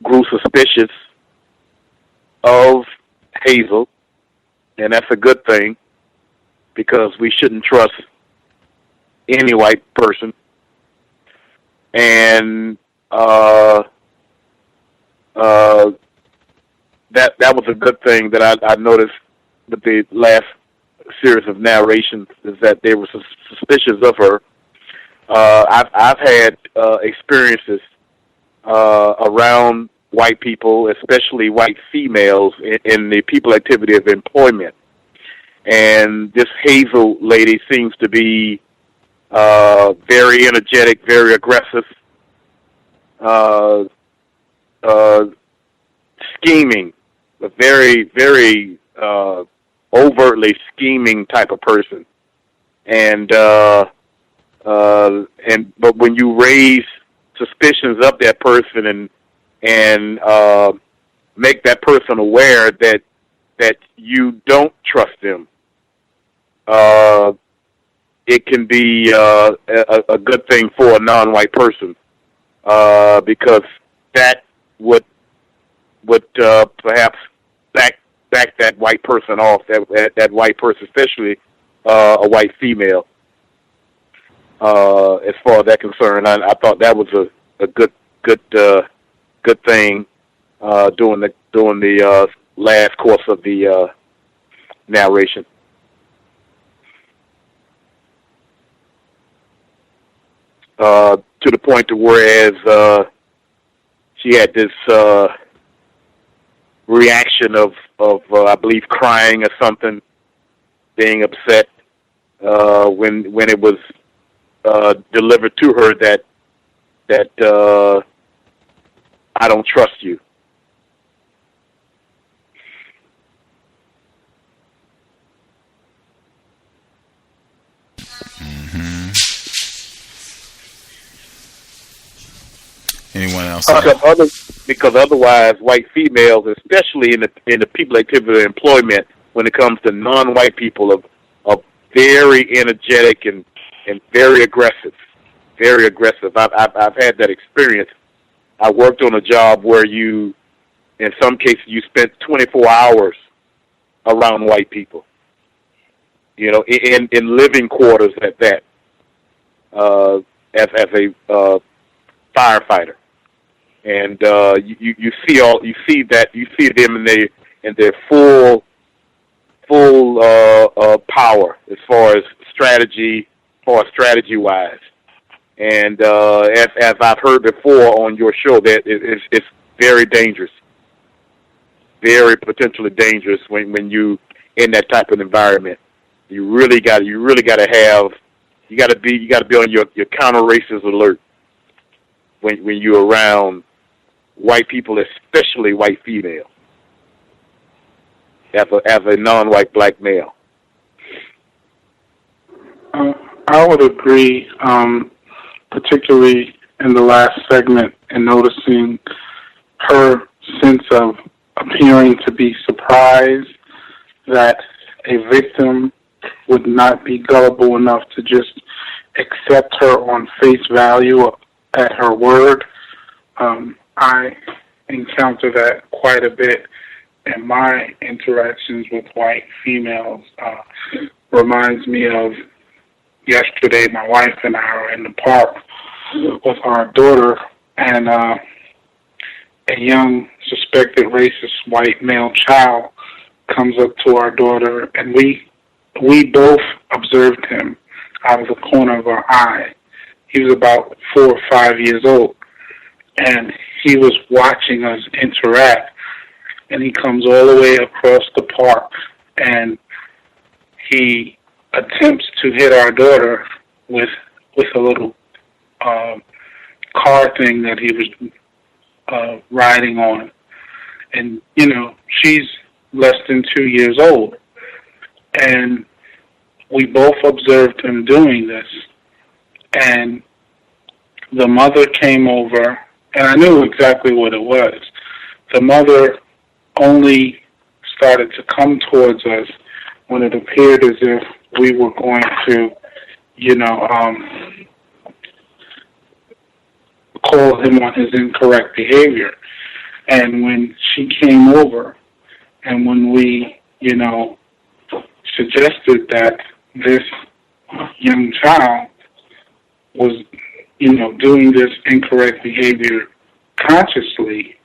grew suspicious of Hazel, and that's a good thing, because we shouldn't trust any white person. And that was a good thing that I noticed with the last series of narrations, is that they were suspicious of her. I've had experiences around white people, especially white females, in the people activity of employment. and this Hazel lady seems to be very energetic, very aggressive, scheming, a very, very overtly scheming type of person. But when you raise suspicions of that person and make that person aware that you don't trust them, it can be a good thing for a non-white person, because that would perhaps back that white person off, that white person, especially a white female. As far as that concerned, I thought that was a good thing during the last course of the narration. To the point to whereas she had this reaction of I believe crying or something, being upset when it was delivered to her that I don't trust you. Anyone else? Because otherwise, white females, especially in the people activity of employment, when it comes to non-white people, are very energetic and very aggressive. Very aggressive. I've had that experience. I worked on a job where in some cases, you spent 24 hours around white people. In living quarters at that, as a firefighter. And you see them in their full power as far as strategy wise. And as I've heard before on your show, that it's very dangerous, very potentially dangerous when you in that type of environment. You really got to be on your counter racist alert when you're around white people, especially white female, as a non-white black male. I would agree, particularly in the last segment, and noticing her sense of appearing to be surprised that a victim would not be gullible enough to just accept her on face value at her word. I encounter that quite a bit in my interactions with white females. Reminds me of yesterday, my wife and I were in the park with our daughter, and a young suspected racist white male child comes up to our daughter, and we both observed him out of the corner of our eye. He was about 4 or 5 years old, and he was watching us interact, and he comes all the way across the park, and he attempts to hit our daughter with a little car thing that he was riding on. And, she's less than 2 years old. And we both observed him doing this. And the mother came over, and I knew exactly what it was. The mother only started to come towards us when it appeared as if we were going to, call him on his incorrect behavior. And when she came over, and when we, suggested that this young child was, doing this incorrect behavior consciously,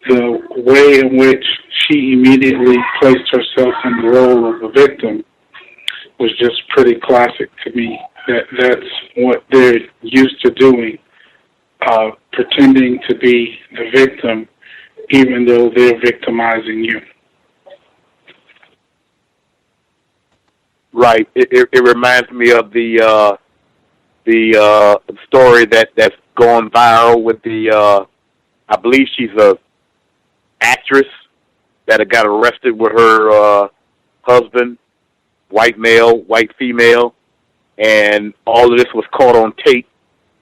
the way in which she immediately placed herself in the role of a victim was just pretty classic to me. That's what they're used to doing, pretending to be the victim even though they're victimizing you. Right. It reminds me of the story that's gone viral with the I believe she's a actress that got arrested with her husband, white male, white female, and all of this was caught on tape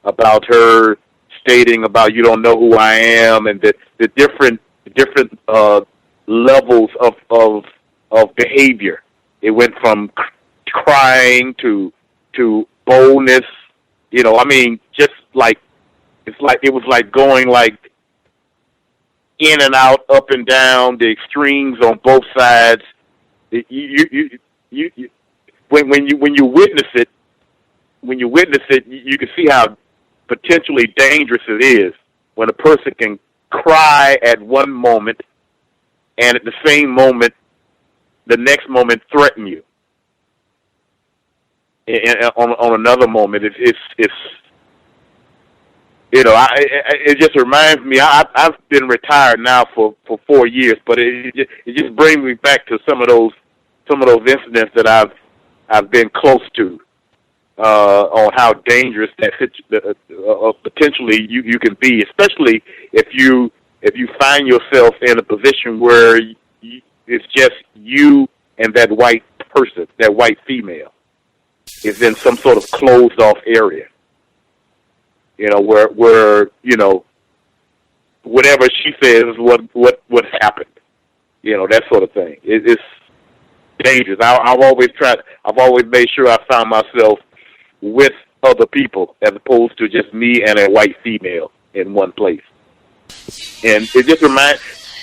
about her stating about you don't know who I am, and the different levels of behavior. It went from crying to boldness. You know, I mean, just like it was like going like in and out, up and down, the extremes on both sides. When you witness it, you can see how potentially dangerous it is when a person can cry at one moment and at the same moment, the next moment, threaten you. And on another moment, it's you know, it just reminds me. I've been retired now for 4 years, but it just brings me back to some of those incidents that I've been close to, on how dangerous that potentially you can be, especially if you find yourself in a position where it's just you and that white person, that white female, is in some sort of closed off area. You know, where you know, whatever she says is what happened. You know, that sort of thing. It's dangerous. I've always made sure I found myself with other people as opposed to just me and a white female in one place. And it just reminds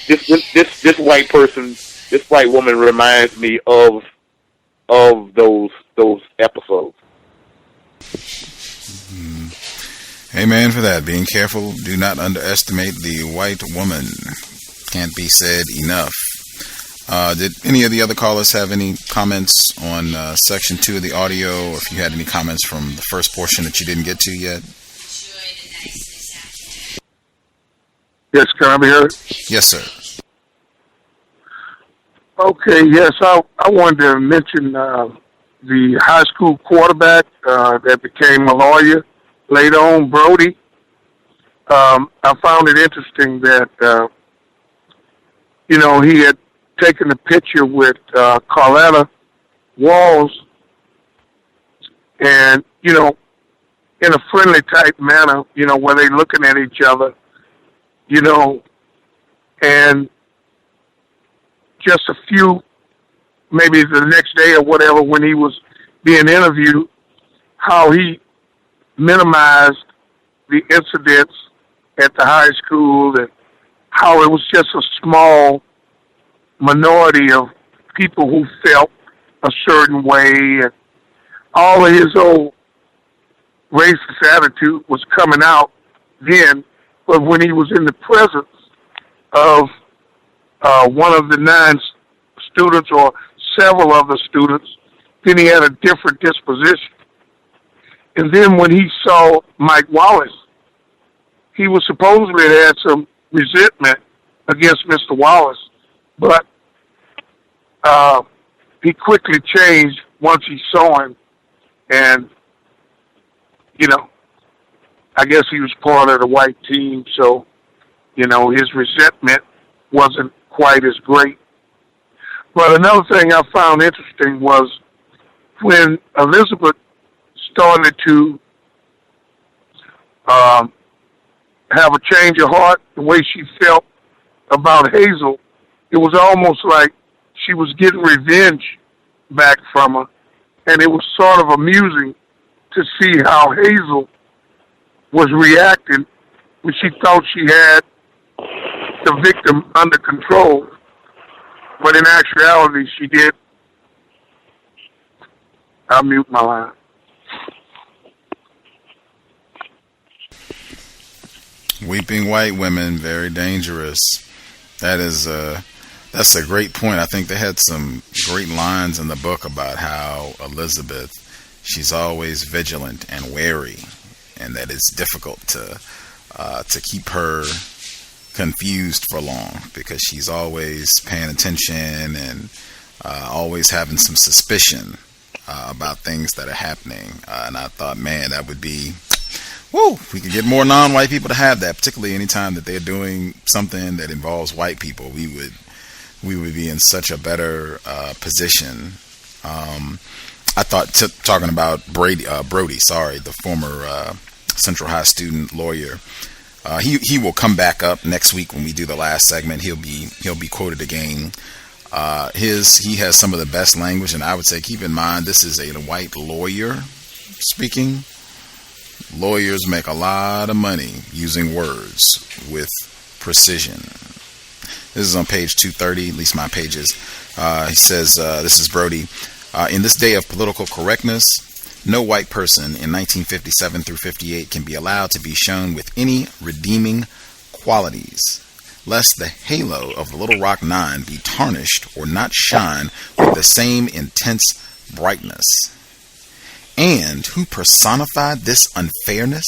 this white person, this white woman reminds me of those episodes. Amen for that. Being careful. Do not underestimate the white woman. Can't be said enough. Did any of the other callers have any comments on Section 2 of the audio, or if you had any comments from the first portion that you didn't get to yet? Yes, can I be heard? Yes, sir. Okay, yes, I wanted to mention the high school quarterback that became a lawyer later on, Brody. I found it interesting that, you know, he had taken a picture with Carletta Walls, and, you know, in a friendly type manner, you know, where they looking at each other, you know, and just a few, maybe the next day or whatever, when he was being interviewed, how he minimized the incidents at the high school and how it was just a small minority of people who felt a certain way, and all of his old racist attitude was coming out then. But when he was in the presence of one of the 9 students or several of the students, then he had a different disposition. And then when he saw Mike Wallace, he was supposedly had some resentment against Mr. Wallace, but he quickly changed once he saw him, and, you know, I guess he was part of the white team, so, you know, his resentment wasn't quite as great. But another thing I found interesting was when Elizabeth started to have a change of heart, the way she felt about Hazel, it was almost like she was getting revenge back from her. And it was sort of amusing to see how Hazel was reacting when she thought she had the victim under control. But in actuality, she did. I'll mute my line. Weeping white women, very dangerous. That's a great point. I think they had some great lines in the book about how Elizabeth, she's always vigilant and wary, and that it's difficult to keep her confused for long because she's always paying attention and always having some suspicion about things that are happening. And I thought, man, that would be, woo, we could get more non-white people to have that, particularly anytime that they're doing something that involves white people. We would be in such a better position. I thought talking about Brody, the former Central High student lawyer. He will come back up next week when we do the last segment. He'll be quoted again. He has some of the best language, and I would say keep in mind this is a white lawyer speaking. Lawyers make a lot of money using words with precision. This is on page 230, at least my pages. He says, this is Brody. In this day of political correctness, no white person in 1957 through 58 can be allowed to be shown with any redeeming qualities, lest the halo of the Little Rock Nine be tarnished or not shine with the same intense brightness. And who personified this unfairness?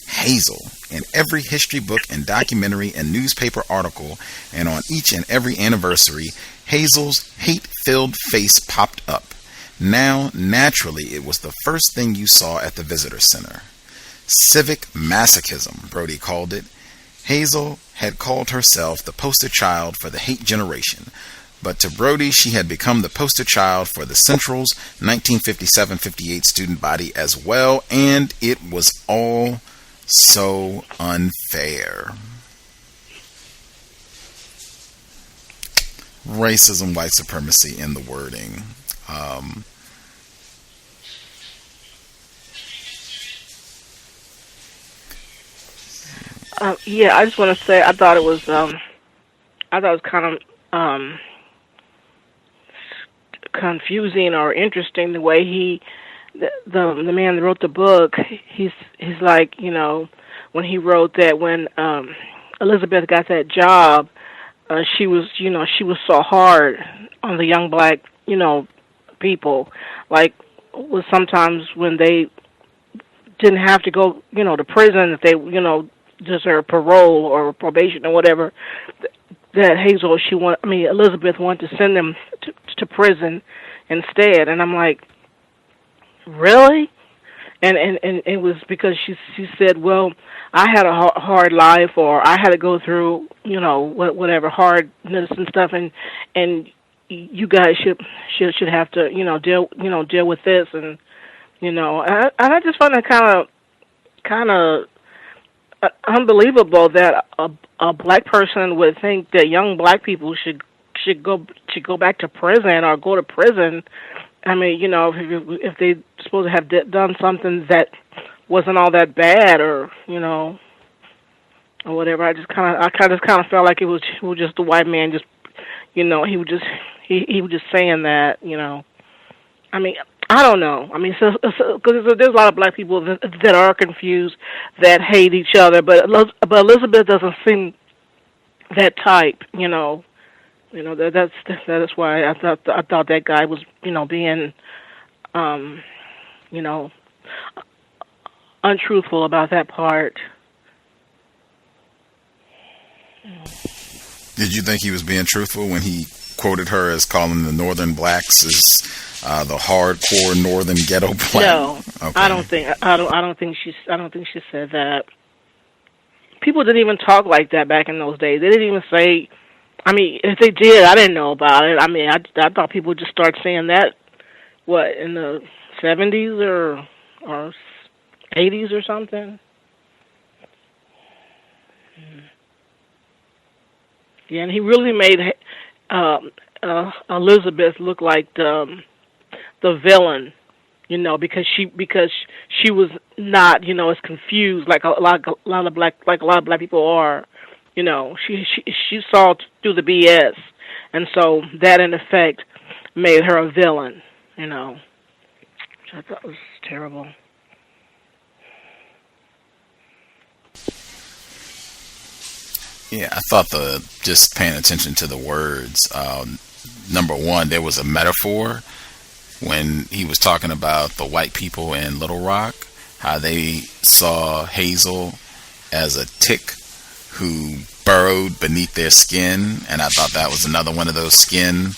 Hazel. In every history book and documentary and newspaper article, and on each and every anniversary, Hazel's hate-filled face popped up. Now, naturally, it was the first thing you saw at the visitor center. Civic masochism, Brody called it. Hazel had called herself the poster child for the hate generation, but to Brody, she had become the poster child for the Central's 1957-58 student body as well, and it was all so unfair. Racism, white supremacy in the wording. Yeah, I just want to say I thought it was kind of confusing or interesting the way the man that wrote the book, he's like, you know, when he wrote that when Elizabeth got that job, she was so hard on the young black, you know, people, like was sometimes when they didn't have to go, you know, to prison, if they, you know, deserve parole or probation or whatever, that Elizabeth wanted to send them to prison instead. And I'm like, really? And it was because she said, well, I had a hard life, or I had to go through, you know, whatever hardness and stuff, and you guys should have to, you know, deal with this, and you know, and I just find that kind of unbelievable that a black person would think that young black people should go back to prison or go to prison. I mean, you know, if they supposed to have done something that wasn't all that bad, or you know, or whatever. I just kind of felt like it was just the white man, just, you know, he was just saying that, you know. I mean, I don't know. I mean, so there's a lot of black people that are confused, that hate each other, but Elizabeth doesn't seem that type, you know. You know, that is why I thought that guy was, you know, being, you know, untruthful about that part. Did you think he was being truthful when he quoted her as calling the northern blacks as the hardcore northern ghetto black? No, okay. I don't think she said that. People didn't even talk like that back in those days. They didn't even say. I mean, if they did, I didn't know about it. I mean, I thought people would just start saying that, what, in the 70s or 80s or something. Yeah, and he really made Elizabeth look like the villain, you know, because she was not, you know, as confused like a lot of black people are. You know, she saw through the BS, and so that in effect made her a villain. You know, which I thought was terrible. Yeah, I thought just paying attention to the words. Number one, there was a metaphor when he was talking about the white people in Little Rock, how they saw Hazel as a tick who burrowed beneath their skin, and I thought that was another one of those skin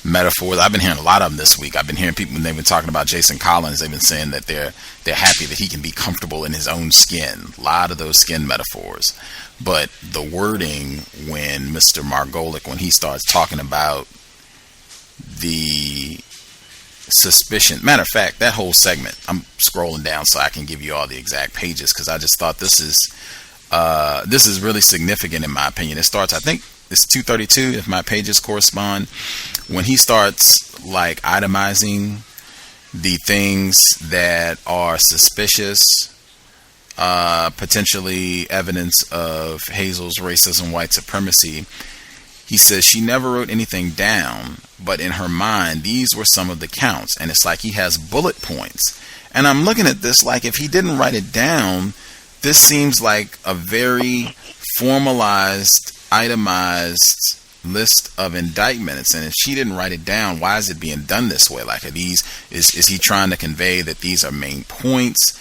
metaphors. I've been hearing a lot of them this week. I've been hearing people, when they've been talking about Jason Collins, they've been saying that they're happy that he can be comfortable in his own skin. A lot of those skin metaphors. But the wording when Mr. Margolick, when he starts talking about the suspicion. Matter of fact, that whole segment, I'm scrolling down so I can give you all the exact pages, because I just thought this is really significant in my opinion. It starts, I think it's 232 if my pages correspond, when he starts like itemizing the things that are suspicious, potentially evidence of Hazel's racism, white supremacy. He says she never wrote anything down, but in her mind, these were some of the counts. And it's like he has bullet points. And I'm looking at this like, if he didn't write it down, this seems like a very formalized, itemized list of indictments. And if she didn't write it down, why is it being done this way? Like, is he trying to convey that these are main points?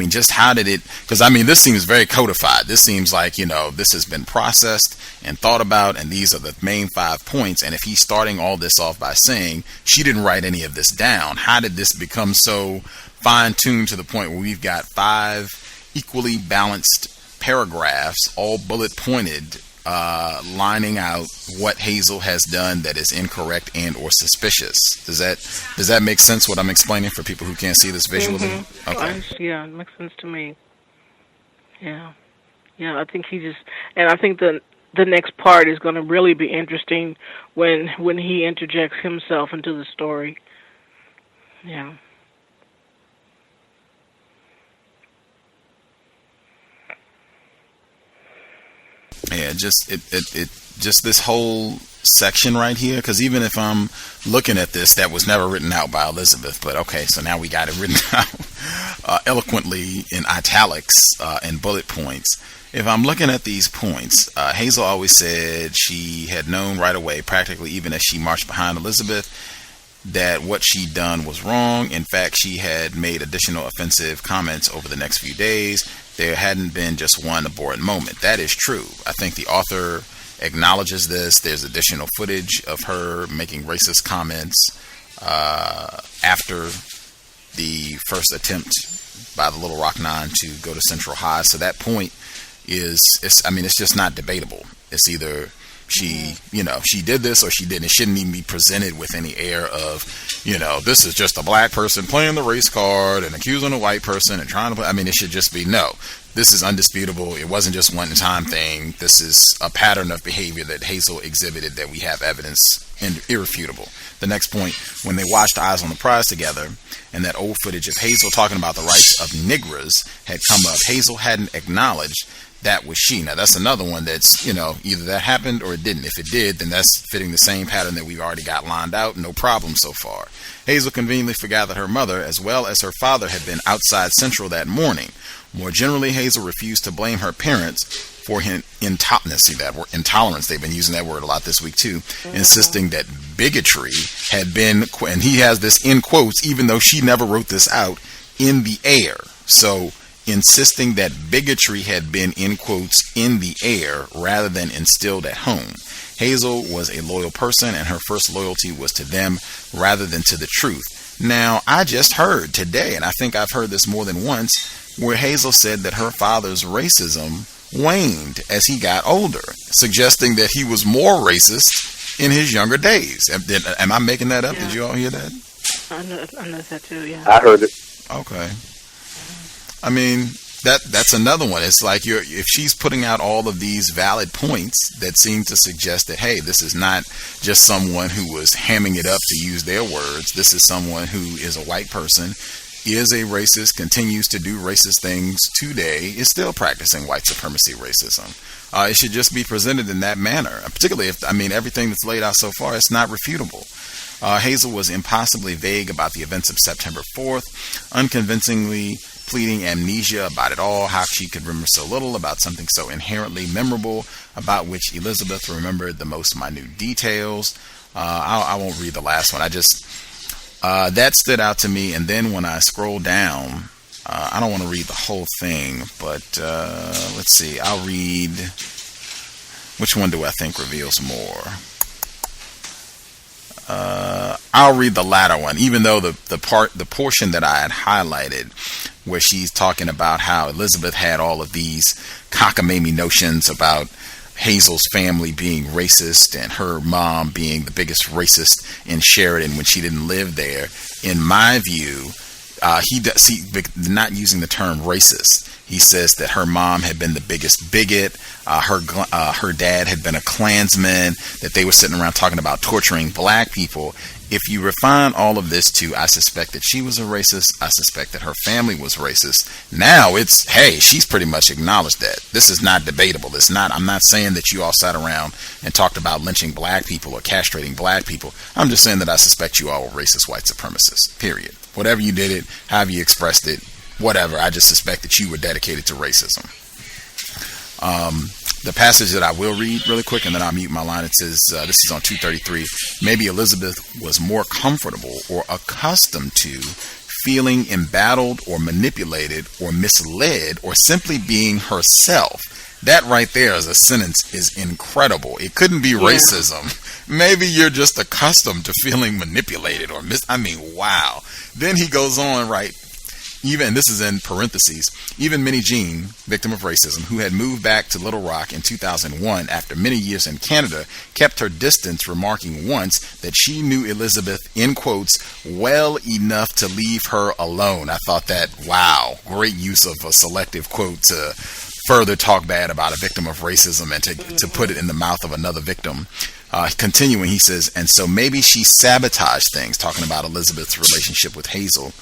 Just how did it, because this seems very codified. This seems like, this has been processed and thought about, and these are the main 5 points. And if he's starting all this off by saying she didn't write any of this down, how did this become so fine-tuned to the point where we've got 5 equally balanced paragraphs, all bullet pointed, lining out what Hazel has done that is incorrect and or suspicious? Does that make sense, what I'm explaining, for people who can't see this visually? Mm-hmm. Okay. Yeah, it makes sense to me. Yeah, I think I think the next part is going to really be interesting when he interjects himself into the story. Yeah. Yeah, just this whole section right here, because even if I'm looking at this, that was never written out by Elizabeth, but okay, so now we got it written out eloquently in italics and bullet points. If I'm looking at these points, Hazel always said she had known right away, practically even as she marched behind Elizabeth, that what she'd done was wrong. In fact, she had made additional offensive comments over the next few days. There hadn't been just one abhorrent moment. That is true. I think the author acknowledges this. There's additional footage of her making racist comments after the first attempt by the Little Rock Nine to go to Central High. So that point it's just not debatable. It's either she did this or she didn't. It shouldn't even be presented with any air of, this is just a black person playing the race card and accusing a white person and trying to play. It should just be, no, this is undisputable. It wasn't just one time thing. This is a pattern of behavior that Hazel exhibited that we have evidence and irrefutable. The next point, when they watched Eyes on the Prize together and that old footage of Hazel talking about the rights of Negras had come up, Hazel hadn't acknowledged that was she. Now that's another one that's, either that happened or it didn't. If it did, then that's fitting the same pattern that we've already got lined out. No problem so far. Hazel conveniently forgot that her mother, as well as her father, had been outside Central that morning. More generally, Hazel refused to blame her parents for intolerance. They've been using that word a lot this week too, insisting that bigotry had been, and he has this in quotes, even though she never wrote this out, in the air. So insisting that bigotry had been, in quotes, in the air rather than instilled at home. Hazel was a loyal person, and her first loyalty was to them rather than to the truth. Now, I just heard today, and I think I've heard this more than once, where Hazel said that her father's racism waned as he got older, suggesting that he was more racist in his younger days. Am I making that up? Yeah. Did you all hear that? I know that too, yeah. I heard it. Okay. That's another one. It's like if she's putting out all of these valid points that seem to suggest that, hey, this is not just someone who was hamming it up, to use their words. This is someone who is a white person, is a racist, continues to do racist things today, is still practicing white supremacy racism. It should just be presented in that manner, particularly if, everything that's laid out so far, it's not refutable. Hazel was impossibly vague about the events of September 4th, unconvincingly pleading amnesia about it all, how she could remember so little about something so inherently memorable, about which Elizabeth remembered the most minute details. I won't read the last one. That stood out to me. And then when I scroll down, I don't want to read the whole thing, but let's see. I'll read, which one do I think reveals more? I'll read the latter one, even though the portion that I had highlighted, where she's talking about how Elizabeth had all of these cockamamie notions about Hazel's family being racist and her mom being the biggest racist in Sheridan when she didn't live there. In my view, not using the term racist. He says that her mom had been the biggest bigot. Her dad had been a Klansman. That they were sitting around talking about torturing black people. If you refine all of this to, I suspect that she was a racist. I suspect that her family was racist. Now it's, hey, she's pretty much acknowledged that. This is not debatable. It's not. I'm not saying that you all sat around and talked about lynching black people or castrating black people. I'm just saying that I suspect you all were racist white supremacists. Period. Whatever you did it, however you expressed it, whatever. I just suspect that you were dedicated to racism. The passage that I will read really quick, and then I'll mute my line. It says, this is on 233, maybe Elizabeth was more comfortable or accustomed to feeling embattled or manipulated or misled or simply being herself. That right there as a sentence is incredible. It couldn't be racism. Maybe you're just accustomed to feeling manipulated or wow. Then he goes on, right? Even, this is in parentheses, even Minnie Jean, victim of racism, who had moved back to Little Rock in 2001 after many years in Canada, kept her distance, remarking once that she knew Elizabeth, in quotes, well enough to leave her alone. I thought that, wow, great use of a selective quote to further talk bad about a victim of racism and to put it in the mouth of another victim. Continuing, he says, and so maybe she sabotaged things, talking about Elizabeth's relationship with Hazel.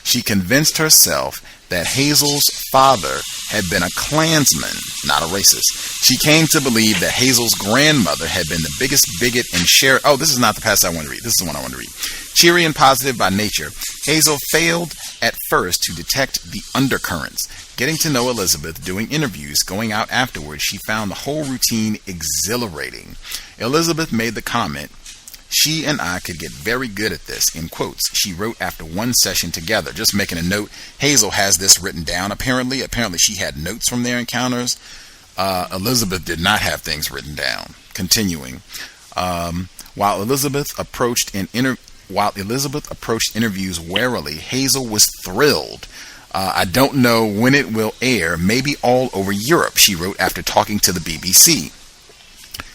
She convinced herself that Hazel's father had been a Klansman, not a racist. She came to believe that Hazel's grandmother had been the biggest bigot and share. Oh, this is not the passage I want to read. This is the one I want to read. Cheery and positive by nature, Hazel failed at first to detect the undercurrents. Getting to know Elizabeth, doing interviews, going out afterwards, she found the whole routine exhilarating. Elizabeth made the comment, she and I could get very good at this, in quotes, she wrote after one session together. Just making a note, Hazel has this written down apparently. Apparently she had notes from their encounters. Elizabeth did not have things written down. Continuing, while Elizabeth approached interviews warily, Hazel was thrilled. I don't know when it will air, maybe all over Europe, she wrote after talking to the BBC.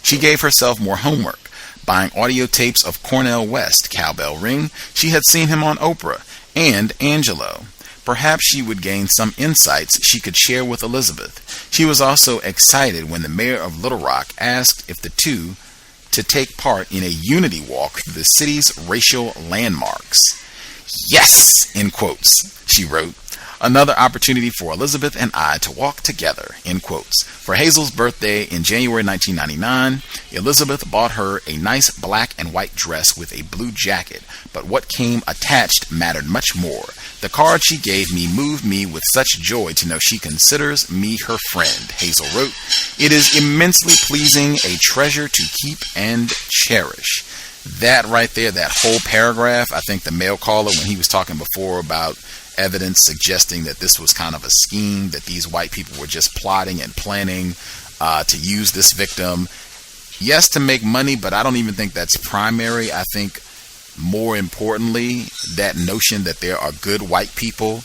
She gave herself more homework. Buying audio tapes of Cornel West, Cowbell Ring. She had seen him on Oprah, and Angelo. Perhaps she would gain some insights she could share with Elizabeth. She was also excited when the mayor of Little Rock asked if the two to take part in a unity walk through the city's racial landmarks. Yes, in quotes, she wrote. Another opportunity for Elizabeth and I to walk together, in quotes. For Hazel's birthday in January 1999, Elizabeth bought her a nice black and white dress with a blue jacket, but what came attached mattered much more. The card she gave me moved me with such joy to know she considers me her friend, Hazel wrote. It is immensely pleasing, a treasure to keep and cherish. That right there, that whole paragraph, I think the mail caller, when he was talking before about evidence suggesting that this was kind of a scheme, that these white people were just plotting and planning to use this victim, yes, to make money, but I don't even think that's primary. I think more importantly, that notion that there are good white people,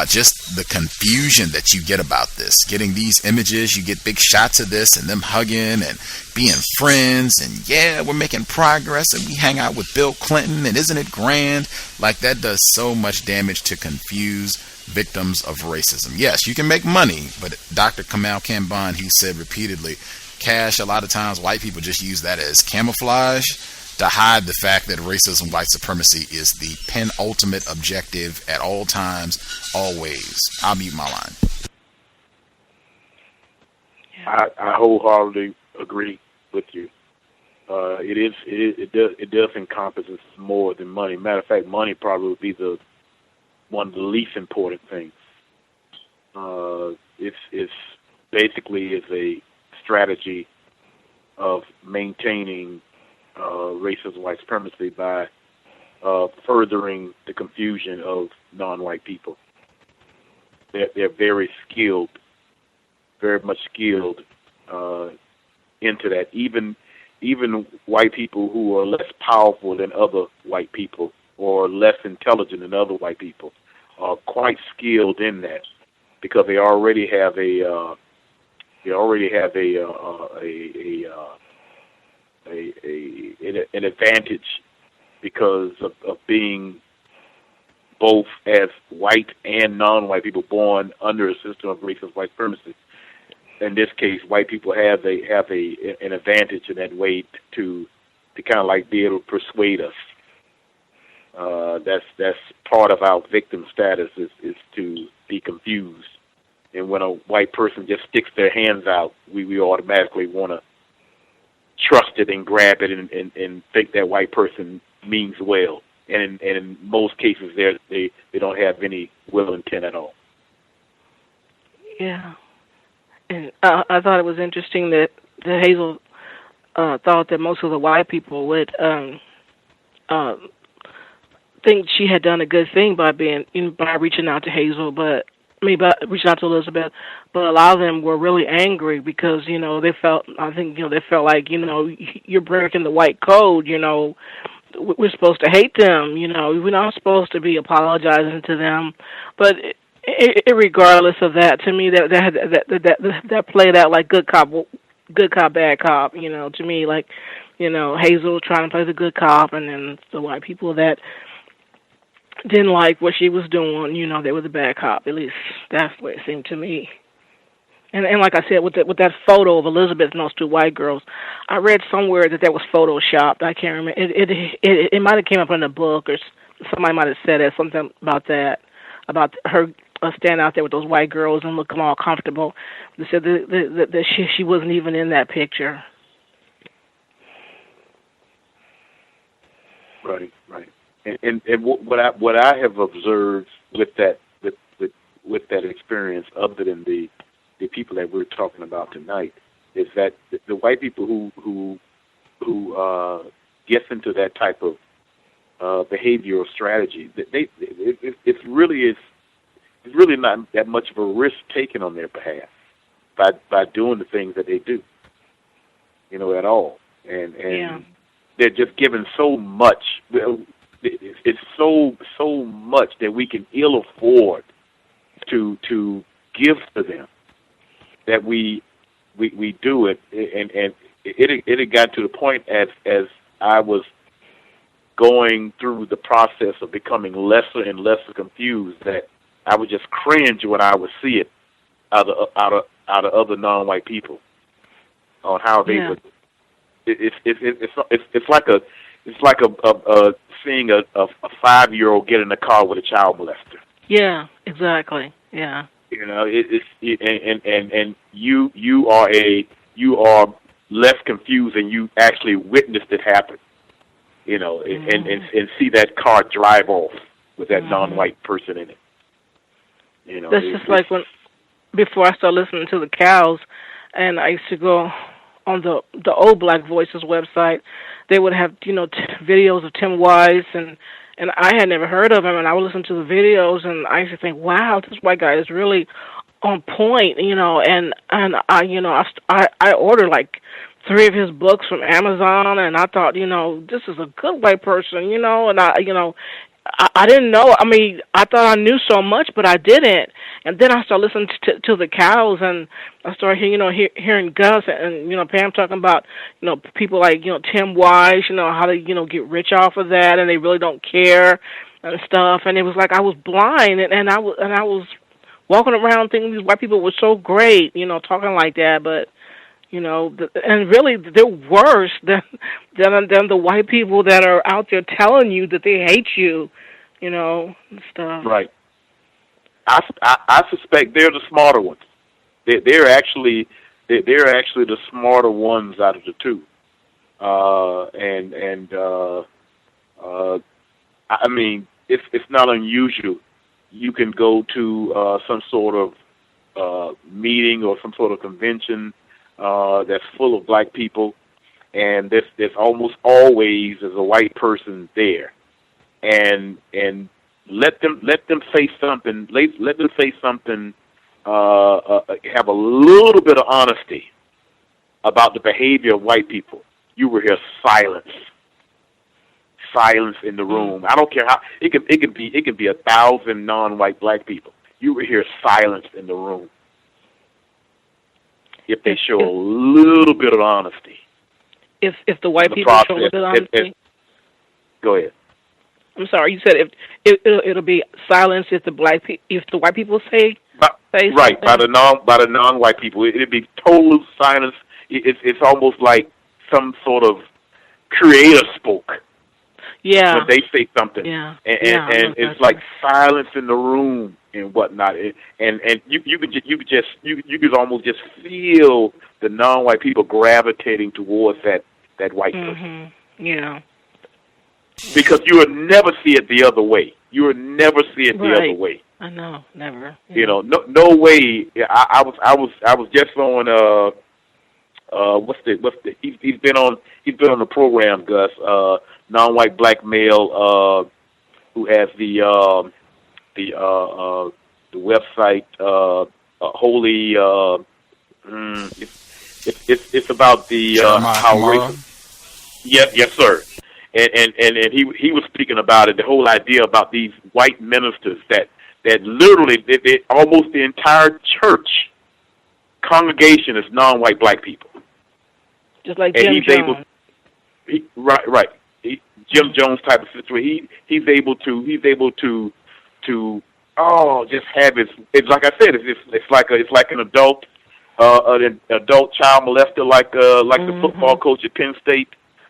just the confusion that you get about this, getting these images, you get big shots of this and them hugging and being friends and yeah, we're making progress and we hang out with Bill Clinton and isn't it grand? Like that does so much damage to confuse victims of racism. Yes, you can make money, but Dr. Kamal Kamban, he said repeatedly, cash, a lot of times white people just use that as camouflage to hide the fact that racism, white supremacy is the penultimate objective at all times, always. I'll mute my line. I wholeheartedly agree with you. It does encompass more than money. Matter of fact, money probably would be one of the least important things. It's basically is a strategy of maintaining racism, white supremacy by furthering the confusion of non-white people. They're very skilled, very much skilled into that. Even even white people who are less powerful than other white people or less intelligent than other white people are quite skilled in that, because they already have an advantage because of being both as white and non-white people born under a system of racist white supremacy. In this case, white people have an advantage in that way to kind of like be able to persuade us. That's part of our victim status is to be confused. And when a white person just sticks their hands out, we automatically want to trust it and grab it and think that white person means well. And in most cases, they don't have any will intent at all. Yeah. And I thought it was interesting that Hazel thought that most of the white people would think she had done a good thing by reaching out to Hazel, by reaching out to Elizabeth. But a lot of them were really angry because they felt like you're breaking the white code. We're supposed to hate them. We're not supposed to be apologizing to them, but. Regardless of that, to me that played out like good cop, bad cop. To me, like Hazel trying to play the good cop, and then the white people that didn't like what she was doing, they were the bad cop. At least that's the way it seemed to me. And like I said, with that photo of Elizabeth and those two white girls, I read somewhere that was photoshopped. I can't remember. It might have came up in a book, or somebody might have said something about that, about her. Stand out there with those white girls and looking all comfortable. They said that she wasn't even in that picture. Right. And what I have observed with that experience, other than the people that we're talking about tonight, is that the white people who gets into that type of behavioral strategy, it's really not that much of a risk taken on their behalf by doing the things that they do, at all. And they're just given so much. It's so much that we can ill afford to give to them, that we do it. And it had got to the point as I was going through the process of becoming lesser and lesser confused, that I would just cringe when I would see it out of other non-white people, on how they would. It's like seeing a 5-year-old get in a car with a child molester. Yeah, exactly. Yeah. And you are less confused, and you actually witnessed it happen. And see that car drive off with that non-white person in it. That's just like before I started listening to the C.O.W.S, and I used to go on the old Black Voices website. They would have videos of Tim Wise, and I had never heard of him, and I would listen to the videos, and I used to think, wow, this white guy is really on point, and I ordered like 3 of his books from Amazon, and I thought, this is a good white person, and I didn't know. I mean, I thought I knew so much, but I didn't. And then I started listening to the C.O.W.S, and I started hearing Gus and Pam talking about people like Tim Wise, how they get rich off of that, and they really don't care and stuff. And it was like I was blind, and I was walking around thinking these white people were so great, talking like that, but. And really, they're worse than the white people that are out there telling you that they hate you, and stuff. Right. I suspect they're the smarter ones. They're actually the smarter ones out of the two. I mean, it's not unusual. You can go to some sort of meeting or some sort of convention that's full of black people, and there's almost always a white person there, and let them say something. Let them say something. Have a little bit of honesty about the behavior of white people, you will hear silence in the room. I don't care how it can be 1,000 non-white black people. You will hear silence in the room if they show a little bit of honesty. If the white people show a little bit of honesty. Go ahead. I'm sorry. You said if it'll be silence if the white people say right by the non-white people. It'd be total silence. It's almost like some sort of creator spoke. Yeah. When they say something. Yeah. And it's like silence in the room and whatnot. And you could almost just feel the non-white people gravitating towards that white person. Yeah. Because you would never see it the other way. You would never see it the other way. I know, never. Yeah. You know, no way. I was just on he's been on the program, Gus, non-white black male who has the website holy it's about the how racist. Yes, sir. And he was speaking about it, the whole idea about these white ministers that literally they almost the entire church congregation is non-white black people. Just like Jim Jones. Right. Jim Jones type of situation. He's able to just have his. It's like I said. It's like an adult child molester, like the football coach at Penn State.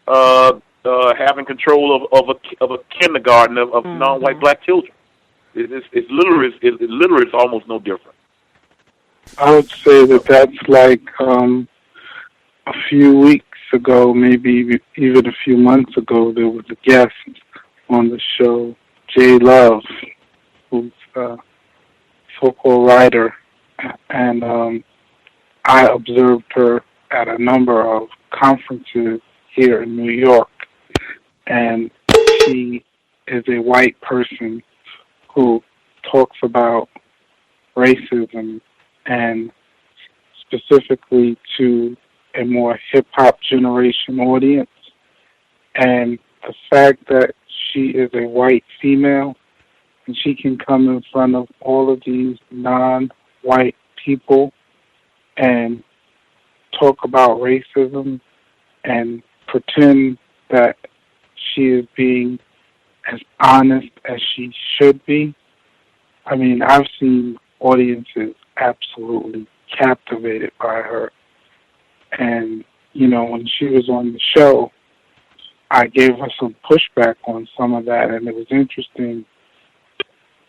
Having control of a kindergarten of non-white black children. It's literally almost no different. I would say that's like a few weeks ago, maybe even a few months ago, there was a guest on the show, J. Love, who's a so-called writer, and I observed her at a number of conferences here in New York. And she is a white person who talks about racism and specifically to a more hip-hop generation audience. And the fact that she is a white female and she can come in front of all of these non-white people and talk about racism and pretend that she is being as honest as she should be. I mean, I've seen audiences absolutely captivated by her. And, you know, when she was on the show, I gave her some pushback on some of that, and it was interesting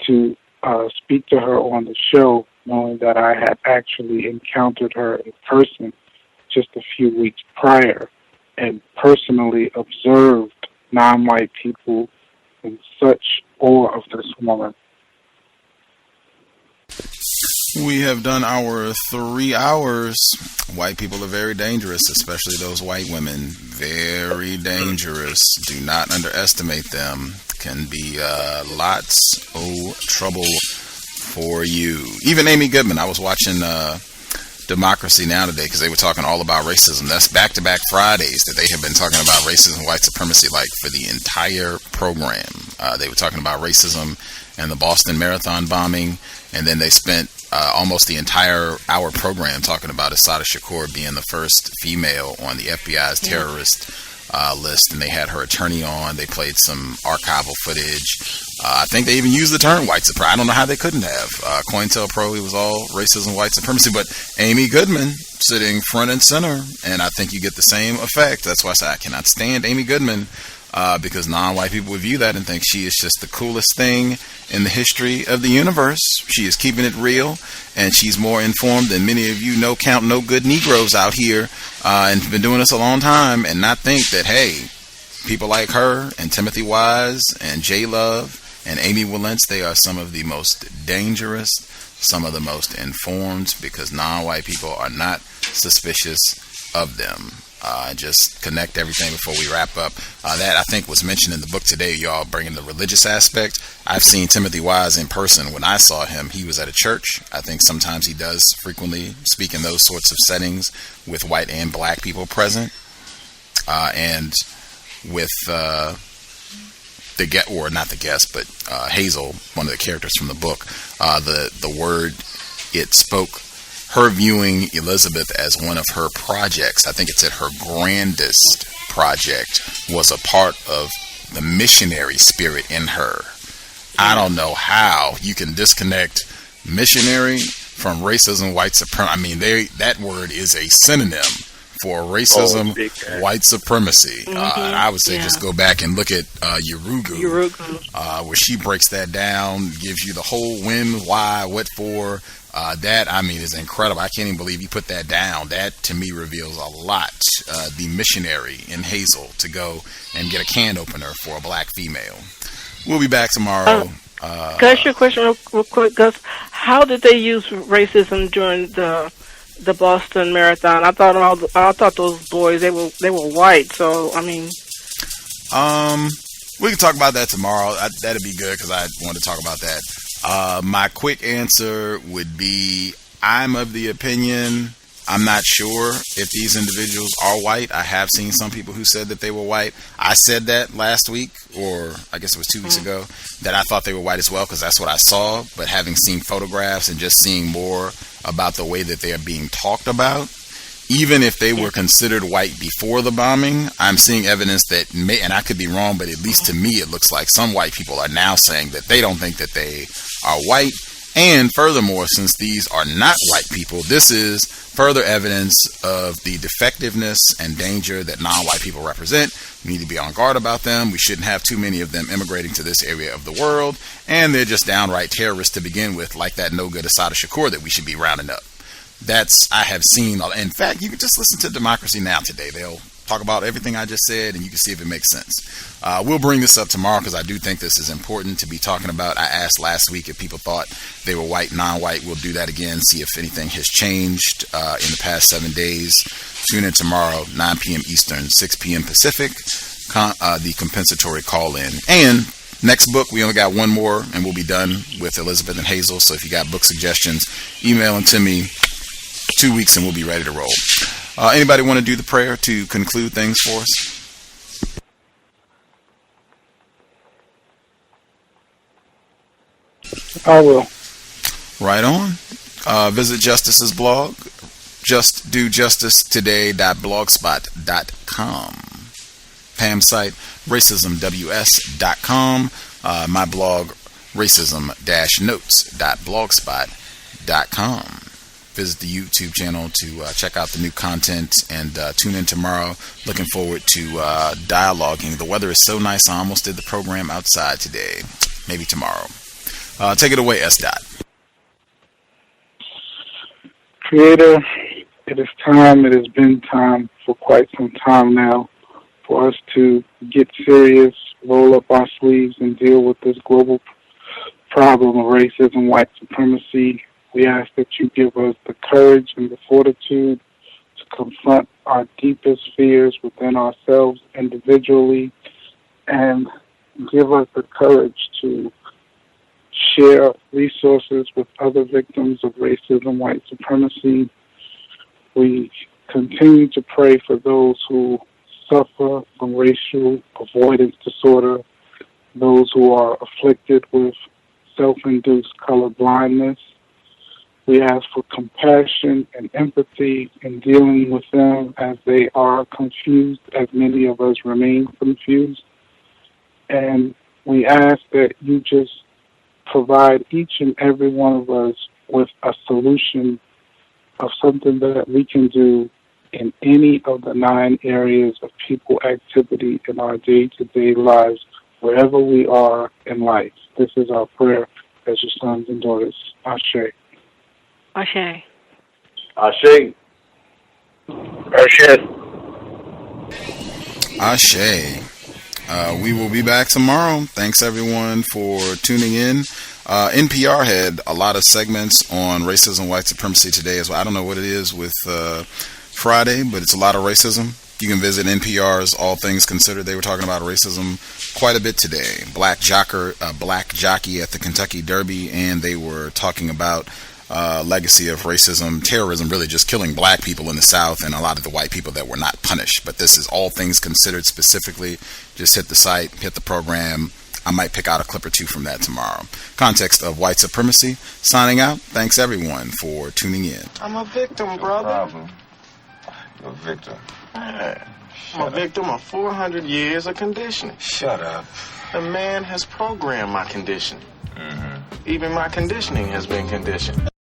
to speak to her on the show, knowing that I had actually encountered her in person just a few weeks prior and personally observed non-white people in such awe of this woman. We have done our 3 hours. White people are very dangerous, especially those white women. Very dangerous. Do not underestimate them. Can be lots of trouble for you. Even Amy Goodman. I was watching Democracy Now! Today because they were talking all about racism. That's back-to-back Fridays that they have been talking about racism and white supremacy like for the entire program. They were talking about racism and the Boston Marathon bombing, and then they spent almost the entire hour program talking about Assata Shakur being the first female on the FBI's terrorist list, and they had her attorney on. They played some archival footage. I think they even used the term white supremacy. I don't know how they couldn't have. COINTELPRO, it was all racism, white supremacy, but Amy Goodman sitting front and center, and I think you get the same effect. That's why I say I cannot stand Amy Goodman, because non-white people would view that and think she is just the coolest thing in the history of the universe. She is keeping it real, and she's more informed than many of you count no good Negroes out here, and been doing this a long time, and not think that, hey, people like her and Timothy Wise and J. Love and Amy Wilentz, they are some of the most dangerous, some of the most informed, because non-white people are not suspicious of them. Just connect everything before we wrap up. That, I think, was mentioned in the book today, y'all, bringing the religious aspect. I've seen Timothy Wise in person. When I saw him, he was at a church. I think sometimes he does frequently speak in those sorts of settings with white and black people present. and with Hazel, one of the characters from the book, the word it spoke, her viewing Elizabeth as one of her projects. I think it said her grandest project was a part of the missionary spirit in her. I don't know how you can disconnect missionary from racism, white supremacy. I mean, that word is a synonym for racism, white supremacy. I would say just go back and look at Yurugu, where she breaks that down, gives you the whole when, why, what for. That, I mean, is incredible. I can't even believe you put that down. That, to me, reveals a lot. The missionary in Hazel to go and get a can opener for a black female. We'll be back tomorrow. Can I ask you a question real quick, Gus? How did they use racism during the Boston Marathon? I thought those boys they were white. So I mean, we can talk about that tomorrow. That'd be good because I want to talk about that. My quick answer would be I'm of the opinion, I'm not sure if these individuals are white. I have seen some people who said that they were white. I said that last week, or I guess it was 2 weeks ago, that I thought they were white as well because that's what I saw. But having seen photographs and just seeing more about the way that they are being talked about, even if they were considered white before the bombing, I'm seeing evidence that may, and I could be wrong, but at least to me it looks like some white people are now saying that they don't think that they are white. And furthermore, since these are not white people, this is further evidence of the defectiveness and danger that non-white people represent. We need to be on guard about them. We shouldn't have too many of them immigrating to this area of the world. And they're just downright terrorists to begin with, like that no-good Assata Shakur that we should be rounding up. I have seen, in fact, you can just listen to Democracy Now! Today. They'll talk about everything I just said, and you can see if it makes sense. We'll bring this up tomorrow because I do think this is important to be talking about. I asked last week if people thought they were white, non-white. We'll do that again, see if anything has changed in the past 7 days. Tune in tomorrow, 9 p.m. Eastern, 6 p.m. Pacific, the compensatory call-in. And next book, we only got one more, and we'll be done with Elizabeth and Hazel. So if you got book suggestions, email them to me. 2 weeks and we'll be ready to roll. Anybody want to do the prayer to conclude things for us? I will. Right on. Visit Justice's blog, justdojusticetoday.blogspot.com. Pam's site, racismws.com. My blog, racism-notes.blogspot.com. Visit the YouTube channel to check out the new content and tune in tomorrow. Looking forward to dialoguing. The weather is so nice, I almost did the program outside today. Maybe tomorrow. Take it away, S. Dot. Creator, it is time, it has been time for quite some time now for us to get serious, roll up our sleeves, and deal with this global problem of racism, white supremacy. We ask that you give us the courage and the fortitude to confront our deepest fears within ourselves individually and give us the courage to share resources with other victims of racism, white supremacy. We continue to pray for those who suffer from racial avoidance disorder, those who are afflicted with self-induced color blindness. We ask for compassion and empathy in dealing with them as they are confused, as many of us remain confused. And we ask that you just provide each and every one of us with a solution of something that we can do in any of the 9 areas of people activity in our day-to-day lives, wherever we are in life. This is our prayer as your sons and daughters. Ashe. Ashe. Ashe. Ashe. Ashe. We will be back tomorrow. Thanks, everyone, for tuning in. NPR had a lot of segments on racism, white supremacy today as well. I don't know what it is with Friday, but it's a lot of racism. You can visit NPR's All Things Considered. They were talking about racism quite a bit today. Black jockey at the Kentucky Derby, and they were talking about legacy of racism, terrorism, really just killing black people in the South and a lot of the white people that were not punished. But this is All Things Considered specifically. Just hit the site, hit the program. I might pick out a clip or two from that tomorrow. Context of White Supremacy, signing out. Thanks, everyone, for tuning in. I'm a victim, brother. You're a victim. Man, I'm a victim of 400 years of conditioning. Shut up. The man has programmed my conditioning. Even my conditioning has been conditioned.